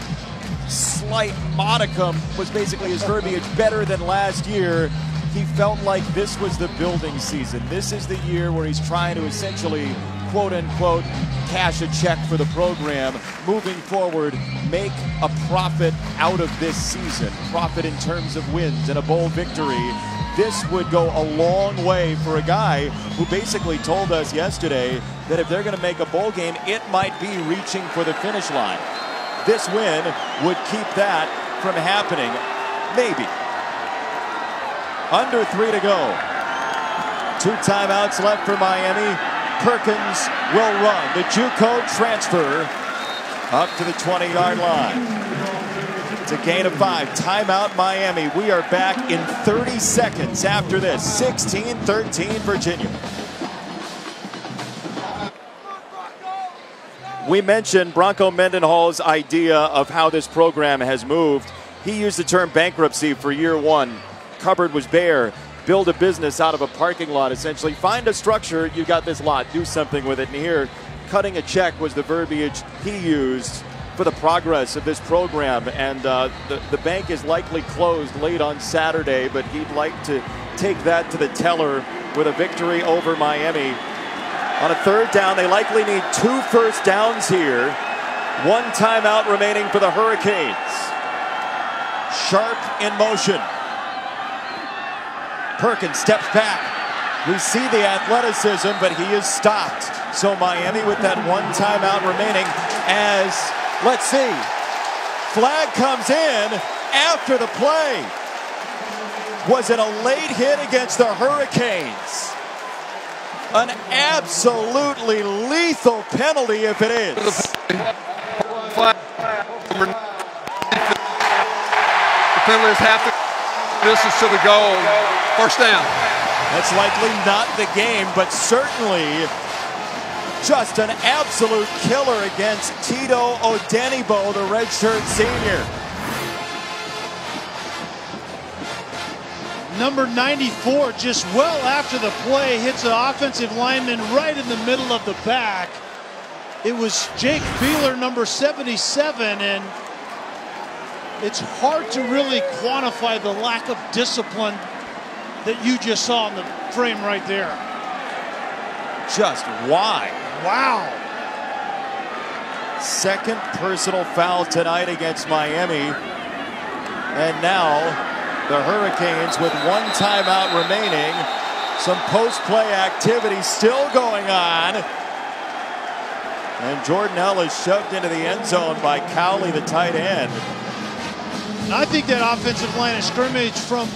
slight modicum was basically his verbiage, better than last year. He felt like this was the building season. This is the year where he's trying to essentially, quote unquote, cash a check for the program. Moving forward, make a profit out of this season. Profit in terms of wins and a bowl victory. This would go a long way for a guy who basically told us yesterday that if they're going to make a bowl game, it might be reaching for the finish line. This win would keep that from happening. Maybe. Under 3 to go. 2 timeouts left for Miami. Perkins will run. The JUCO transfer up to the 20-yard line. It's a gain of 5. Timeout Miami. We are back in 30 seconds after this. 16-13 Virginia. We mentioned Bronco Mendenhall's idea of how this program has moved. He used the term bankruptcy for year 1. Cupboard was bare. Build a business out of a parking lot, essentially. Find a structure, you got this lot, do something with it. And here, cutting a check was the verbiage he used for the progress of this program. And the bank is likely closed late on Saturday, but he'd like to take that to the teller with a victory over Miami. On a 3rd down, they likely need 2 first downs here. 1 timeout remaining for the Hurricanes. Sharp in motion. Perkins steps back. We see the athleticism, but he is stopped. So Miami with that 1 timeout remaining as, let's see, flag comes in after the play. Was it a late hit against the Hurricanes? An absolutely lethal penalty if it is. The penalty is half the distance to the goal. First down. That's likely not the game, but certainly just an absolute killer against Tito Odenibo, the redshirt senior. Number 94, just well after the play, hits an offensive lineman right in the middle of the back. It was Jake Beeler, number 77, and it's hard to really quantify the lack of discipline that you just saw in the frame right there. Just why? Wow. 2nd personal foul tonight against Miami. And now the Hurricanes with 1 timeout remaining. Some post-play activity still going on. And Jordan Ellis shoved into the end zone by Cowley, the tight end. I think that offensive line of scrimmage from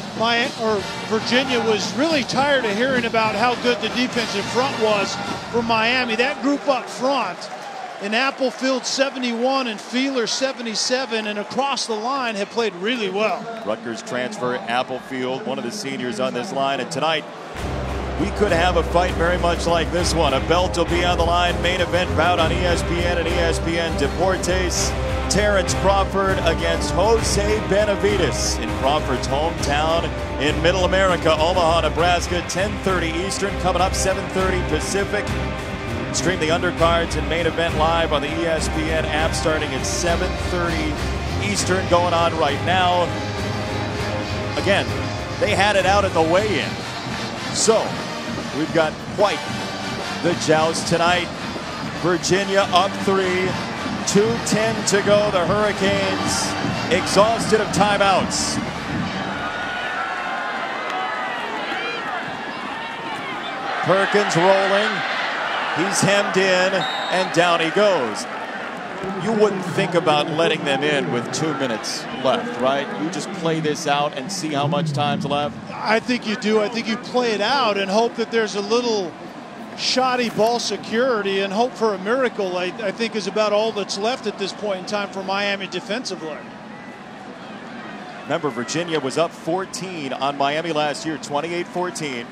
Virginia was really tired of hearing about how good the defensive front was for Miami. That group up front, in Applefield 71 and Feeler 77, and across the line have played really well. Rutgers transfer Applefield, one of the seniors on this line. And tonight, we could have a fight very much like this one. A belt will be on the line. Main event bout on ESPN and ESPN Deportes. Terrence Crawford against Jose Benavides in Crawford's hometown in Middle America, Omaha, Nebraska. 10:30 Eastern, coming up 7:30 Pacific. Stream the undercards and main event live on the ESPN app starting at 7:30 Eastern, going on right now. Again, they had it out at the weigh-in. So, we've got quite the joust tonight. Virginia up 3. 2:10 to go. The Hurricanes exhausted of timeouts. Perkins rolling. He's hemmed in, and down he goes. You wouldn't think about letting them in with 2 minutes left, right? You just play this out and see how much time's left. I think you do. I think you play it out and hope that there's a little shoddy ball security, and hope for a miracle, I think, is about all that's left at this point in time for Miami defensively. Remember, Virginia was up 14 on Miami last year, 28-14.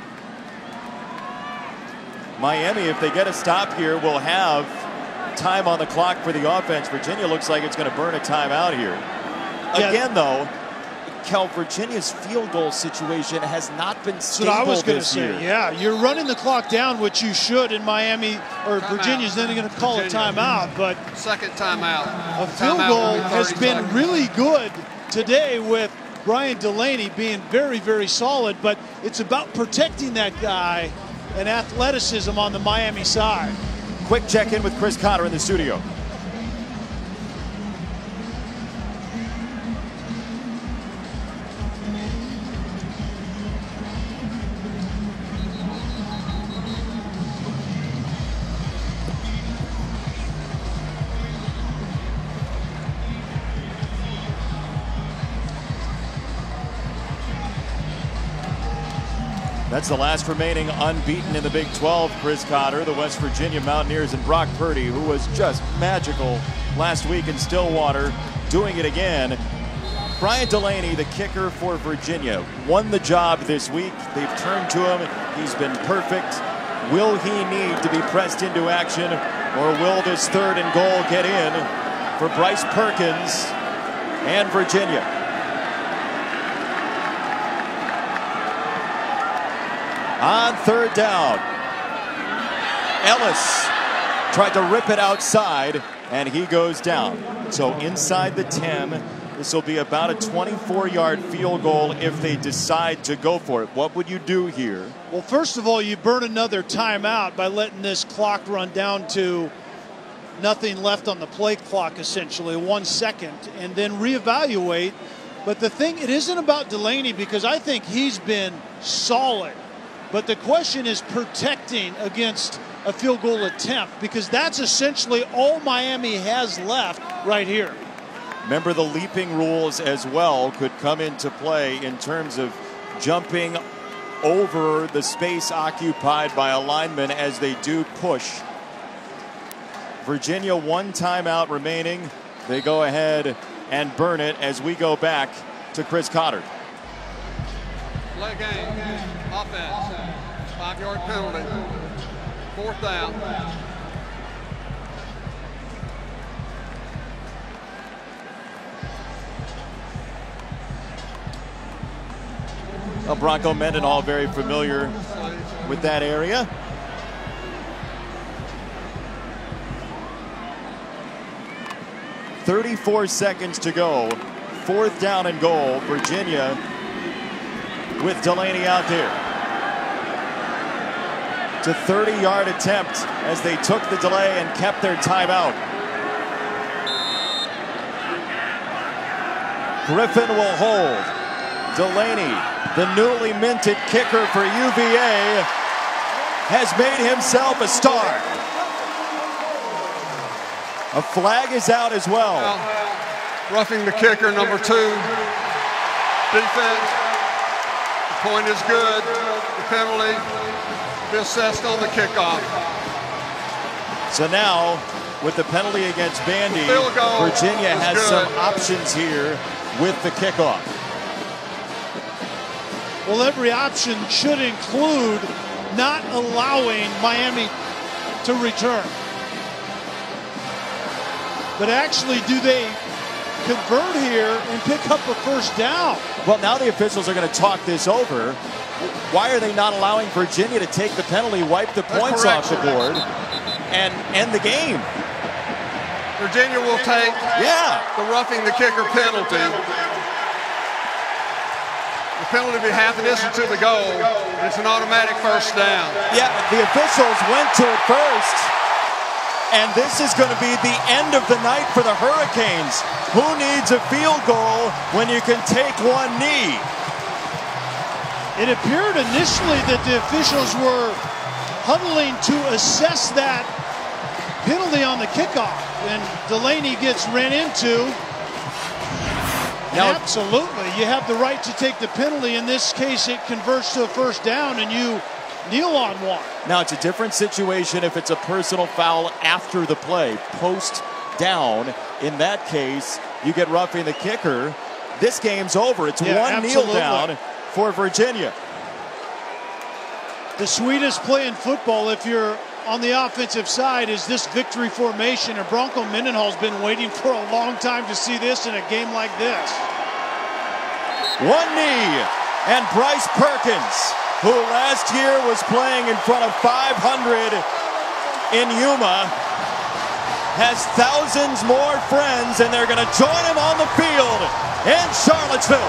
Miami, if they get a stop here, will have time on the clock for the offense. Virginia looks like it's going to burn a timeout here. Again, though, Kel, Virginia's field goal situation has not been stable That's what I was going to this say. year. Yeah, you're running the clock down, which you should in Miami, or Virginia's then going to call a timeout. But second timeout. A field goal has been really good today with Brian Delaney being very, very solid. But it's about protecting that guy and athleticism on the Miami side. Quick check-in with Chris Cotter in the studio. That's the last remaining unbeaten in the Big 12, Chris Cotter, the West Virginia Mountaineers, and Brock Purdy, who was just magical last week in Stillwater, doing it again. Brian Delaney, the kicker for Virginia, won the job this week. They've turned to him. He's been perfect. Will he need to be pressed into action, or will this 3rd and goal get in for Bryce Perkins and Virginia? On 3rd down, Ellis tried to rip it outside, and he goes down. So inside the 10, this will be about a 24-yard field goal if they decide to go for it. What would you do here? Well, first of all, you burn another timeout by letting this clock run down to nothing left on the play clock, essentially 1 second, and then reevaluate. But the thing, it isn't about Delaney, because I think he's been solid. But the question is protecting against a field goal attempt, because that's essentially all Miami has left right here. Remember, the leaping rules as well could come into play in terms of jumping over the space occupied by a lineman as they do push. Virginia, 1 timeout remaining. They go ahead and burn it as we go back to Chris Cotter. Play game. Offense. 5-yard penalty. 4th down. Well, Bronco Mendenhall very familiar with that area. .34 seconds to go. 4th down and goal. Virginia with Delaney out there. It's a 30-yard attempt as they took the delay and kept their timeout. Griffin will hold. Delaney, the newly minted kicker for UVA, has made himself a star. A flag is out as well. Roughing the kicker, number 2. Defense. The point is good. The penalty be assessed on the kickoff. So now, with the penalty against Vandy, Virginia has some options here with the kickoff. Well, every option should include not allowing Miami to return. But actually, do they convert here and pick up a 1st down? Well, now the officials are going to talk this over. Why are they not allowing Virginia to take the penalty, wipe the points off the board, and end the game? Virginia will take the roughing the kicker penalty. The penalty will be half the distance to the goal. It's an automatic 1st down. Yeah, the officials went to it first. And this is going to be the end of the night for the Hurricanes. Who needs a field goal when you can take 1 knee? It appeared initially that the officials were huddling to assess that penalty on the kickoff, and Delaney gets ran into. Now, absolutely, you have the right to take the penalty. In this case, it converts to a 1st down, and you kneel on one. Now, it's a different situation if it's a personal foul after the play, post down. In that case, you get roughing the kicker. this game's over. It's one kneel down for Virginia. The sweetest play in football, if you're on the offensive side, is this victory formation, and Bronco Mendenhall's been waiting for a long time to see this in a game like this. One knee, and Bryce Perkins, who last year was playing in front of 500 in Yuma, has thousands more friends, and they're going to join him on the field in Charlottesville.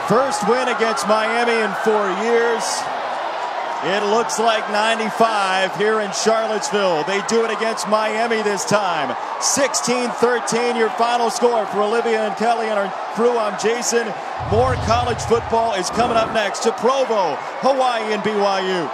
First win against Miami in 4 years. It looks like 95 here in Charlottesville. They do it against Miami this time. 16-13 your final score for Olivia and Kelly and our crew. I'm Jason. More college football is coming up next to Provo, Hawaii, and BYU.